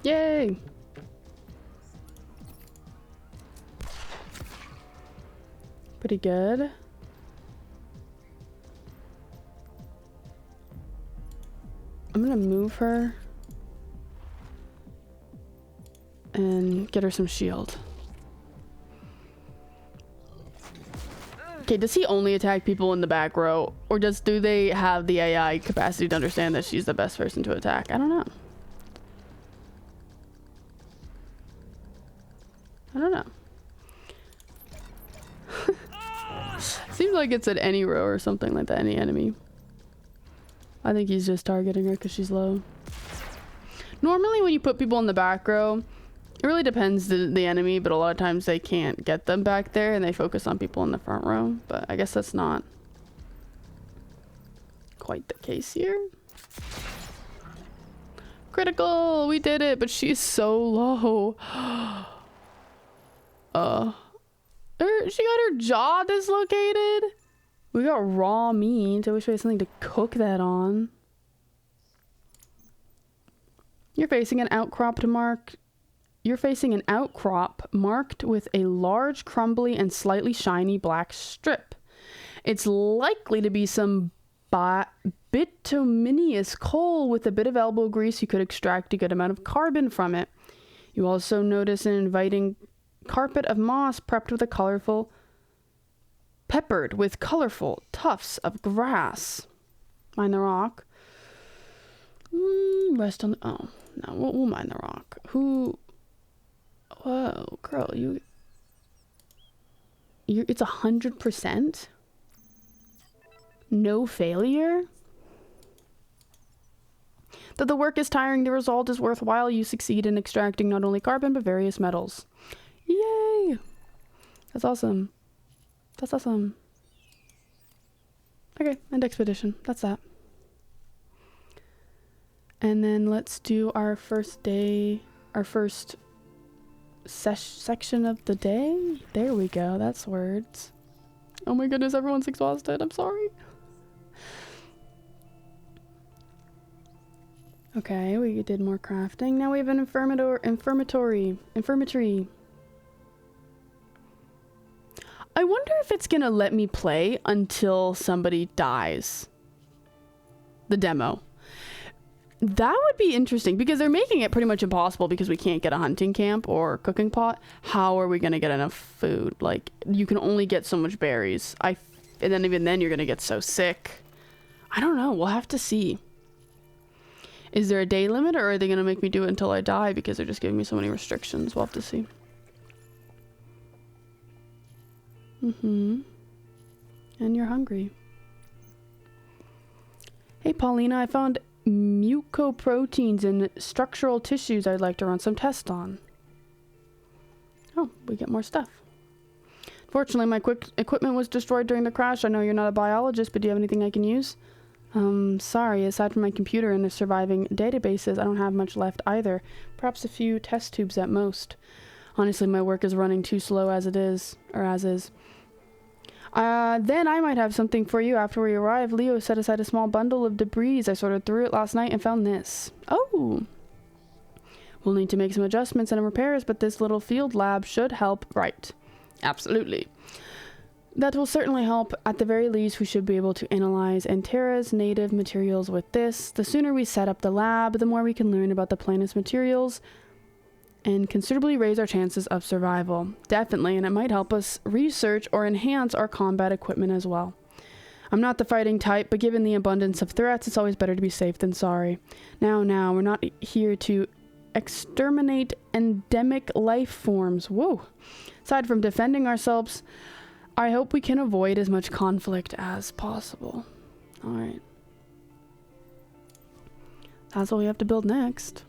A: Yay! Pretty good. I'm gonna move her and get her some shield. Okay, does he only attack people in the back row, or do they have the AI capacity to understand that she's the best person to attack? I don't know. I don't know. Seems like it's at any row or something like that, any enemy. I think he's just targeting her because she's low. Normally when you put people in the back row, it really depends the enemy, but a lot of times they can't get them back there and they focus on people in the front row. But I guess that's not quite the case here. Critical! We did it, but she's so low. She got her jaw dislocated. We got raw meat. I wish we had something to cook that on. You're facing an outcrop marked with a large, crumbly, and slightly shiny black strip. It's likely to be some bituminous coal with a bit of elbow grease. You could extract a good amount of carbon from it. You also notice an inviting carpet of moss peppered with colorful tufts of grass. Mine the rock. Rest on the... Oh, no, we'll mine the rock. Who... Whoa, girl, you... It's 100%? No failure? Though the work is tiring, the result is worthwhile. You succeed in extracting not only carbon, but various metals. Yay! That's awesome. That's awesome. Okay, end expedition. That's that. And then let's do our first day, our first section of the day. There we go. That's words. Oh my goodness, everyone's exhausted. I'm sorry. Okay, we did more crafting. Now we have an infirmatory. I wonder if it's gonna let me play until somebody dies. The demo. That would be interesting because they're making it pretty much impossible because we can't get a hunting camp or cooking pot. How are we gonna get enough food? Like, you can only get so much berries. And then even then you're gonna get so sick. I don't know. We'll have to see. Is there a day limit, or are they gonna make me do it until I die because they're just giving me so many restrictions? We'll have to see. And you're hungry. Hey Paulina, I found mucoproteins in structural tissues I'd like to run some tests on. Oh, we get more stuff. Fortunately, my equipment was destroyed during the crash. I know you're not a biologist, but do you have anything I can use? Sorry, aside from my computer and the surviving databases, I don't have much left either. Perhaps a few test tubes at most. Honestly, my work is running too slow as it is, or as is. Then I might have something for you after we arrive. Leo set aside a small bundle of debris. I sorted through it last night and found this. Oh! We'll need to make some adjustments and repairs, but this little field lab should help. Right. Absolutely. That will certainly help. At the very least, we should be able to analyze Anteras' native materials with this. The sooner we set up the lab, the more we can learn about the planet's materials and considerably raise our chances of survival. Definitely, and it might help us research or enhance our combat equipment as well. I'm not the fighting type, but given the abundance of threats, it's always better to be safe than sorry. Now, we're not here to exterminate endemic life forms. Whoa! Aside from defending ourselves, I hope we can avoid as much conflict as possible. Alright. That's what we have to build next.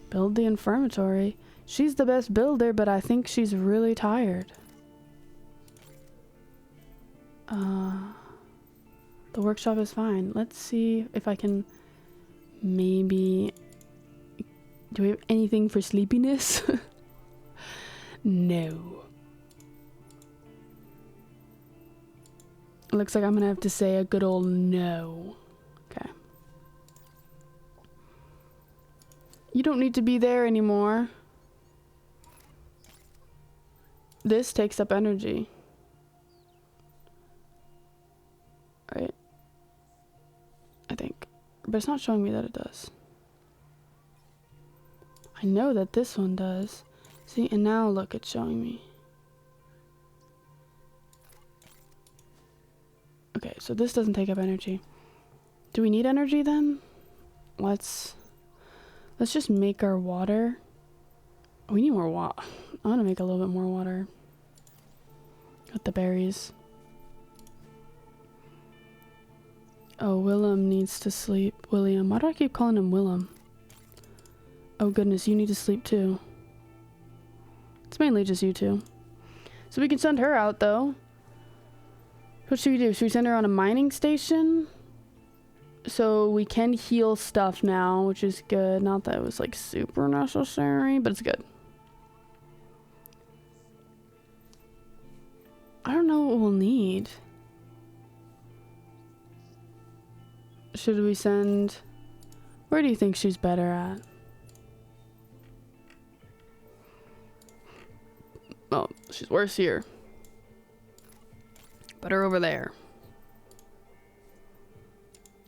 A: Build the infirmatory. She's the best builder, but I think she's really tired. The workshop is fine. Let's see if I can maybe... Do we have anything for sleepiness? No. Looks like I'm gonna have to say a good old no. Okay. You don't need to be there anymore. This takes up energy. Right? I think. But it's not showing me that it does. I know that this one does. See, and now look, it's showing me. Okay, so this doesn't take up energy. Do we need energy then? Let's just make our water. We need more water. I want to make a little bit more water. With the berries. Oh, Willem needs to sleep. William. Why do I keep calling him Willem? Oh goodness, you need to sleep too. It's mainly just you two. So we can send her out though. What should we do? Should we send her on a mining station? So we can heal stuff now, which is good. Not that it was like super necessary, but it's good. I don't know what we'll need. Should we send... Where do you think she's better at? Oh, she's worse here. Better over there.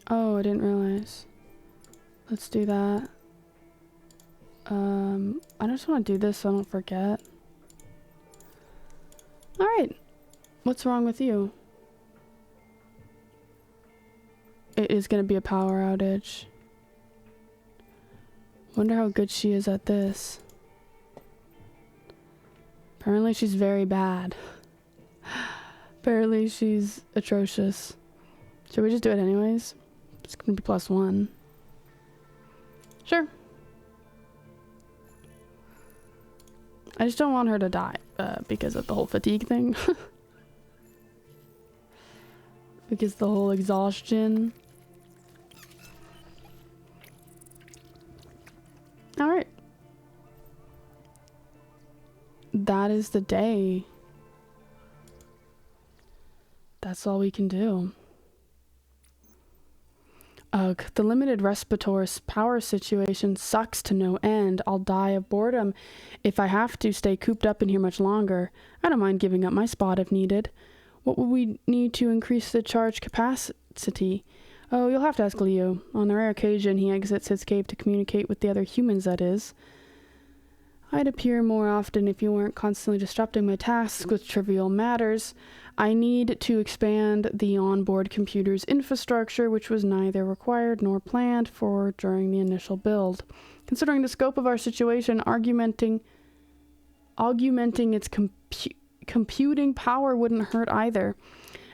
A: Oh, I didn't realize. Let's do that. I just want to do this so I don't forget. Alright. What's wrong with you? It is going to be a power outage. Wonder how good she is at this. Apparently she's very bad. Apparently she's atrocious. Should we just do it anyways? It's gonna be +1. Sure. I just don't want her to die because of the whole fatigue thing. Because the whole exhaustion. Alright. That is the day. That's all we can do. Ugh, The limited respirator power situation sucks to no end. I'll die of boredom if I have to stay cooped up in here much longer. I don't mind giving up my spot if needed. What would we need to increase the charge capacity? Oh, you'll have to ask Leo. On the rare occasion he exits his cave to communicate with the other humans, that is. I'd appear more often if you weren't constantly disrupting my tasks with trivial matters. I need to expand the onboard computer's infrastructure, which was neither required nor planned for during the initial build. Considering the scope of our situation, augmenting its computing power wouldn't hurt either.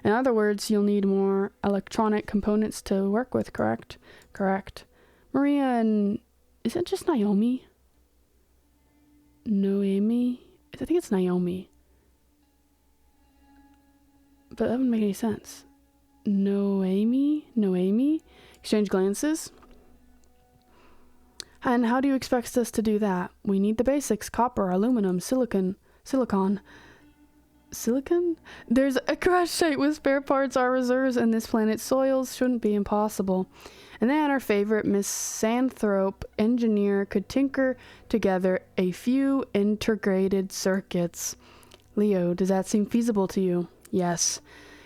A: In other words, you'll need more electronic components to work with, correct? Correct. Maria and... is it just Naomi? Noemi? I think it's Naomi. But that wouldn't make any sense. Noemi? Exchange glances. And how do you expect us to do that? We need the basics: copper, aluminum, silicon. There's a crash site with spare parts. Our reserves and this planet's soils shouldn't be impossible. And then our favorite misanthrope engineer could tinker together a few integrated circuits. Leo, does that seem feasible to you? Yes.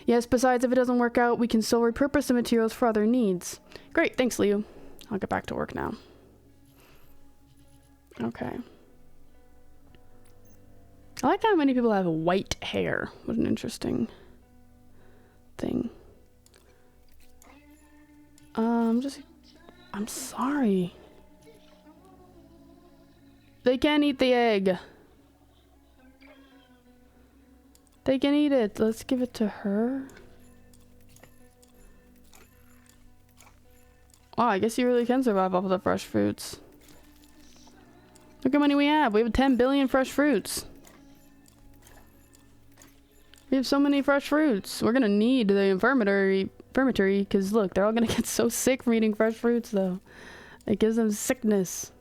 A: Yes, besides, if it doesn't work out, we can still repurpose the materials for other needs. Great, thanks, Leo. I'll get back to work now. Okay. I like how many people have white hair. What an interesting thing. I'm sorry. They can't eat the egg. They can eat it. Let's give it to her. Wow, I guess you really can survive off of the fresh fruits. Look how many we have. We have 10 billion fresh fruits. We have so many fresh fruits. We're gonna need the infirmary, because look, they're all gonna get so sick from eating fresh fruits, though. It gives them sickness.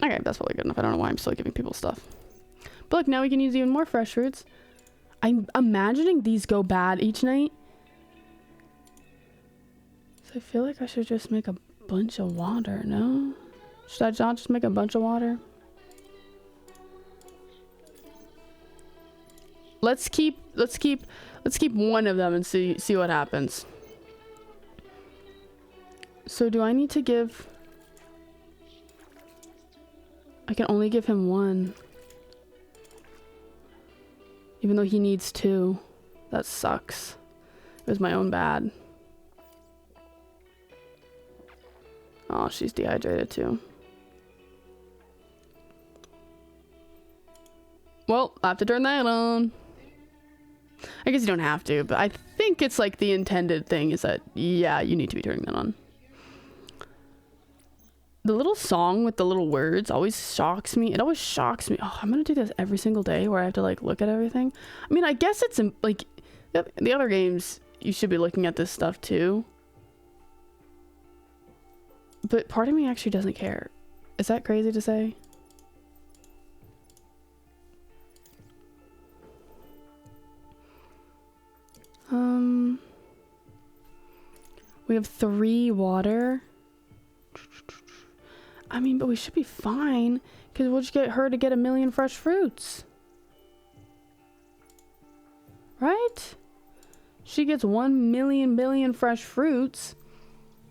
A: Okay, that's probably good enough. I don't know why I'm still giving people stuff. But look, now we can use even more fresh fruits. I'm imagining these go bad each night. So I feel like I should just make a bunch of water, no? Should I not just make a bunch of water? Let's keep one of them and see what happens. So do I need to give... I can only give him one. Even though he needs two. That sucks. It was my own bad. Oh, she's dehydrated too. Well, I have to turn that on. I guess you don't have to, but I think it's like the intended thing is that, yeah, you need to be turning that on. The little song with the little words always shocks me. It always shocks me. Oh, I'm gonna do this every single day where I have to like look at everything. I mean, I guess it's like the other games, you should be looking at this stuff too. But part of me actually doesn't care. Is that crazy to say? We have 3 water. I mean, but we should be fine because we'll just get her to get 1 million fresh fruits. Right? She gets 1 million billion fresh fruits,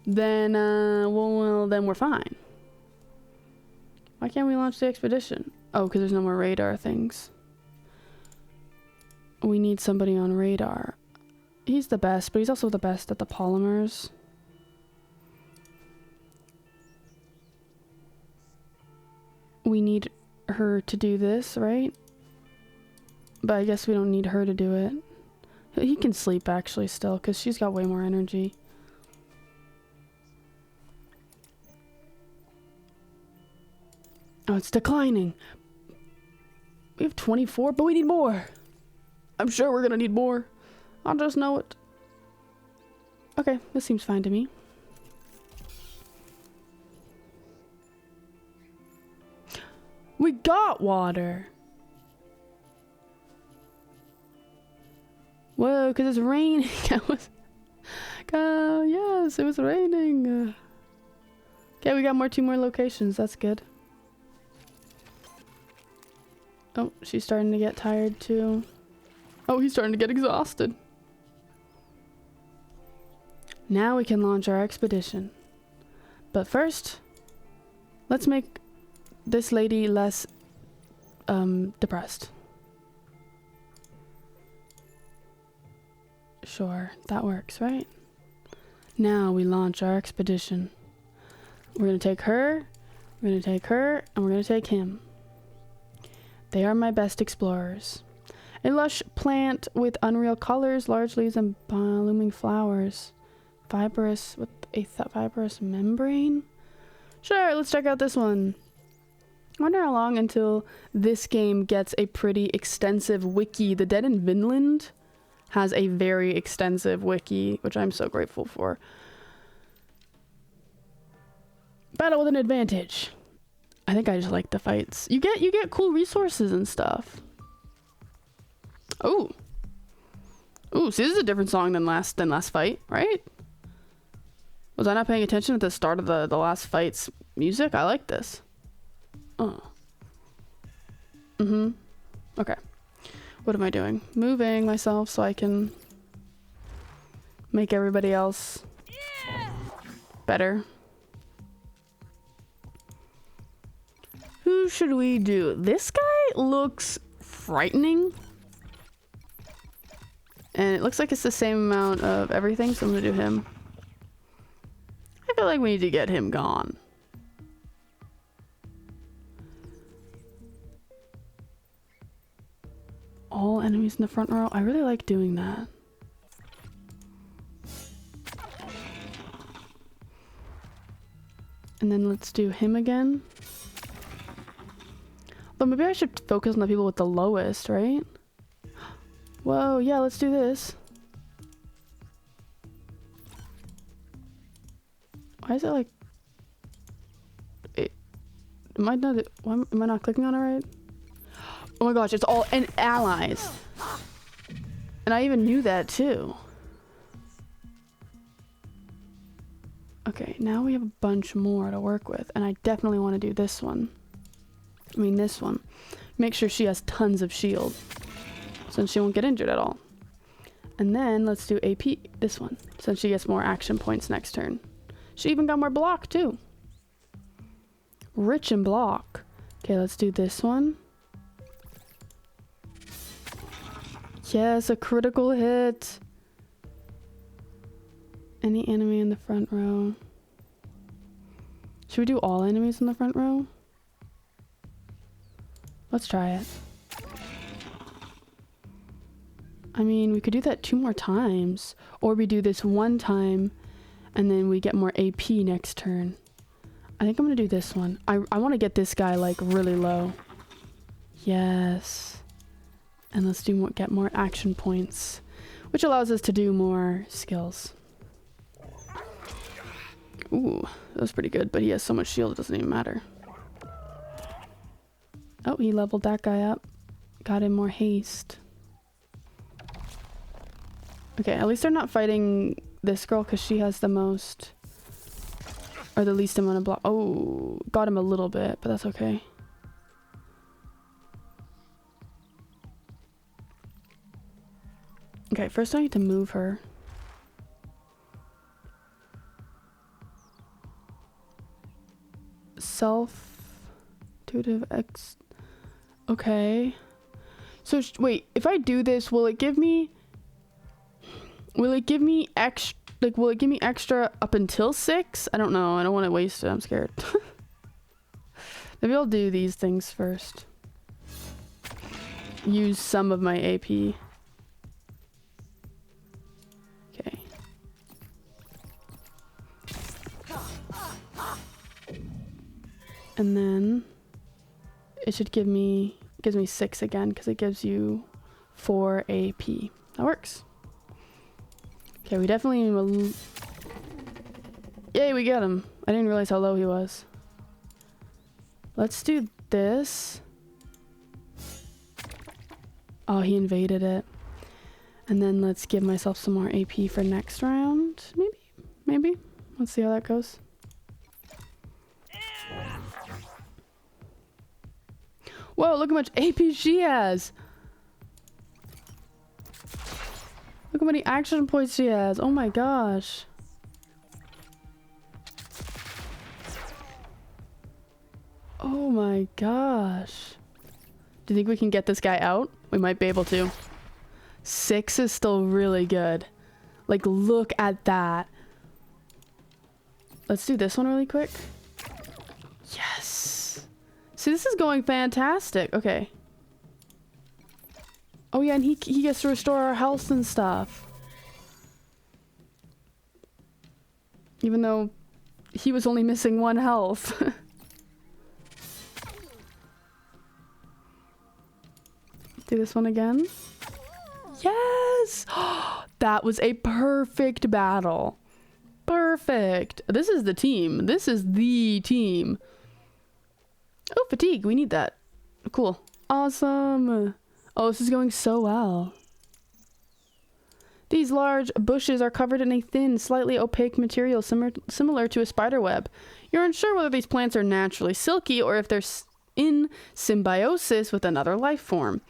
A: then well, then we're fine. Why can't we launch the expedition? Oh, because there's no more radar things. We need somebody on radar. He's the best, but he's also the best at the polymers. We need her to do this, right? But I guess we don't need her to do it. He can sleep actually still, because she's got way more energy. Oh, it's declining. We have 24, but we need more. I'm sure we're gonna need more. I'll just know it. Okay, this seems fine to me. We got water. Whoa, because it's raining. Yes, it was raining. Okay, we got 2 more locations. That's good. Oh, she's starting to get tired too. Oh, he's starting to get exhausted. Now we can launch our expedition. But first, let's make this lady less depressed. Sure, that works, right? Now we launch our expedition. We're gonna take her, we're gonna take her, and we're gonna take him. They are my best explorers. A lush plant with unreal colors, large leaves, and blooming flowers. Fibrous, with a fibrous membrane? Sure, let's check out this one. I wonder how long until this game gets a pretty extensive wiki. The Dead in Vinland has a very extensive wiki, which I'm so grateful for. Battle with an advantage. I think I just like the fights. You get cool resources and stuff. Oh. Ooh, see, this is a different song than last fight, right? Was I not paying attention at the start of the last fight's music? I like this. Oh. Okay. What am I doing? Moving myself so I can make everybody else better. Who should we do? This guy looks frightening. And it looks like it's the same amount of everything, so I'm gonna do him. I feel like we need to get him gone. All enemies in the front row. I really like doing that. And then let's do him again. But maybe I should focus on the people with the lowest, right? Whoa, yeah, let's do this. Why is it like... Am I not clicking on it right? Oh my gosh, it's all allies. And I even knew that too. Okay, now we have a bunch more to work with. And I definitely want to do this one. I mean this one. Make sure she has tons of shield. Since she won't get injured at all. And then let's do AP, this one. Since she gets more action points next turn. She even got more block too. Rich in block. Okay, let's do this one. Yes, a critical hit. Any enemy in the front row. Should we do all enemies in the front row? Let's try it. I mean, we could do that 2 more times. Or we do this 1 time and then we get more AP next turn. I think I'm gonna do this one. I want to get this guy like really low. Yes. And let's do get more action points, which allows us to do more skills. Ooh, that was pretty good, but he has so much shield it doesn't even matter. Oh, he leveled that guy up. Got him more haste. Okay, at least they're not fighting this girl because she has the most... or the least amount of block. Oh, got him a little bit, but that's okay. Okay, first I need to move her. Self-tuitive X... Okay. So, wait, if I do this, will it give me... will it give me extra... like, will it give me extra up until 6? I don't know. I don't want to waste it. I'm scared. Maybe I'll do these things first. Use some of my AP. Okay. And then it should give me... gives me 6 again because it gives you 4 AP. That works. Okay, we definitely will... Yay, we got him. I didn't realize how low he was. Let's do this. Oh, he invaded it. And then let's give myself some more AP for next round. Maybe. Let's see how that goes. Whoa, look how much AP she has. Look how many action points she has. Oh my gosh. Oh my gosh. Do you think we can get this guy out? We might be able to. 6 is still really good. Like, look at that. Let's do this one really quick. Yes. See, this is going fantastic. Okay. Oh yeah, and he gets to restore our health and stuff. Even though he was only missing 1 health. Do this one again. Yes! That was a perfect battle. Perfect. This is the team. This is the team. Oh, fatigue. We need that. Cool. Awesome. Oh, this is going so well. These large bushes are covered in a thin, slightly opaque material similar to a spider web. You're unsure whether these plants are naturally silky or if they're in symbiosis with another life form.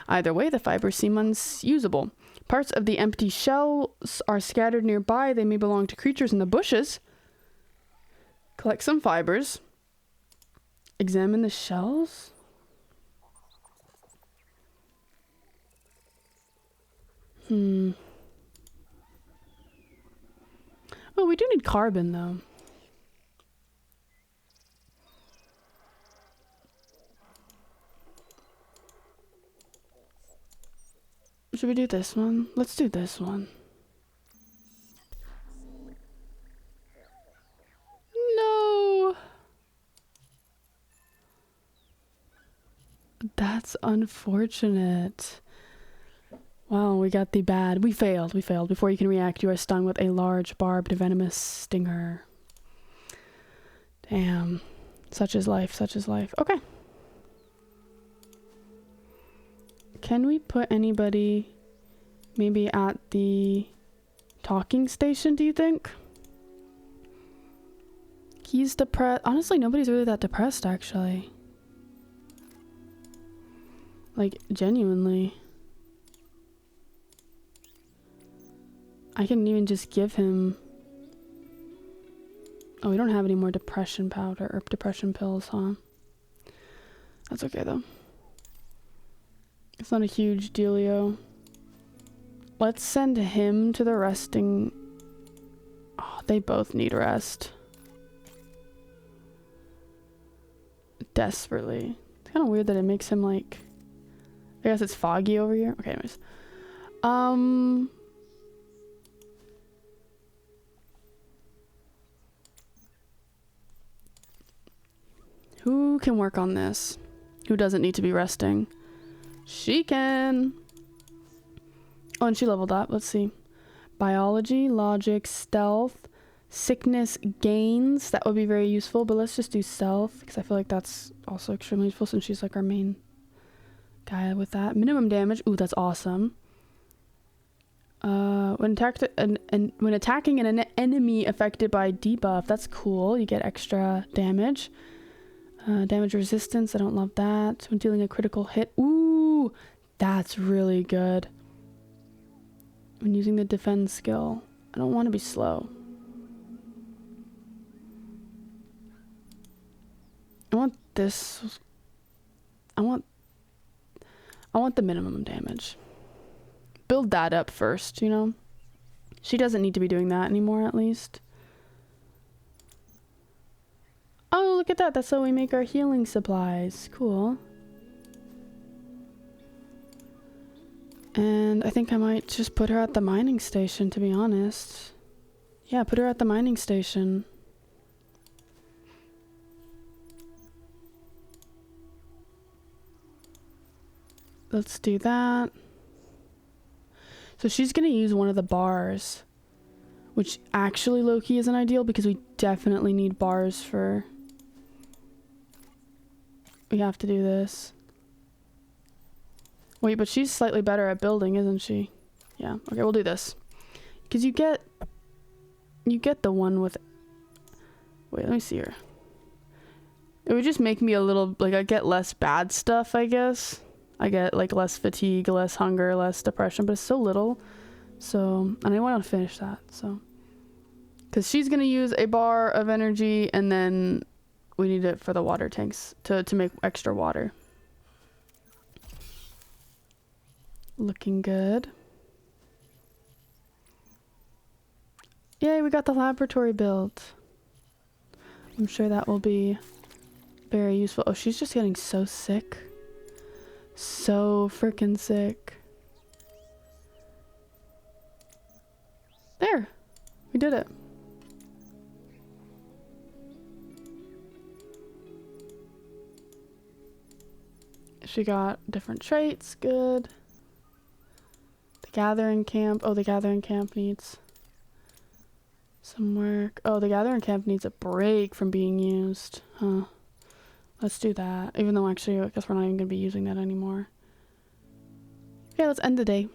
A: Either way, the fibers seem unusable. Parts of the empty shells are scattered nearby. They may belong to creatures in the bushes. Collect some fibers. Examine the shells. Oh, we do need carbon, though. Should we do this one? Let's do this one. No! That's unfortunate. Wow, we got the bad. We failed. Before you can react, you are stung with a large, barbed, venomous stinger. Damn. Such is life. Okay. Can we put anybody maybe at the talking station, do you think? He's depressed. Honestly, nobody's really that depressed, actually. Like, genuinely. I can even just give him... Oh, we don't have any more depression powder or depression pills, huh? That's okay, though. It's not a huge dealio. Let's send him to the resting... Oh, they both need rest. Desperately. It's kind of weird that it makes him like... I guess it's foggy over here. Okay, anyways. Who can work on this? Who doesn't need to be resting? She can. Oh, and she leveled up. Let's see. Biology, logic, stealth, sickness gains. That would be very useful, but let's just do stealth because I feel like that's also extremely useful since she's like our main guy with that. Minimum damage. Ooh, that's awesome. When attacking an enemy affected by debuff, that's cool. You get extra damage. Damage resistance, I don't love that. When dealing a critical hit, ooh, that's really good. When using the defend skill, I don't want to be slow. I want this. I want the minimum damage. Build that up first, you know? She doesn't need to be doing that anymore, at least. Oh, look at that. That's how we make our healing supplies. Cool. And I think I might just put her at the mining station, to be honest. Yeah, put her at the mining station. Let's do that. So she's going to use one of the bars, which actually low-key isn't ideal because we definitely need bars for... We have to do this. Wait, but she's slightly better at building, isn't she? Yeah, okay, we'll do this. Because you get the one with... Wait, let me see here. It would just make me a little... Like, I get less bad stuff, I guess. I get, like, less fatigue, less hunger, less depression, but it's so little. So, and I want to finish that, so... Because she's going to use a bar of energy, and then we need it for the water tanks to make extra water. Looking good. Yay, we got the laboratory built. I'm sure that will be very useful. Oh, she's just getting so sick. So freaking sick. There. We did it. She got different traits. Good. The gathering camp. Oh, the gathering camp needs some work. Oh, the gathering camp needs a break from being used. Huh. Let's do that. Even though actually, I guess we're not even going to be using that anymore. Okay, let's end the day.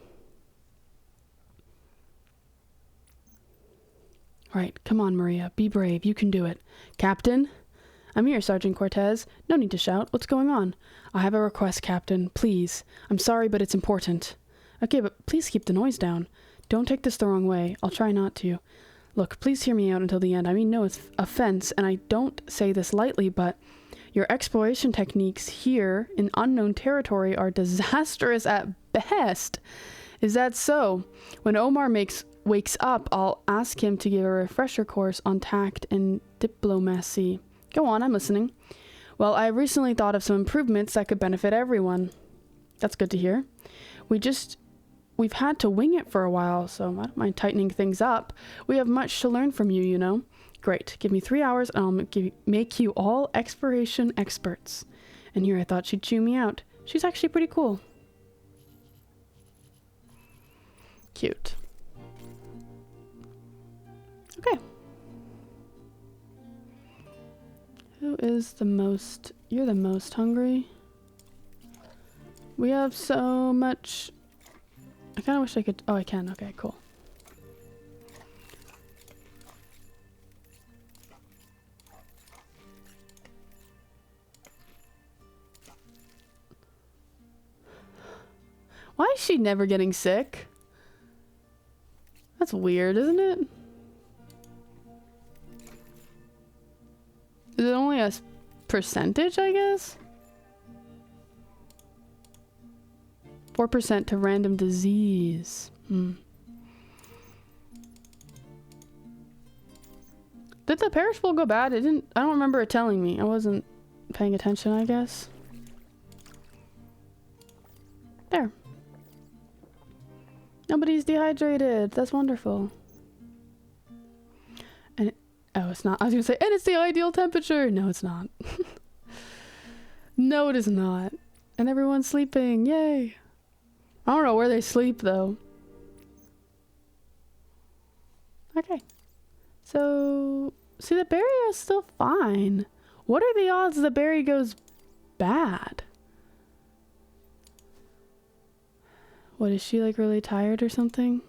A: Alright, come on, Maria. Be brave. You can do it. Captain? I'm here, Sergeant Cortez. No need to shout. What's going on? I have a request, Captain. Please. I'm sorry, but it's important. Okay, but please keep the noise down. Don't take this the wrong way. I'll try not to. Look, please hear me out until the end. I mean no offense, and I don't say this lightly, but your exploration techniques here in unknown territory are disastrous at best. Is that so? When Omar wakes up, I'll ask him to give a refresher course on tact and diplomacy. Go on, I'm listening. Well, I recently thought of some improvements that could benefit everyone. That's good to hear. We've had to wing it for a while, so I don't mind tightening things up. We have much to learn from you, you know. Great. Give me 3 hours and I'll make you all exploration experts. And here I thought she'd chew me out. She's actually pretty cool. Cute. Okay. Who is the most... You're the most hungry. We have so much... I kind of wish I could... Oh, I can. Okay, cool. Why is she never getting sick? That's weird, isn't it? Is it only a percentage, I guess? 4% to random disease. Did the perishable go bad? It didn't. I don't remember it telling me. I wasn't paying attention, I guess. There. Nobody's dehydrated. That's wonderful. And oh, it's not. I was gonna say, and it's the ideal temperature. No, it's not. No, it is not. And everyone's sleeping. Yay. I don't know where they sleep though. Okay. So, see, the berry is still fine. What are the odds the berry goes bad? What, is she like really tired or something?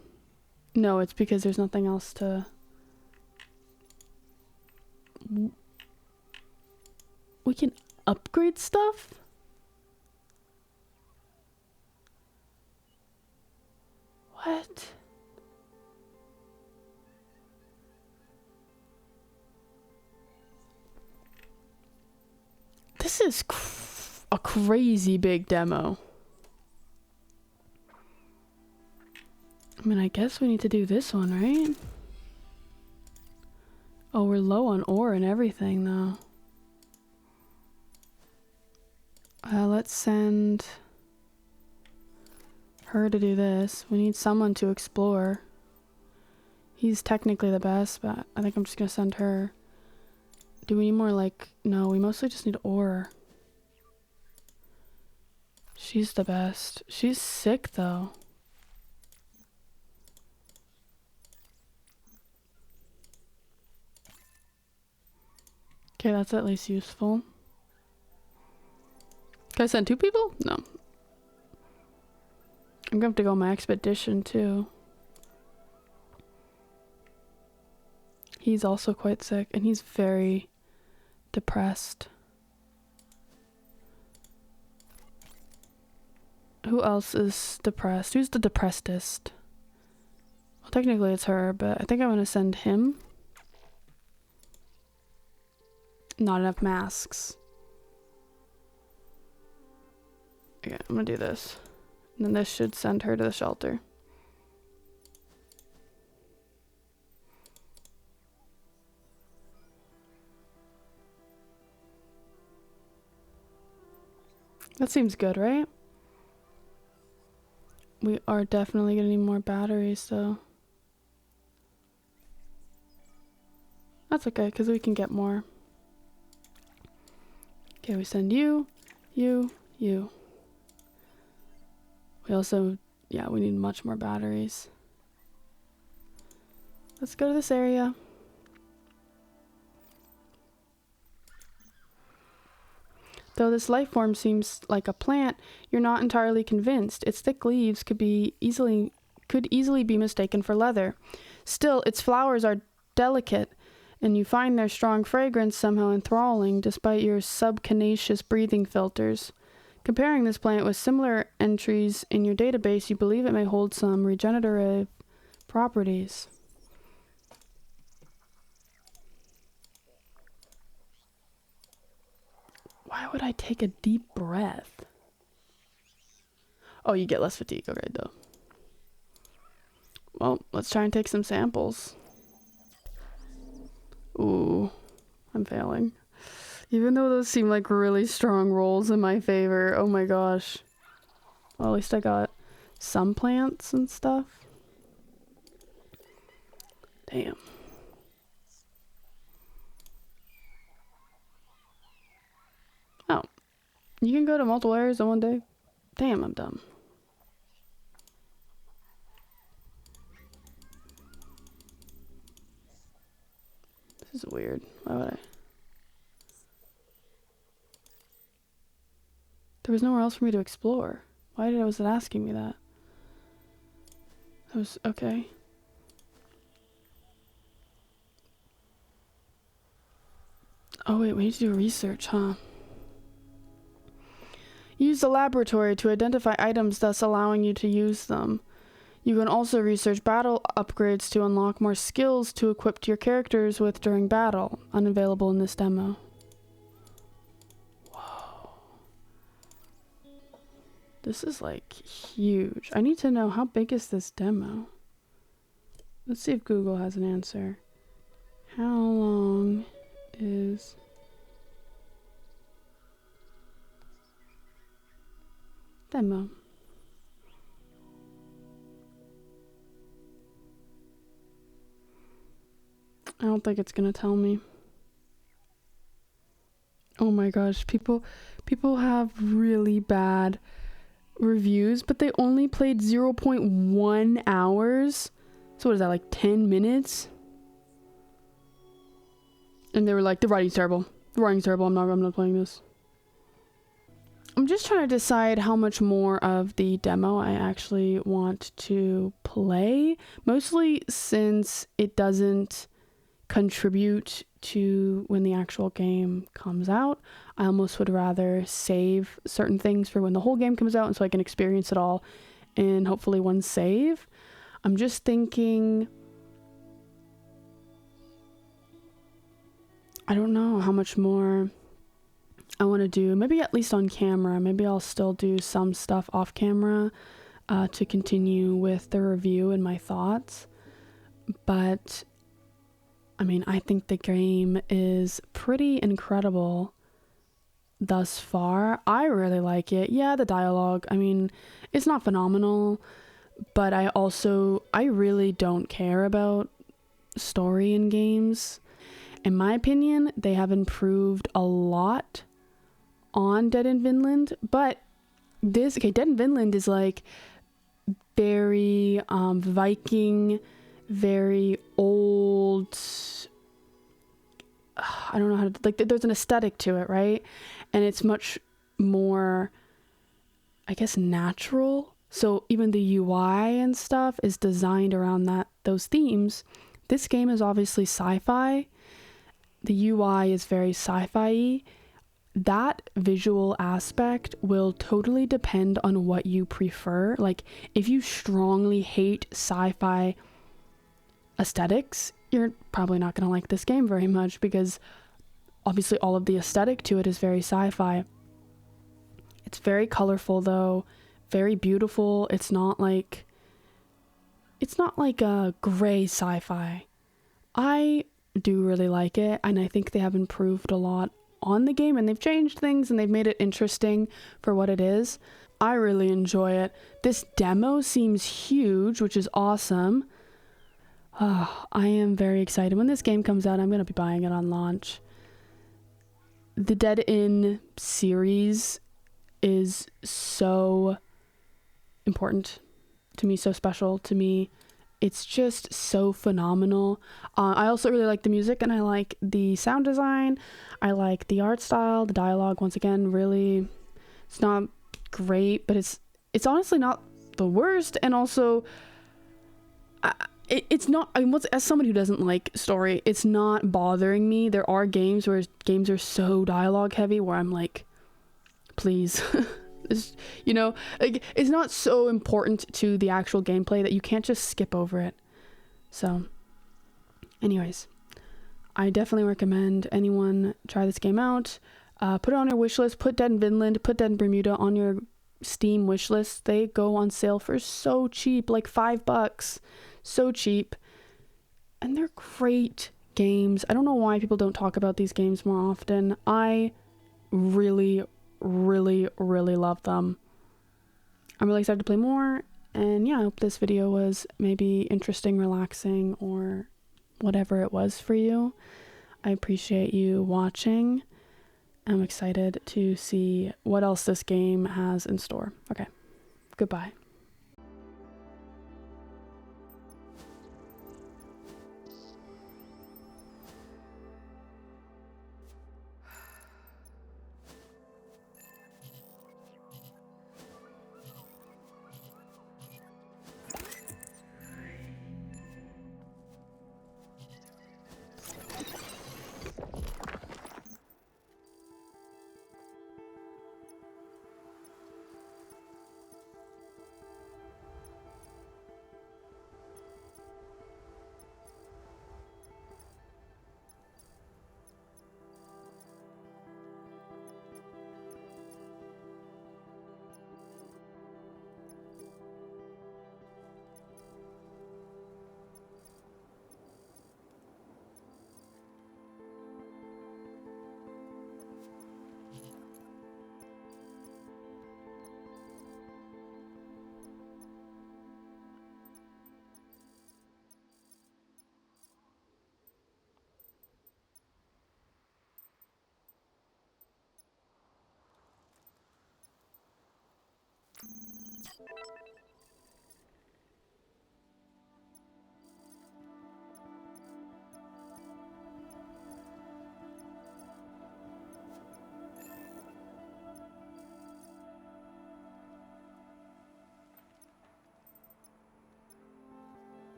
A: No, it's because there's nothing else to... We can upgrade stuff? What? This is a crazy big demo. I mean, I guess we need to do this one, right? Oh, we're low on ore and everything, though. Let's send her to do this. We need someone to explore. He's technically the best, but I think I'm just gonna send her. Do we need more, like... No, we mostly just need ore. She's the best. She's sick, though. Okay, that's at least useful. Can I send 2 people? No. I'm gonna have to go on my expedition too. He's also quite sick and he's very depressed. Who else is depressed? Who's the depressedest? Well, technically it's her, but I think I'm gonna send him. Not enough masks. Okay, I'm gonna do this. And then this should send her to the shelter. That seems good, right? We are definitely gonna need more batteries, though. That's okay, because we can get more. Okay, we send you, you, you. We also, yeah, we need much more batteries. Let's go to this area. Though this life form seems like a plant, you're not entirely convinced. Its thick leaves could easily be mistaken for leather. Still, its flowers are delicate, and you find their strong fragrance somehow enthralling, despite your subcutaneous breathing filters. Comparing this plant with similar entries in your database, you believe it may hold some regenerative properties. Why would I take a deep breath? Oh, you get less fatigue. Okay, duh. Well, let's try and take some samples. Ooh, I'm failing. Even though those seem like really strong rolls in my favor. Oh my gosh. Well, at least I got some plants and stuff. Damn. Oh. You can go to multiple areas in one day? Damn, I'm dumb. This is weird. Why would I? There was nowhere else for me to explore. Why was it asking me that? That was okay. Oh wait, we need to do research, huh? Use the laboratory to identify items, thus allowing you to use them. You can also research battle upgrades to unlock more skills to equip your characters with during battle, unavailable in this demo. Whoa. This is like huge. I need to know, how big is this demo? Let's see if Google has an answer. How long is demo? I don't think it's gonna tell me. Oh my gosh, people have really bad reviews, but they only played 0.1 hours. So what is that, like 10 minutes? And they were like, the writing's terrible. The writing's terrible. I'm not playing this. I'm just trying to decide how much more of the demo I actually want to play. Mostly since it doesn't contribute to when the actual game comes out. I almost would rather save certain things for when the whole game comes out, and so I can experience it all in hopefully one save. I'm just thinking, I don't know how much more I want to do. Maybe at least on camera. Maybe I'll still do some stuff off camera to continue with the review and my thoughts. But I mean, I think the game is pretty incredible thus far. I really like it. Yeah, the dialogue, I mean, it's not phenomenal, but I really don't care about story in games. In my opinion, they have improved a lot on Dead in Vinland, but Dead in Vinland is like very Viking, very old. I don't know how to, like, there's an aesthetic to it, right? And it's much more, I guess, natural So even the UI and stuff is designed around those themes. This game is obviously sci-fi. The UI is very sci-fi-y. That visual aspect will totally depend on what you prefer. Like, if you strongly hate sci-fi aesthetics, you're probably not going to like this game very much, because obviously all of the aesthetic to it is very sci-fi. It's very colorful though, very beautiful. It's not like a gray sci-fi. I do really like it, and I think they have improved a lot on the game, and they've changed things and they've made it interesting for what it is. I really enjoy it. This demo seems huge, which is awesome. I am very excited. When this game comes out, I'm going to be buying it on launch. The Dead End series is so important to me, so special to me. It's just so phenomenal. I also really like the music, and I like the sound design. I like the art style, the dialogue. Once again, really, it's not great, but it's honestly not the worst. And also, it's not. I mean, as somebody who doesn't like story, it's not bothering me. There are games where games are so dialogue heavy where I'm like, please. Like, it's not so important to the actual gameplay that you can't just skip over it. So anyways, I definitely recommend anyone try this game out. Put it on your wish list. Put Dead in Vinland, put Dead in Bermuda on your Steam wish list. They go on sale for so cheap, like $5. So cheap, and they're great games. I don't know why people don't talk about these games more often. I really love them. I'm really excited to play more, and yeah, I hope this video was maybe interesting, relaxing, or whatever it was for you. I appreciate you watching. I'm excited to see what else this game has in store. Okay, goodbye.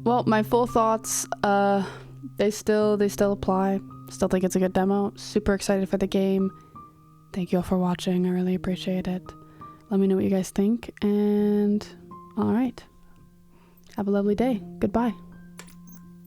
A: well, my full thoughts, they still apply. Still think it's a good demo. Super excited for the game. Thank you all for watching. I really appreciate it. Let me know what you guys think, and all right. Have a lovely day. Goodbye.